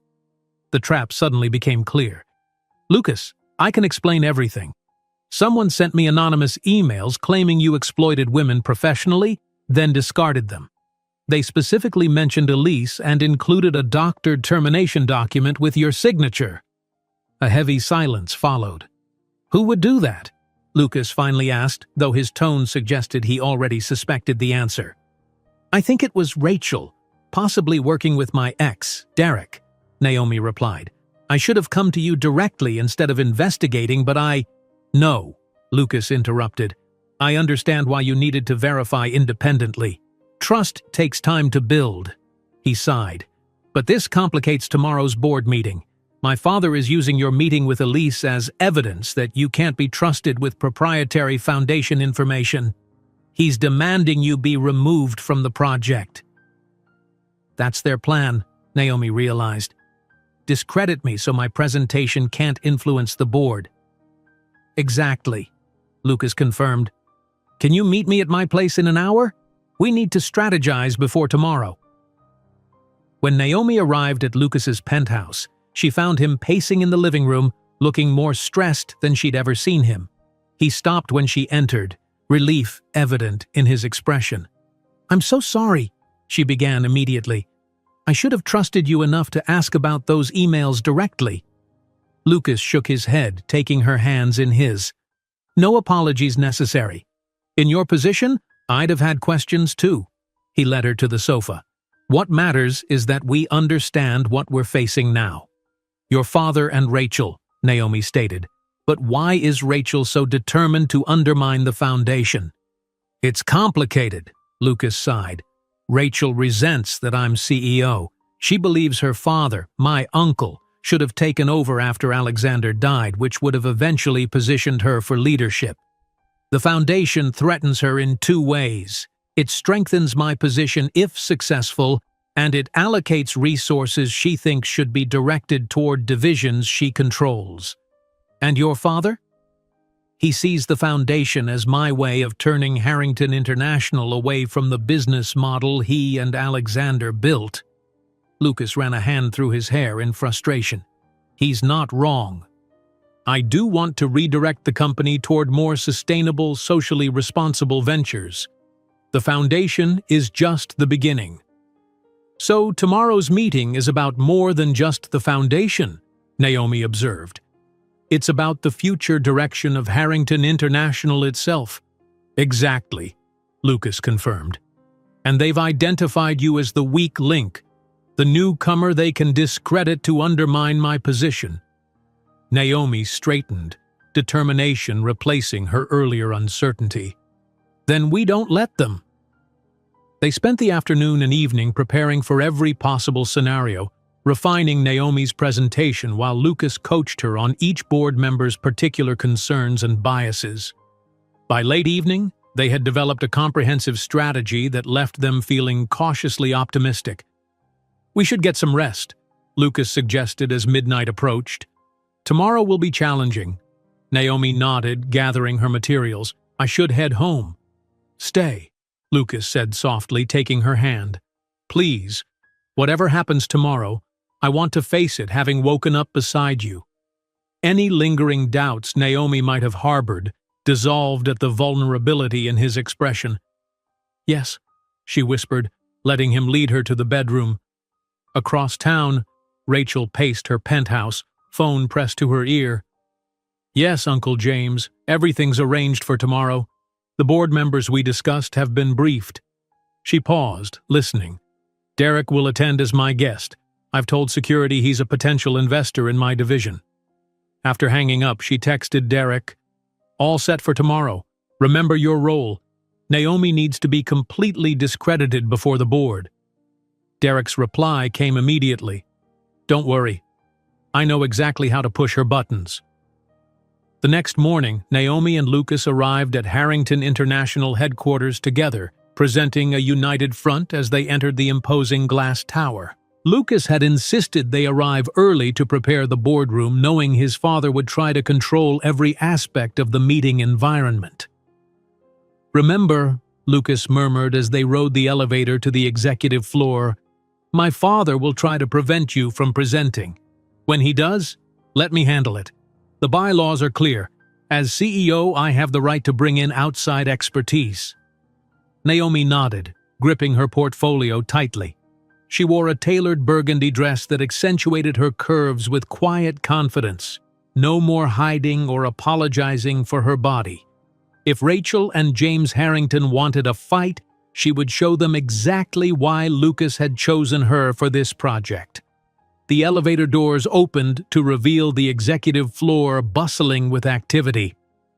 The trap suddenly became clear. "Lucas, I can explain everything. Someone sent me anonymous emails claiming you exploited women professionally, then discarded them. They specifically mentioned Elise and included a doctored termination document with your signature." A heavy silence followed. "Who would do that?" Lucas finally asked, though his tone suggested he already suspected the answer. "I think it was Rachel, possibly working with my ex, Derek," Naomi replied. "I should have come to you directly instead of investigating, but I—" "No," Lucas interrupted. "I understand why you needed to verify independently. Trust takes time to build." He sighed. "But this complicates tomorrow's board meeting. My father is using your meeting with Elise as evidence that you can't be trusted with proprietary Foundation information. He's demanding you be removed from the project." "That's their plan," Naomi realized. "Discredit me so my presentation can't influence the board." "Exactly," Lucas confirmed. "Can you meet me at my place in an hour? We need to strategize before tomorrow." When Naomi arrived at Lucas's penthouse, she found him pacing in the living room, looking more stressed than she'd ever seen him. He stopped when she entered, relief evident in his expression. "I'm so sorry," she began immediately. "I should have trusted you enough to ask about those emails directly." Lucas shook his head, taking her hands in his. "No apologies necessary. In your position, I'd have had questions too." He led her to the sofa. "What matters is that we understand what we're facing now." "Your father and Rachel," Naomi stated. "But why is Rachel so determined to undermine the Foundation?" "It's complicated," Lucas sighed. "Rachel resents that I'm CEO. She believes her father, my uncle, should have taken over after Alexander died, which would have eventually positioned her for leadership. The Foundation threatens her in two ways. It strengthens my position if successful, and it allocates resources she thinks should be directed toward divisions she controls." "And your father?" "He sees the Foundation as my way of turning Harrington International away from the business model he and Alexander built." Lucas ran a hand through his hair in frustration. "He's not wrong. I do want to redirect the company toward more sustainable, socially responsible ventures. The Foundation is just the beginning." "So tomorrow's meeting is about more than just the Foundation," Naomi observed. "It's about the future direction of Harrington International itself." "Exactly," Lucas confirmed. "And they've identified you as the weak link, the newcomer they can discredit to undermine my position." Naomi straightened, determination replacing her earlier uncertainty. "Then we don't let them." They spent the afternoon and evening preparing for every possible scenario, refining Naomi's presentation while Lucas coached her on each board member's particular concerns and biases. By late evening, they had developed a comprehensive strategy that left them feeling cautiously optimistic. "We should get some rest," Lucas suggested as midnight approached. "Tomorrow will be challenging." Naomi nodded, gathering her materials. "I should head home." "Stay," Lucas said softly, taking her hand. "Please, whatever happens tomorrow, I want to face it having woken up beside you." Any lingering doubts Naomi might have harbored dissolved at the vulnerability in his expression. "Yes," she whispered, letting him lead her to the bedroom. Across town, Rachel paced her penthouse, phone pressed to her ear. "Yes, Uncle James, everything's arranged for tomorrow. The board members we discussed have been briefed." She paused, listening. "Derek will attend as my guest. I've told security he's a potential investor in my division." After hanging up, she texted Derek, "All set for tomorrow. Remember your role. Naomi needs to be completely discredited before the board." Derek's reply came immediately. Don't worry. I know exactly how to push her buttons." The next morning, Naomi and Lucas arrived at Harrington International headquarters together, presenting a united front as they entered the imposing glass tower. Lucas had insisted they arrive early to prepare the boardroom, knowing his father would try to control every aspect of the meeting environment. "Remember," Lucas murmured as they rode the elevator to the executive floor, "my father will try to prevent you from presenting. When he does, let me handle it. The bylaws are clear. As CEO, I have the right to bring in outside expertise." Naomi nodded, gripping her portfolio tightly. She wore a tailored burgundy dress that accentuated her curves with quiet confidence. No more hiding or apologizing for her body. If Rachel and James Harrington wanted a fight, she would show them exactly why Lucas had chosen her for this project. The elevator doors opened to reveal the executive floor bustling with activity.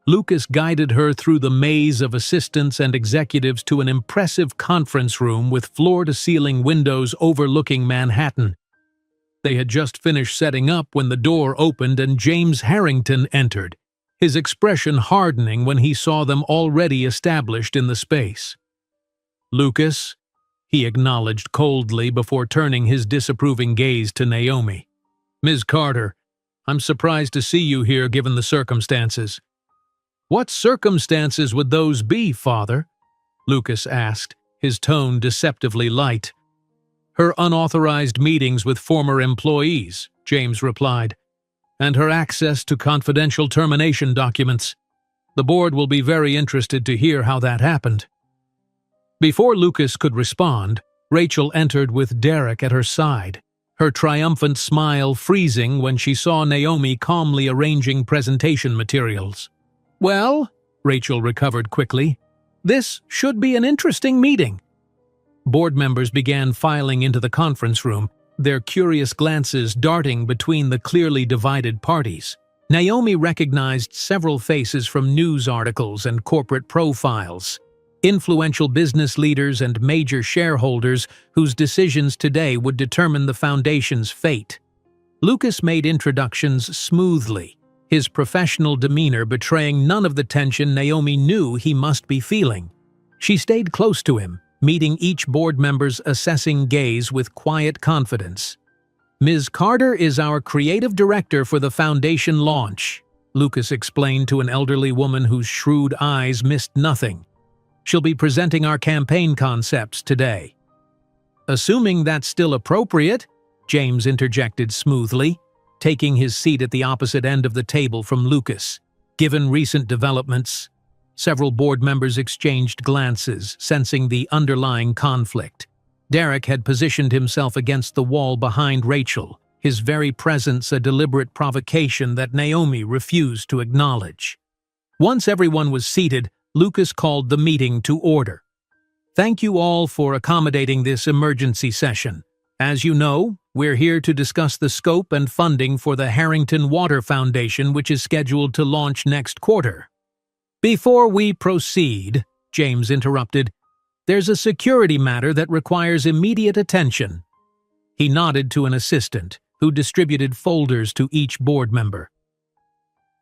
Lucas guided her through the maze of assistants and executives to an impressive conference room with floor-to-ceiling windows overlooking Manhattan. They had just finished setting up when the door opened and James Harrington entered, his expression hardening when he saw them already established in the space. "Lucas," he acknowledged coldly before turning his disapproving gaze to Naomi. "Ms. Carter, I'm surprised to see you here given the circumstances." "What circumstances would those be, Father?" Lucas asked, his tone deceptively light. "Her unauthorized meetings with former employees," James replied, "and her access to confidential termination documents. The board will be very interested to hear how that happened." Before Lucas could respond, Rachel entered with Derek at her side, her triumphant smile freezing when she saw Naomi calmly arranging presentation materials. "Well," Rachel recovered quickly, "this should be an interesting meeting." Board members began filing into the conference room, their curious glances darting between the clearly divided parties. Naomi recognized several faces from news articles and corporate profiles, influential business leaders and major shareholders whose decisions today would determine the foundation's fate. Lucas made introductions smoothly, his professional demeanor betraying none of the tension Naomi knew he must be feeling. She stayed close to him, meeting each board member's assessing gaze with quiet confidence. "Ms. Carter is our creative director for the foundation launch," Lucas explained to an elderly woman whose shrewd eyes missed nothing. "She'll be presenting our campaign concepts today." "Assuming that's still appropriate," James interjected smoothly, taking his seat at the opposite end of the table from Lucas. Given recent developments, several board members exchanged glances, sensing the underlying conflict. Derek had positioned himself against the wall behind Rachel, his very presence a deliberate provocation that Naomi refused to acknowledge. Once everyone was seated, Lucas called the meeting to order. "Thank you all for accommodating this emergency session. As you know, we're here to discuss the scope and funding for the Harrington Water Foundation, which is scheduled to launch next quarter." "Before we proceed," James interrupted, "there's a security matter that requires immediate attention." He nodded to an assistant, who distributed folders to each board member.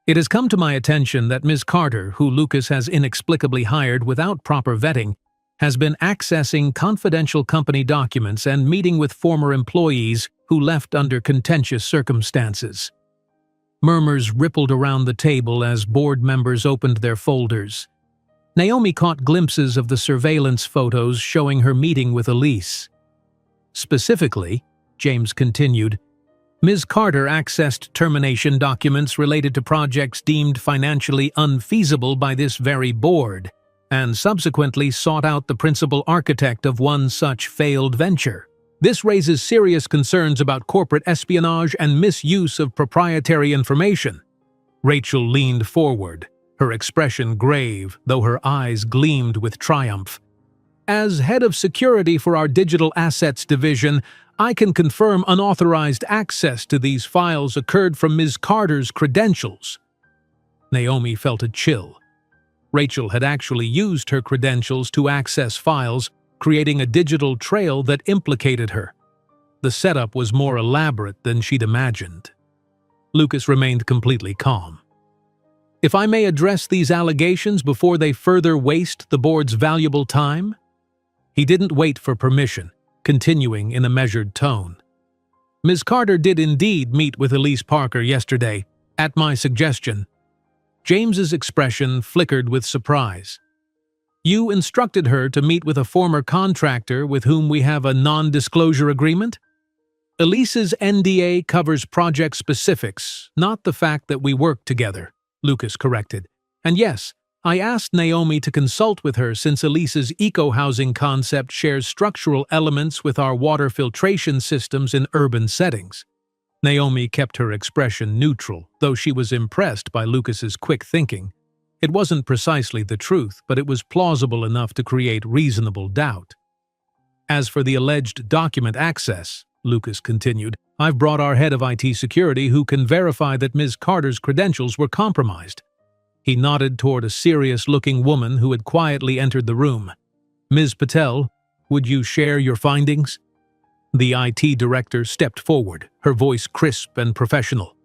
"It has come to my attention that Ms. Carter, who Lucas has inexplicably hired without proper vetting, has been accessing confidential company documents and meeting with former employees who left under contentious circumstances." Murmurs rippled around the table as board members opened their folders. Naomi caught glimpses of the surveillance photos showing her meeting with Elise. "Specifically," James continued, "Ms. Carter accessed termination documents related to projects deemed financially unfeasible by this very board, and subsequently sought out the principal architect of one such failed venture. This raises serious concerns about corporate espionage and misuse of proprietary information." Rachel leaned forward, her expression grave, though her eyes gleamed with triumph. "As head of security for our digital assets division, I can confirm unauthorized access to these files occurred from Ms. Carter's credentials." Naomi felt a chill. Rachel had actually used her credentials to access files, creating a digital trail that implicated her. the setup was more elaborate than she'd imagined. Lucas remained completely calm. "If I may address these allegations before they further waste the board's valuable time?" He didn't wait for permission, continuing in a measured tone. "Ms. Carter did indeed meet with Elise Parker yesterday, at my suggestion." James's expression flickered with surprise. "You instructed her to meet with a former contractor with whom we have a non-disclosure agreement?" "Elise's NDA covers project specifics, not the fact that we work together," Lucas corrected. "And yes, I asked Naomi to consult with her since Elise's eco-housing concept shares structural elements with our water filtration systems in urban settings." Naomi kept her expression neutral, though she was impressed by Lucas's quick thinking. It wasn't precisely the truth, but it was plausible enough to create reasonable doubt. "As for the alleged document access," Lucas continued, "I've brought our head of IT security who can verify that Ms. Carter's credentials were compromised." He nodded toward a serious-looking woman who had quietly entered the room. "Ms. Patel, would you share your findings?" The IT director stepped forward, her voice crisp and professional.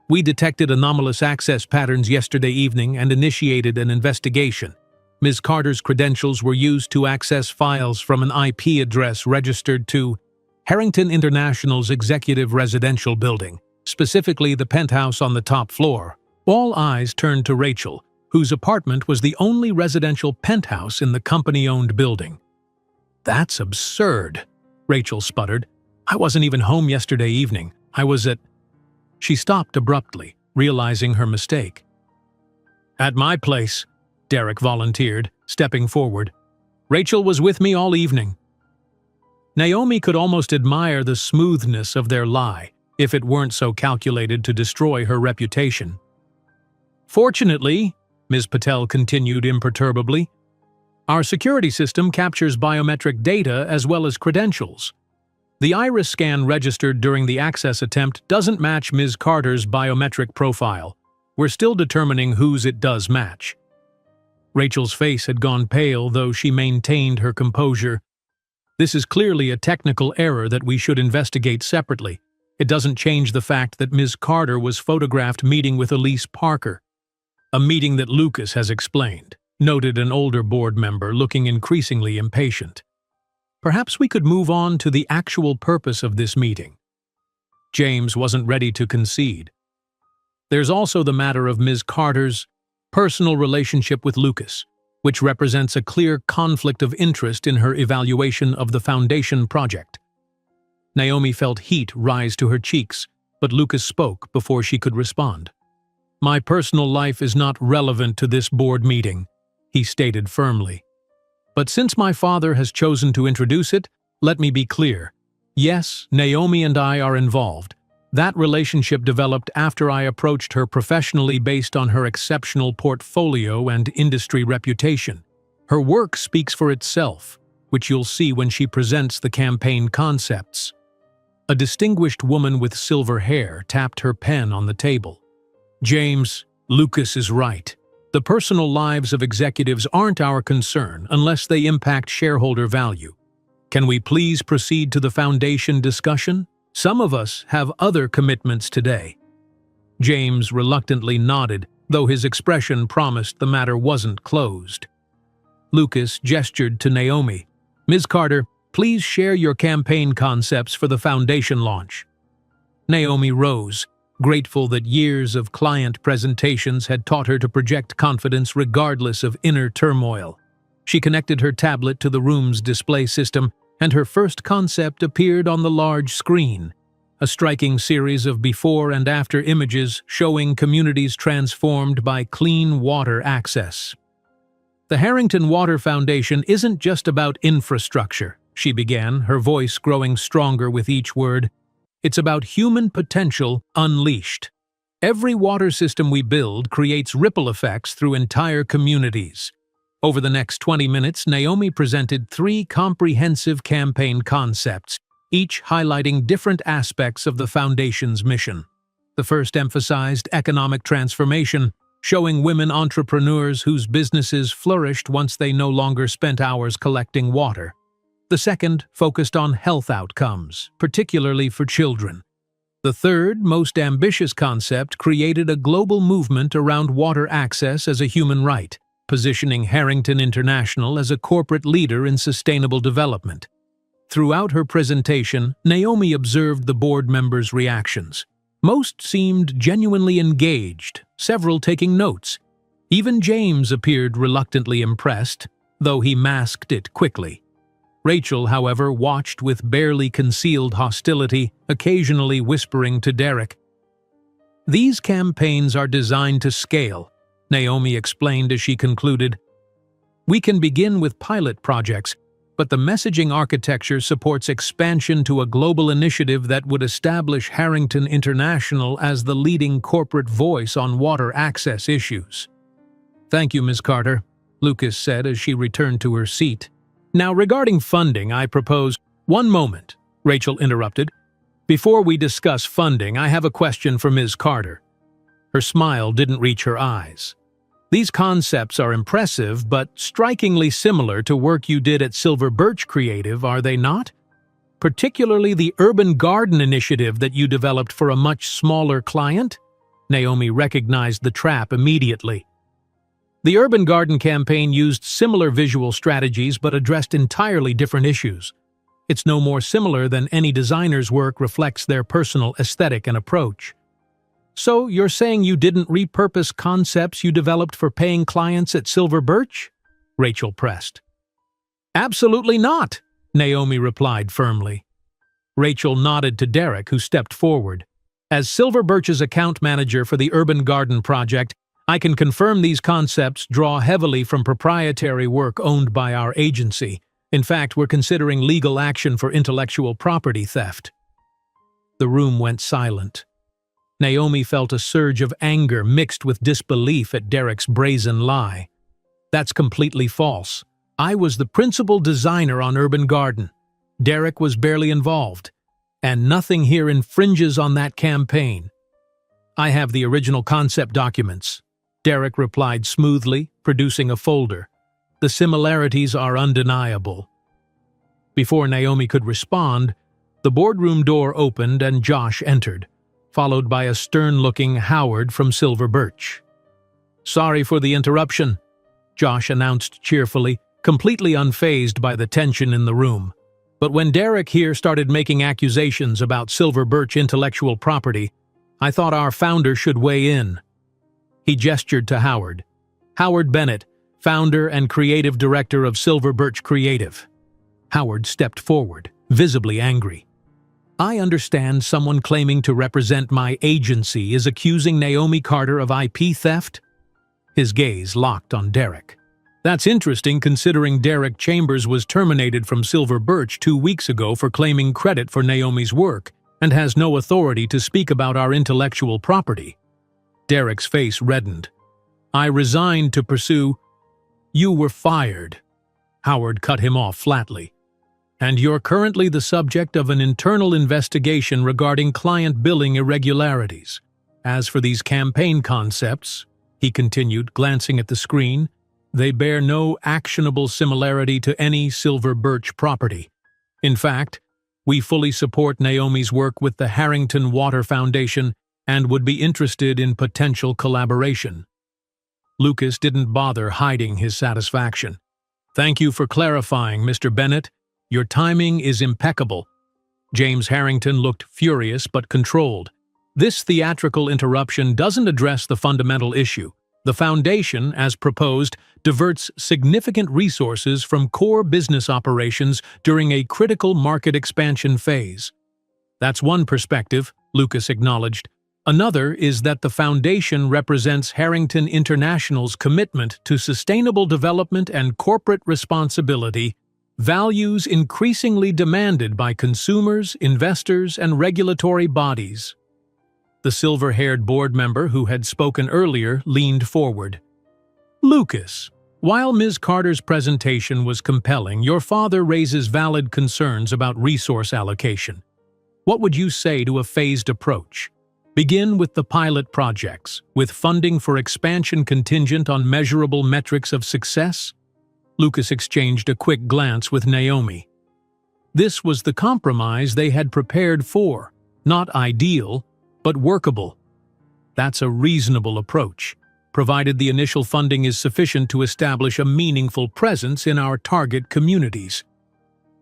"We detected anomalous access patterns yesterday evening and initiated an investigation. Ms. Carter's credentials were used to access files from an IP address registered to Harrington International's executive residential building, specifically the penthouse on the top floor." All eyes turned to Rachel, whose apartment was the only residential penthouse in the company-owned building. "That's absurd," Rachel sputtered. "I wasn't even home yesterday evening. I was at—" She stopped abruptly, realizing her mistake. "At my place," Derek volunteered, stepping forward. "Rachel was with me all evening." Naomi could almost admire the smoothness of their lie, if it weren't so calculated to destroy her reputation. "Fortunately," Ms. Patel continued imperturbably, "our security system captures biometric data as well as credentials. The iris scan registered during the access attempt doesn't match Ms. Carter's biometric profile. We're still determining whose it does match." Rachel's face had gone pale, though she maintained her composure. "This is clearly a technical error that we should investigate separately. It doesn't change the fact that Ms. Carter was photographed meeting with Elise Parker. A meeting that Lucas has explained," noted an older board member, looking increasingly impatient. "Perhaps we could move on to the actual purpose of this meeting." James wasn't ready to concede. "There's also the matter of Ms. Carter's personal relationship with Lucas, which represents a clear conflict of interest in her evaluation of the Foundation project." Naomi felt heat rise to her cheeks, but Lucas spoke before she could respond. "My personal life is not relevant to this board meeting," he stated firmly. "But since my father has chosen to introduce it, let me be clear. Yes, Naomi and I are involved. That relationship developed after I approached her professionally based on her exceptional portfolio and industry reputation. Her work speaks for itself, which you'll see when she presents the campaign concepts." A distinguished woman with silver hair tapped her pen on the table. "James, Lucas is right. The personal lives of executives aren't our concern unless they impact shareholder value. Can we please proceed to the Foundation discussion? Some of us have other commitments today." James reluctantly nodded, though his expression promised the matter wasn't closed. Lucas gestured to Naomi. "Ms. Carter, please share your campaign concepts for the Foundation launch." Naomi rose, grateful that years of client presentations had taught her to project confidence regardless of inner turmoil. She connected her tablet to the room's display system, and her first concept appeared on the large screen, a striking series of before and after images showing communities transformed by clean water access. "The Harrington Water Foundation isn't just about infrastructure," she began, her voice growing stronger with each word. "It's about human potential unleashed. Every water system we build creates ripple effects through entire communities." Over the next 20 minutes, Naomi presented 3 comprehensive campaign concepts, each highlighting different aspects of the Foundation's mission. The first emphasized economic transformation, showing women entrepreneurs whose businesses flourished once they no longer spent hours collecting water. The second focused on health outcomes, particularly for children. The third, most ambitious concept created a global movement around water access as a human right, positioning Harrington International as a corporate leader in sustainable development. Throughout her presentation, Naomi observed the board members' reactions. Most seemed genuinely engaged, several taking notes. Even James appeared reluctantly impressed, though he masked it quickly. Rachel, however, watched with barely concealed hostility, occasionally whispering to Derek. "These campaigns are designed to scale," Naomi explained as she concluded. "We can begin with pilot projects, but the messaging architecture supports expansion to a global initiative that would establish Harrington International as the leading corporate voice on water access issues." "Thank you, Ms. Carter," Lucas said as she returned to her seat. "Now, regarding funding, I propose—" "One moment," Rachel interrupted. "Before we discuss funding, I have a question for Ms. Carter." Her smile didn't reach her eyes. "These concepts are impressive, but strikingly similar to work you did at Silver Birch Creative, are they not? Particularly the urban garden initiative that you developed for a much smaller client?" Naomi recognized the trap immediately. "The urban garden campaign used similar visual strategies but addressed entirely different issues. It's no more similar than any designer's work reflects their personal aesthetic and approach." "So you're saying you didn't repurpose concepts you developed for paying clients at Silver Birch?" Rachel pressed. "Absolutely not," Naomi replied firmly. Rachel nodded to Derek, who stepped forward. "As Silver Birch's account manager for the urban garden project, I can confirm these concepts draw heavily from proprietary work owned by our agency. In fact, we're considering legal action for intellectual property theft." The room went silent. Naomi felt a surge of anger mixed with disbelief at Derek's brazen lie. "That's completely false. I was the principal designer on Urban Garden. Derek was barely involved. And nothing here infringes on that campaign." "I have the original concept documents," Derek replied smoothly, producing a folder. "The similarities are undeniable." Before Naomi could respond, the boardroom door opened and Josh entered, followed by a stern-looking Howard from Silver Birch. "Sorry for the interruption," Josh announced cheerfully, completely unfazed by the tension in the room. "But when Derek here started making accusations about Silver Birch intellectual property, I thought our founder should weigh in." He gestured to Howard. "Howard Bennett, founder and creative director of Silver Birch Creative." Howard stepped forward, visibly angry. "I understand someone claiming to represent my agency is accusing Naomi Carter of IP theft?" His gaze locked on Derek. "That's interesting considering Derek Chambers was terminated from Silver Birch 2 weeks ago for claiming credit for Naomi's work and has no authority to speak about our intellectual property." Derek's face reddened. "I resigned to pursue—" "You were fired," Howard cut him off flatly. "And you're currently the subject of an internal investigation regarding client billing irregularities. As for these campaign concepts," he continued, glancing at the screen, "they bear no actionable similarity to any Silver Birch property. In fact, we fully support Naomi's work with the Harrington Water Foundation and would be interested in potential collaboration." Lucas didn't bother hiding his satisfaction. "Thank you for clarifying, Mr. Bennett. Your timing is impeccable." James Harrington looked furious but controlled. "This theatrical interruption doesn't address the fundamental issue. The foundation, as proposed, diverts significant resources from core business operations during a critical market expansion phase." "That's one perspective," Lucas acknowledged. "Another is that the foundation represents Harrington International's commitment to sustainable development and corporate responsibility, values increasingly demanded by consumers, investors, and regulatory bodies." The silver-haired board member who had spoken earlier leaned forward. "Lucas, while Ms. Carter's presentation was compelling, your father raises valid concerns about resource allocation. What would you say to a phased approach? Begin with the pilot projects, with funding for expansion contingent on measurable metrics of success?" Lucas exchanged a quick glance with Naomi. This was the compromise they had prepared for, not ideal, but workable. That's a reasonable approach, provided the initial funding is sufficient to establish a meaningful presence in our target communities.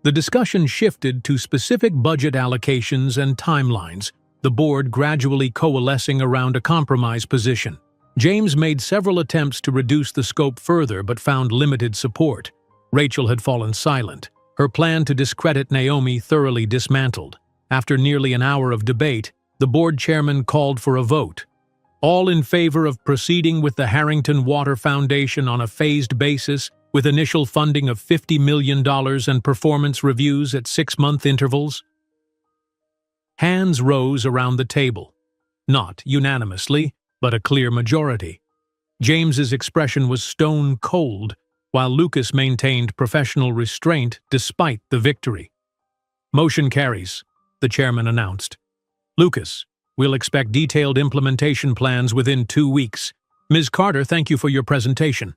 The discussion shifted to specific budget allocations and timelines, the board gradually coalescing around a compromise position. James made several attempts to reduce the scope further but found limited support. Rachel had fallen silent, her plan to discredit Naomi thoroughly dismantled. After nearly an hour of debate, the board chairman called for a vote. All in favor of proceeding with the Harrington Water Foundation on a phased basis, with initial funding of $50 million and performance reviews at 6-month intervals? Hands rose around the table. Not unanimously, but a clear majority. James's expression was stone cold, while Lucas maintained professional restraint despite the victory. "Motion carries," the chairman announced. "Lucas, we'll expect detailed implementation plans within 2 weeks. Ms. Carter, thank you for your presentation."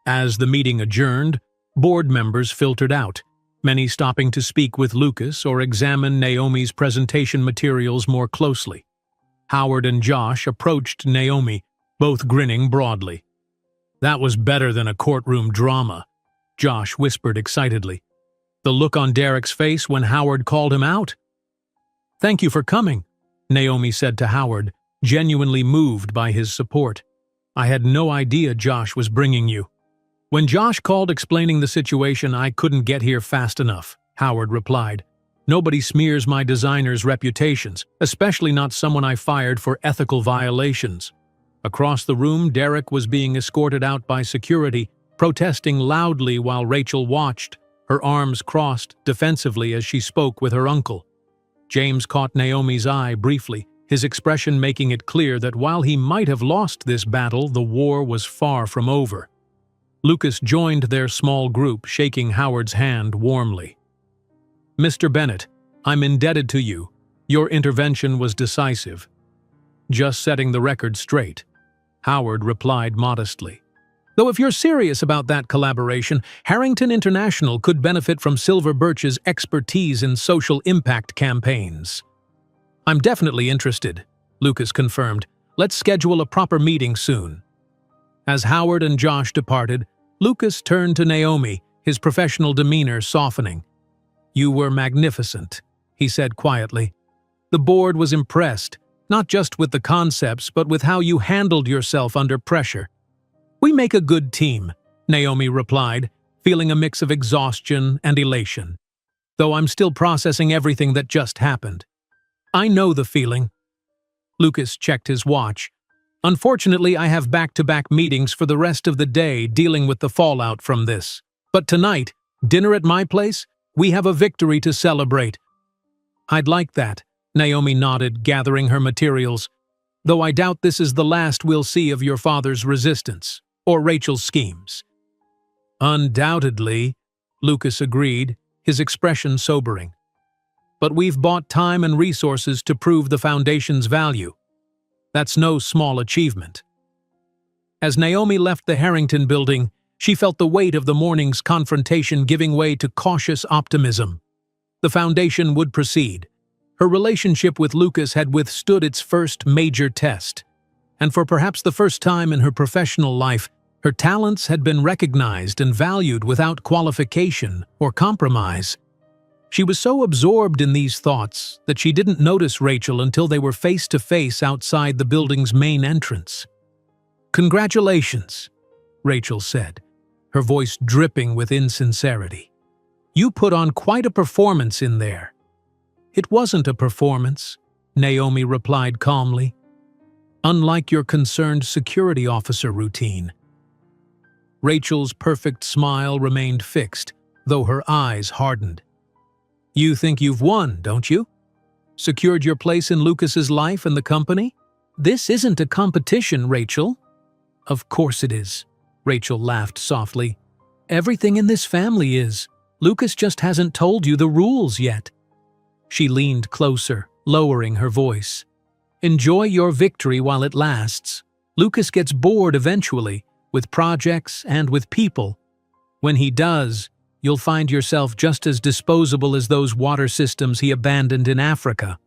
As the meeting adjourned, board members filtered out, many stopping to speak with Lucas or examine Naomi's presentation materials more closely. Howard and Josh approached Naomi, both grinning broadly. "That was better than a courtroom drama," Josh whispered excitedly. The look on Derek's face when Howard called him out? "Thank you for coming," Naomi said to Howard, genuinely moved by his support. "I had no idea Josh was bringing you." "When Josh called explaining the situation, I couldn't get here fast enough," Howard replied. "Nobody smears my designer's reputations, especially not someone I fired for ethical violations." Across the room, Derek was being escorted out by security, protesting loudly while Rachel watched, her arms crossed defensively as she spoke with her uncle. James caught Naomi's eye briefly, his expression making it clear that while he might have lost this battle, the war was far from over. Lucas joined their small group, shaking Howard's hand warmly. "Mr. Bennett, I'm indebted to you. Your intervention was decisive." "Just setting the record straight," Howard replied modestly. "Though if you're serious about that collaboration, Harrington International could benefit from Silver Birch's expertise in social impact campaigns." "I'm definitely interested," Lucas confirmed. "Let's schedule a proper meeting soon." As Howard and Josh departed, Lucas turned to Naomi, his professional demeanor softening. "You were magnificent," he said quietly. "The board was impressed, not just with the concepts, but with how you handled yourself under pressure." "We make a good team," Naomi replied, feeling a mix of exhaustion and elation. "Though I'm still processing everything that just happened." "I know the feeling." Lucas checked his watch. "Unfortunately, I have back-to-back meetings for the rest of the day dealing with the fallout from this. But tonight, dinner at my place, we have a victory to celebrate." "I'd like that," Naomi nodded, gathering her materials. "Though I doubt this is the last we'll see of your father's resistance, or Rachel's schemes." "Undoubtedly," Lucas agreed, his expression sobering. "But we've bought time and resources to prove the foundation's value. That's no small achievement." As Naomi left the Harrington building, she felt the weight of the morning's confrontation giving way to cautious optimism. The foundation would proceed. Her relationship with Lucas had withstood its first major test, and for perhaps the first time in her professional life, her talents had been recognized and valued without qualification or compromise. She was so absorbed in these thoughts that she didn't notice Rachel until they were face to face outside the building's main entrance. "Congratulations," Rachel said, her voice dripping with insincerity. "You put on quite a performance in there." "It wasn't a performance," Naomi replied calmly. "Unlike your concerned security officer routine." Rachel's perfect smile remained fixed, though her eyes hardened. "You think you've won, don't you? Secured your place in Lucas's life and the company? This isn't a competition, Rachel." "Of course it is," Rachel laughed softly. "Everything in this family is. Lucas just hasn't told you the rules yet." She leaned closer, lowering her voice. "Enjoy your victory while it lasts. Lucas gets bored eventually, with projects and with people. When he does, you'll find yourself just as disposable as those water systems he abandoned in Africa."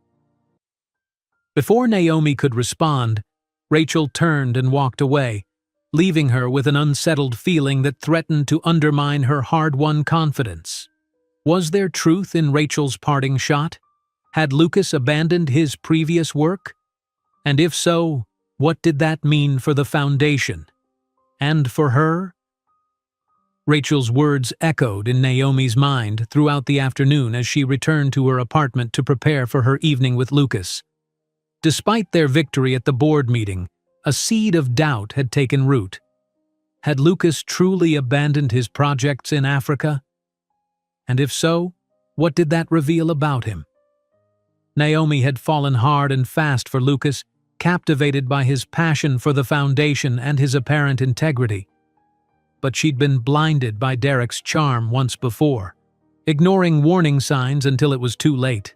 Before Naomi could respond, Rachel turned and walked away, leaving her with an unsettled feeling that threatened to undermine her hard-won confidence. Was there truth in Rachel's parting shot? Had Lucas abandoned his previous work? And if so, what did that mean for the foundation? And for her? Rachel's words echoed in Naomi's mind throughout the afternoon as she returned to her apartment to prepare for her evening with Lucas. Despite their victory at the board meeting, a seed of doubt had taken root. Had Lucas truly abandoned his projects in Africa? And if so, what did that reveal about him? Naomi had fallen hard and fast for Lucas, captivated by his passion for the foundation and his apparent integrity. But she'd been blinded by Derek's charm once before, ignoring warning signs until it was too late.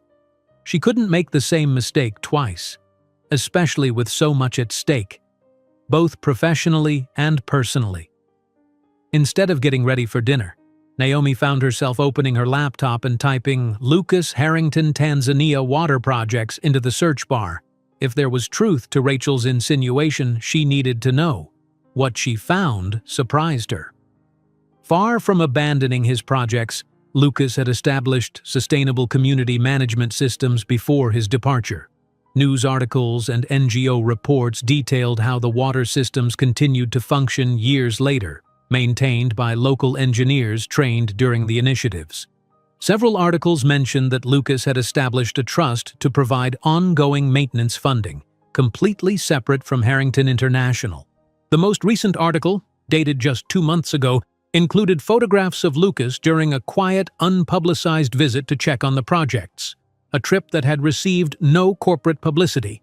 She couldn't make the same mistake twice, especially with so much at stake, both professionally and personally. Instead of getting ready for dinner, Naomi found herself opening her laptop and typing "Lucas Harrington Tanzania water projects" into the search bar. If there was truth to Rachel's insinuation, she needed to know. What she found surprised her. Far from abandoning his projects, Lucas had established sustainable community management systems before his departure. News articles and NGO reports detailed how the water systems continued to function years later, maintained by local engineers trained during the initiatives. Several articles mentioned that Lucas had established a trust to provide ongoing maintenance funding, completely separate from Harrington International. The most recent article, dated just 2 months ago, included photographs of Lucas during a quiet, unpublicized visit to check on the projects, a trip that had received no corporate publicity.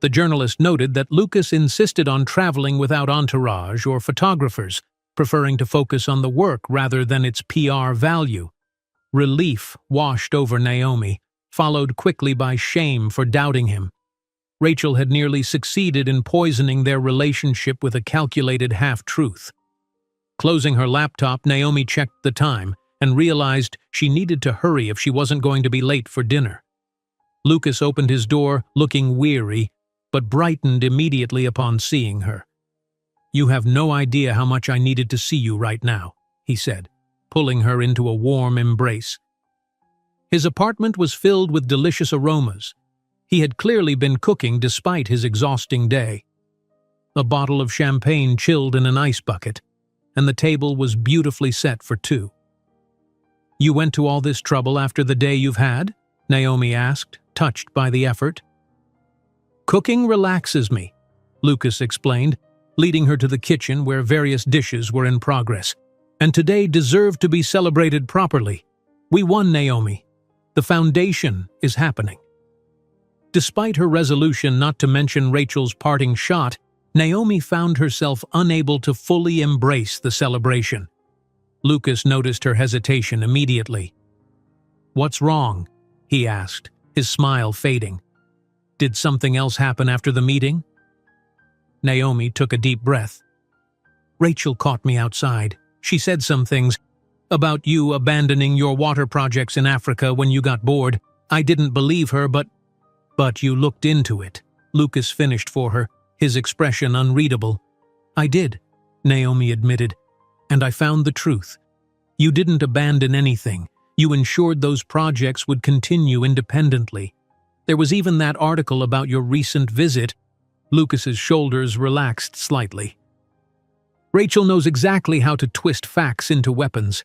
The journalist noted that Lucas insisted on traveling without entourage or photographers, preferring to focus on the work rather than its PR value. Relief washed over Naomi, followed quickly by shame for doubting him. Rachel had nearly succeeded in poisoning their relationship with a calculated half-truth. Closing her laptop, Naomi checked the time and realized she needed to hurry if she wasn't going to be late for dinner. Lucas opened his door, looking weary, but brightened immediately upon seeing her. "You have no idea how much I needed to see you right now," he said, pulling her into a warm embrace. His apartment was filled with delicious aromas. He had clearly been cooking despite his exhausting day. A bottle of champagne chilled in an ice bucket, and the table was beautifully set for two. "You went to all this trouble after the day you've had?" Naomi asked, touched by the effort. "Cooking relaxes me," Lucas explained, leading her to the kitchen where various dishes were in progress. "And today deserved to be celebrated properly. We won, Naomi. The foundation is happening." Despite her resolution not to mention Rachel's parting shot, Naomi found herself unable to fully embrace the celebration. Lucas noticed her hesitation immediately. "What's wrong?" he asked, his smile fading. "Did something else happen after the meeting?" Naomi took a deep breath. "Rachel caught me outside. She said some things about you abandoning your water projects in Africa when you got bored. I didn't believe her, but you looked into it," Lucas finished for her, his expression unreadable. "I did," Naomi admitted, "and I found the truth. You didn't abandon anything. You ensured those projects would continue independently. There was even that article about your recent visit." Lucas's shoulders relaxed slightly. "Rachel knows exactly how to twist facts into weapons.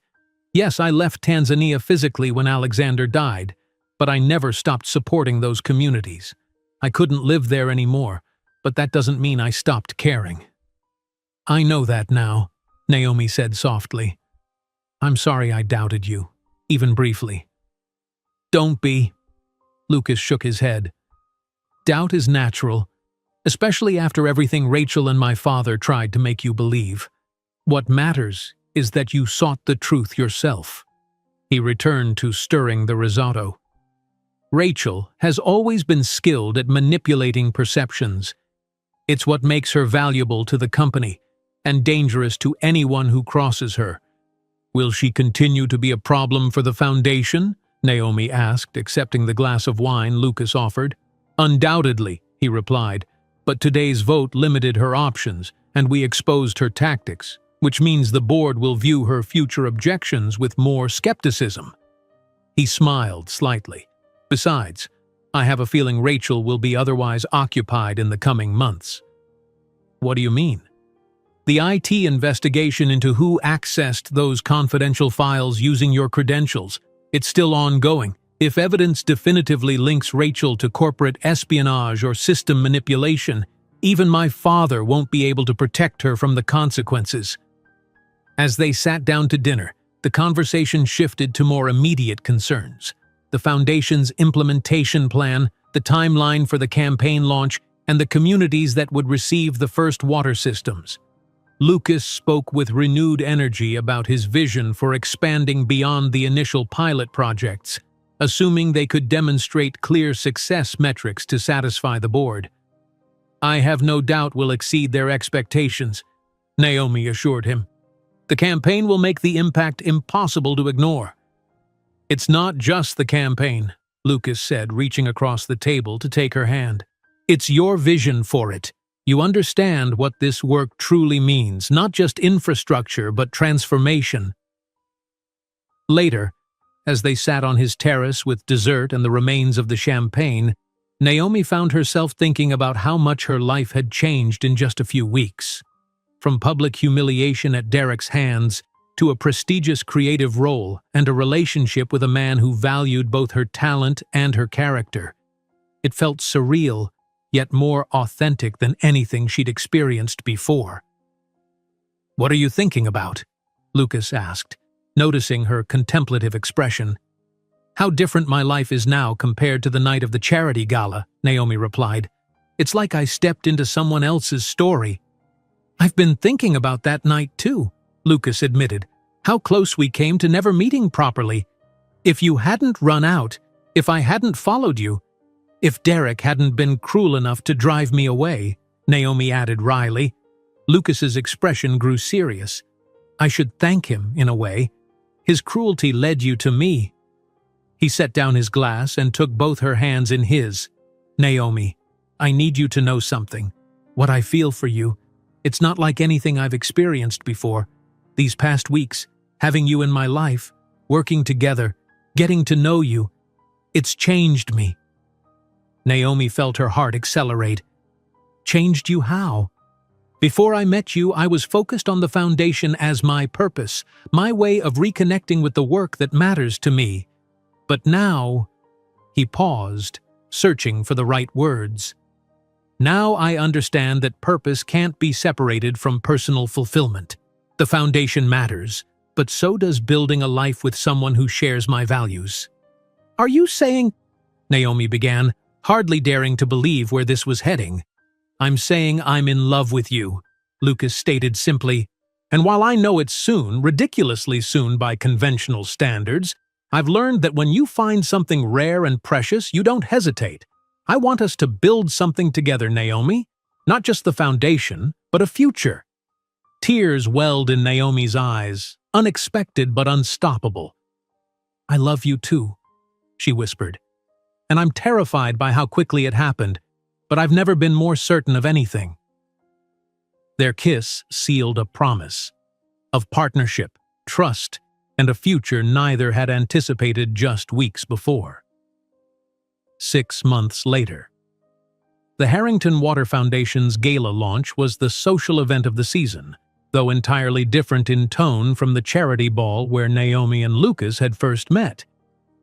Yes, I left Tanzania physically when Alexander died, but I never stopped supporting those communities. I couldn't live there anymore, but that doesn't mean I stopped caring." "I know that now," Naomi said softly. "I'm sorry I doubted you, even briefly." "Don't be." Lucas shook his head. "Doubt is natural, especially after everything Rachel and my father tried to make you believe. What matters is that you sought the truth yourself." He returned to stirring the risotto. "Rachel has always been skilled at manipulating perceptions. It's what makes her valuable to the company and dangerous to anyone who crosses her. Will she continue to be a problem for the foundation? Naomi asked, accepting the glass of wine Lucas offered. Undoubtedly, he replied, but today's vote limited her options, and we exposed her tactics, which means the board will view her future objections with more skepticism. He smiled slightly. Besides, I have a feeling Rachel will be otherwise occupied in the coming months. What do you mean? The IT investigation into who accessed those confidential files using your credentials, it's still ongoing. If evidence definitively links Rachel to corporate espionage or system manipulation, even my father won't be able to protect her from the consequences. As they sat down to dinner, the conversation shifted to more immediate concerns. The foundation's implementation plan, the timeline for the campaign launch, and the communities that would receive the first water systems. Lucas spoke with renewed energy about his vision for expanding beyond the initial pilot projects, assuming they could demonstrate clear success metrics to satisfy the board. I have no doubt we'll exceed their expectations, Naomi assured him. The campaign will make the impact impossible to ignore. It's not just the campaign, Lucas said, reaching across the table to take her hand. It's your vision for it. You understand what this work truly means, not just infrastructure, but transformation. Later, as they sat on his terrace with dessert and the remains of the champagne, Naomi found herself thinking about how much her life had changed in just a few weeks. From public humiliation at Derek's hands to a prestigious creative role and a relationship with a man who valued both her talent and her character. It felt surreal, yet more authentic than anything she'd experienced before. "What are you thinking about?" Lucas asked, noticing her contemplative expression. "How different my life is now compared to the night of the charity gala," Naomi replied. "It's like I stepped into someone else's story." "I've been thinking about that night too," Lucas admitted. "How close we came to never meeting properly. If you hadn't run out, if I hadn't followed you, if Derek hadn't been cruel enough to drive me away," Naomi added wryly. Lucas's expression grew serious. "I should thank him, in a way. His cruelty led you to me." He set down his glass and took both her hands in his. "Naomi, I need you to know something. What I feel for you, it's not like anything I've experienced before. These past weeks, having you in my life, working together, getting to know you, it's changed me." Naomi felt her heart accelerate. "Changed you how?" "Before I met you, I was focused on the foundation as my purpose, my way of reconnecting with the work that matters to me. But now," he paused, searching for the right words. "Now I understand that purpose can't be separated from personal fulfillment. The foundation matters, but so does building a life with someone who shares my values." "Are you saying—" Naomi began, hardly daring to believe where this was heading. "I'm saying I'm in love with you," Lucas stated simply. "And while I know it's soon, ridiculously soon by conventional standards, I've learned that when you find something rare and precious, you don't hesitate. I want us to build something together, Naomi. Not just the foundation, but a future." Tears welled in Naomi's eyes, unexpected but unstoppable. "I love you too," she whispered. "And I'm terrified by how quickly it happened, but I've never been more certain of anything." Their kiss sealed a promise of partnership, trust, and a future neither had anticipated just weeks before. 6 months later. The Harrington Water Foundation's gala launch was the social event of the season, though entirely different in tone from the charity ball where Naomi and Lucas had first met.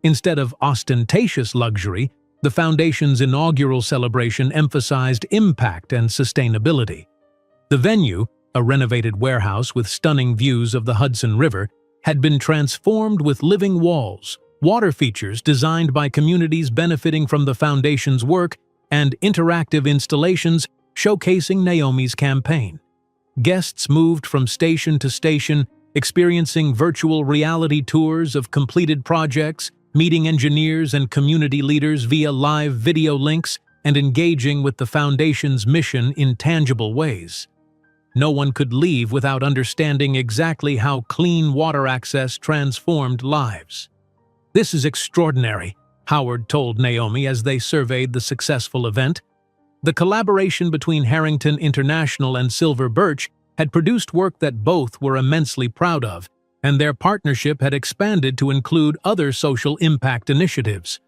Instead of ostentatious luxury, the foundation's inaugural celebration emphasized impact and sustainability. The venue, a renovated warehouse with stunning views of the Hudson River, had been transformed with living walls, water features designed by communities benefiting from the foundation's work, and interactive installations showcasing Naomi's campaign. Guests moved from station to station, experiencing virtual reality tours of completed projects, meeting engineers and community leaders via live video links, and engaging with the Foundation's mission in tangible ways. No one could leave without understanding exactly how clean water access transformed lives. "This is extraordinary," Howard told Naomi as they surveyed the successful event. The collaboration between Harrington International and Silver Birch had produced work that both were immensely proud of, and their partnership had expanded to include other social impact initiatives.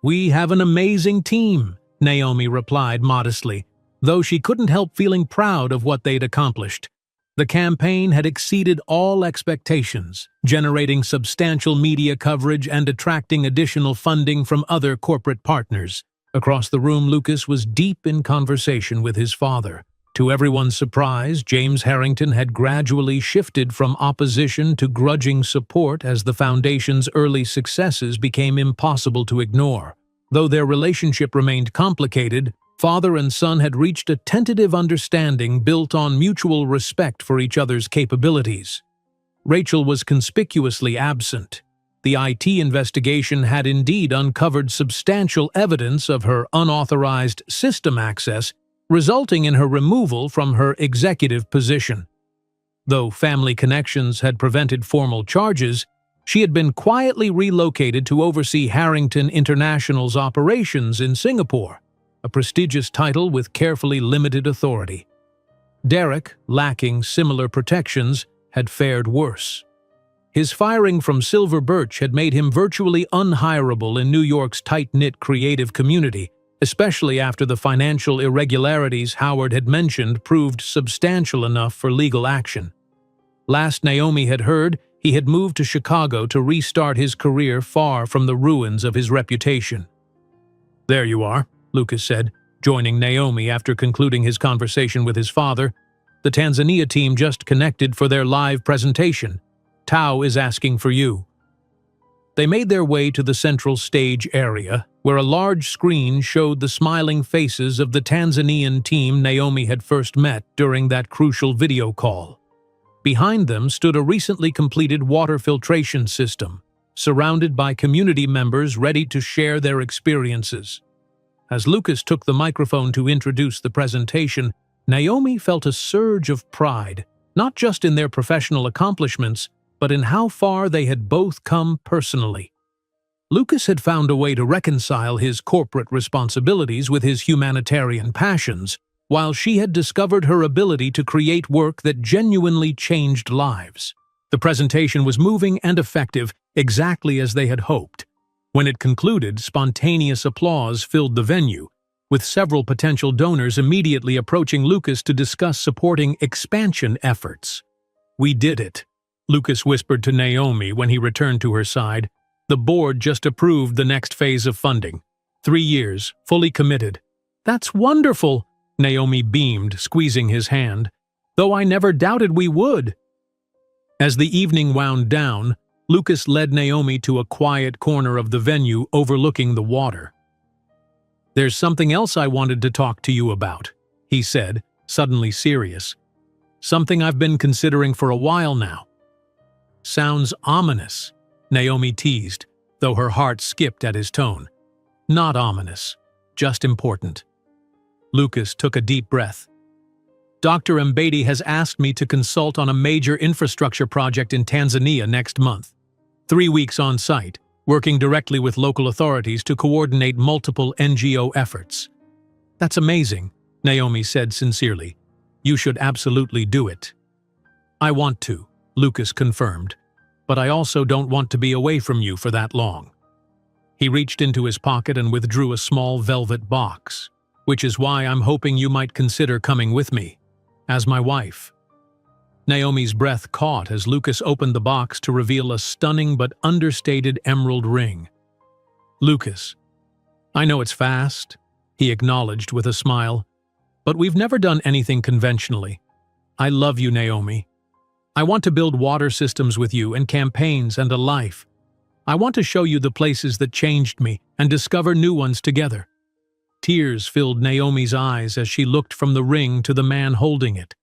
"We have an amazing team," Naomi replied modestly, though she couldn't help feeling proud of what they'd accomplished. The campaign had exceeded all expectations, generating substantial media coverage and attracting additional funding from other corporate partners. Across the room, Lucas was deep in conversation with his father. To everyone's surprise, James Harrington had gradually shifted from opposition to grudging support as the foundation's early successes became impossible to ignore. Though their relationship remained complicated, father and son had reached a tentative understanding built on mutual respect for each other's capabilities. Rachel was conspicuously absent. The IT investigation had indeed uncovered substantial evidence of her unauthorized system access, resulting in her removal from her executive position. Though family connections had prevented formal charges, she had been quietly relocated to oversee Harrington International's operations in Singapore, a prestigious title with carefully limited authority. Derek, lacking similar protections, had fared worse. His firing from Silver Birch had made him virtually unhireable in New York's tight-knit creative community, especially after the financial irregularities Howard had mentioned proved substantial enough for legal action. Last Naomi had heard, he had moved to Chicago to restart his career far from the ruins of his reputation. "There you are," Lucas said, joining Naomi after concluding his conversation with his father. "The Tanzania team just connected for their live presentation. Tao is asking for you." They made their way to the central stage area, where a large screen showed the smiling faces of the Tanzanian team Naomi had first met during that crucial video call. Behind them stood a recently completed water filtration system, surrounded by community members ready to share their experiences. As Lucas took the microphone to introduce the presentation, Naomi felt a surge of pride, not just in their professional accomplishments, but in how far they had both come personally. Lucas had found a way to reconcile his corporate responsibilities with his humanitarian passions, while she had discovered her ability to create work that genuinely changed lives. The presentation was moving and effective, exactly as they had hoped. When it concluded, spontaneous applause filled the venue, with several potential donors immediately approaching Lucas to discuss supporting expansion efforts. "We did it," Lucas whispered to Naomi when he returned to her side. "The board just approved the next phase of funding. 3 years, fully committed." "That's wonderful," Naomi beamed, squeezing his hand. "Though I never doubted we would." As the evening wound down, Lucas led Naomi to a quiet corner of the venue overlooking the water. "There's something else I wanted to talk to you about," he said, suddenly serious. "Something I've been considering for a while now." "Sounds ominous," Naomi teased, though her heart skipped at his tone. "Not ominous, just important." Lucas took a deep breath. "Dr. Mbadi has asked me to consult on a major infrastructure project in Tanzania next month. 3 weeks on site, working directly with local authorities to coordinate multiple NGO efforts." "That's amazing," Naomi said sincerely. "You should absolutely do it." "I want to," Lucas confirmed, "but I also don't want to be away from you for that long." He reached into his pocket and withdrew a small velvet box. "Which is why I'm hoping you might consider coming with me, as my wife." Naomi's breath caught as Lucas opened the box to reveal a stunning but understated emerald ring. "Lucas, I know it's fast," he acknowledged with a smile, "but we've never done anything conventionally. I love you, Naomi. I want to build water systems with you and campaigns and a life. I want to show you the places that changed me and discover new ones together." Tears filled Naomi's eyes as she looked from the ring to the man holding it,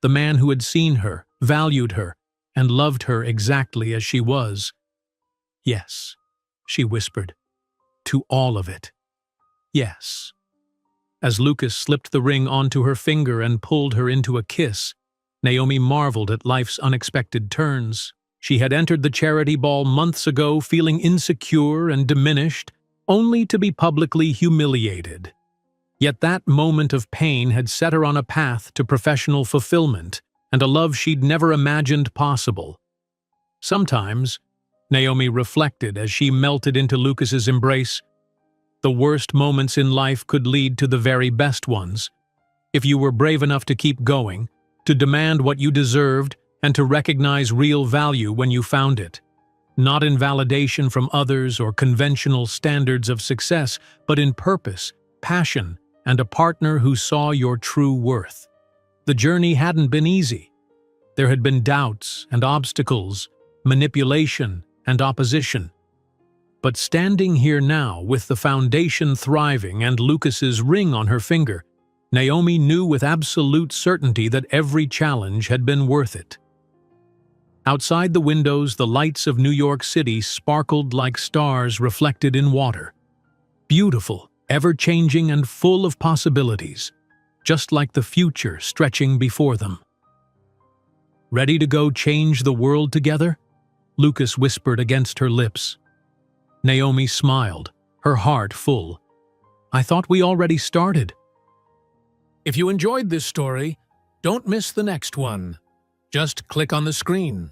the man who had seen her, valued her, and loved her exactly as she was. "Yes," she whispered, "to all of it. Yes." As Lucas slipped the ring onto her finger and pulled her into a kiss, Naomi marveled at life's unexpected turns. She had entered the charity ball months ago feeling insecure and diminished, only to be publicly humiliated. Yet that moment of pain had set her on a path to professional fulfillment and a love she'd never imagined possible. Sometimes, Naomi reflected as she melted into Lucas's embrace, the worst moments in life could lead to the very best ones. If you were brave enough to keep going, to demand what you deserved, and to recognize real value when you found it. Not in validation from others or conventional standards of success, but in purpose, passion, and a partner who saw your true worth. The journey hadn't been easy. There had been doubts and obstacles, manipulation and opposition. But standing here now, with the foundation thriving and Lucas's ring on her finger, Naomi knew with absolute certainty that every challenge had been worth it. Outside the windows, the lights of New York City sparkled like stars reflected in water. Beautiful, ever-changing and full of possibilities, just like the future stretching before them. "Ready to go change the world together?" Lucas whispered against her lips. Naomi smiled, her heart full. "I thought we already started." If you enjoyed this story, don't miss the next one. Just click on the screen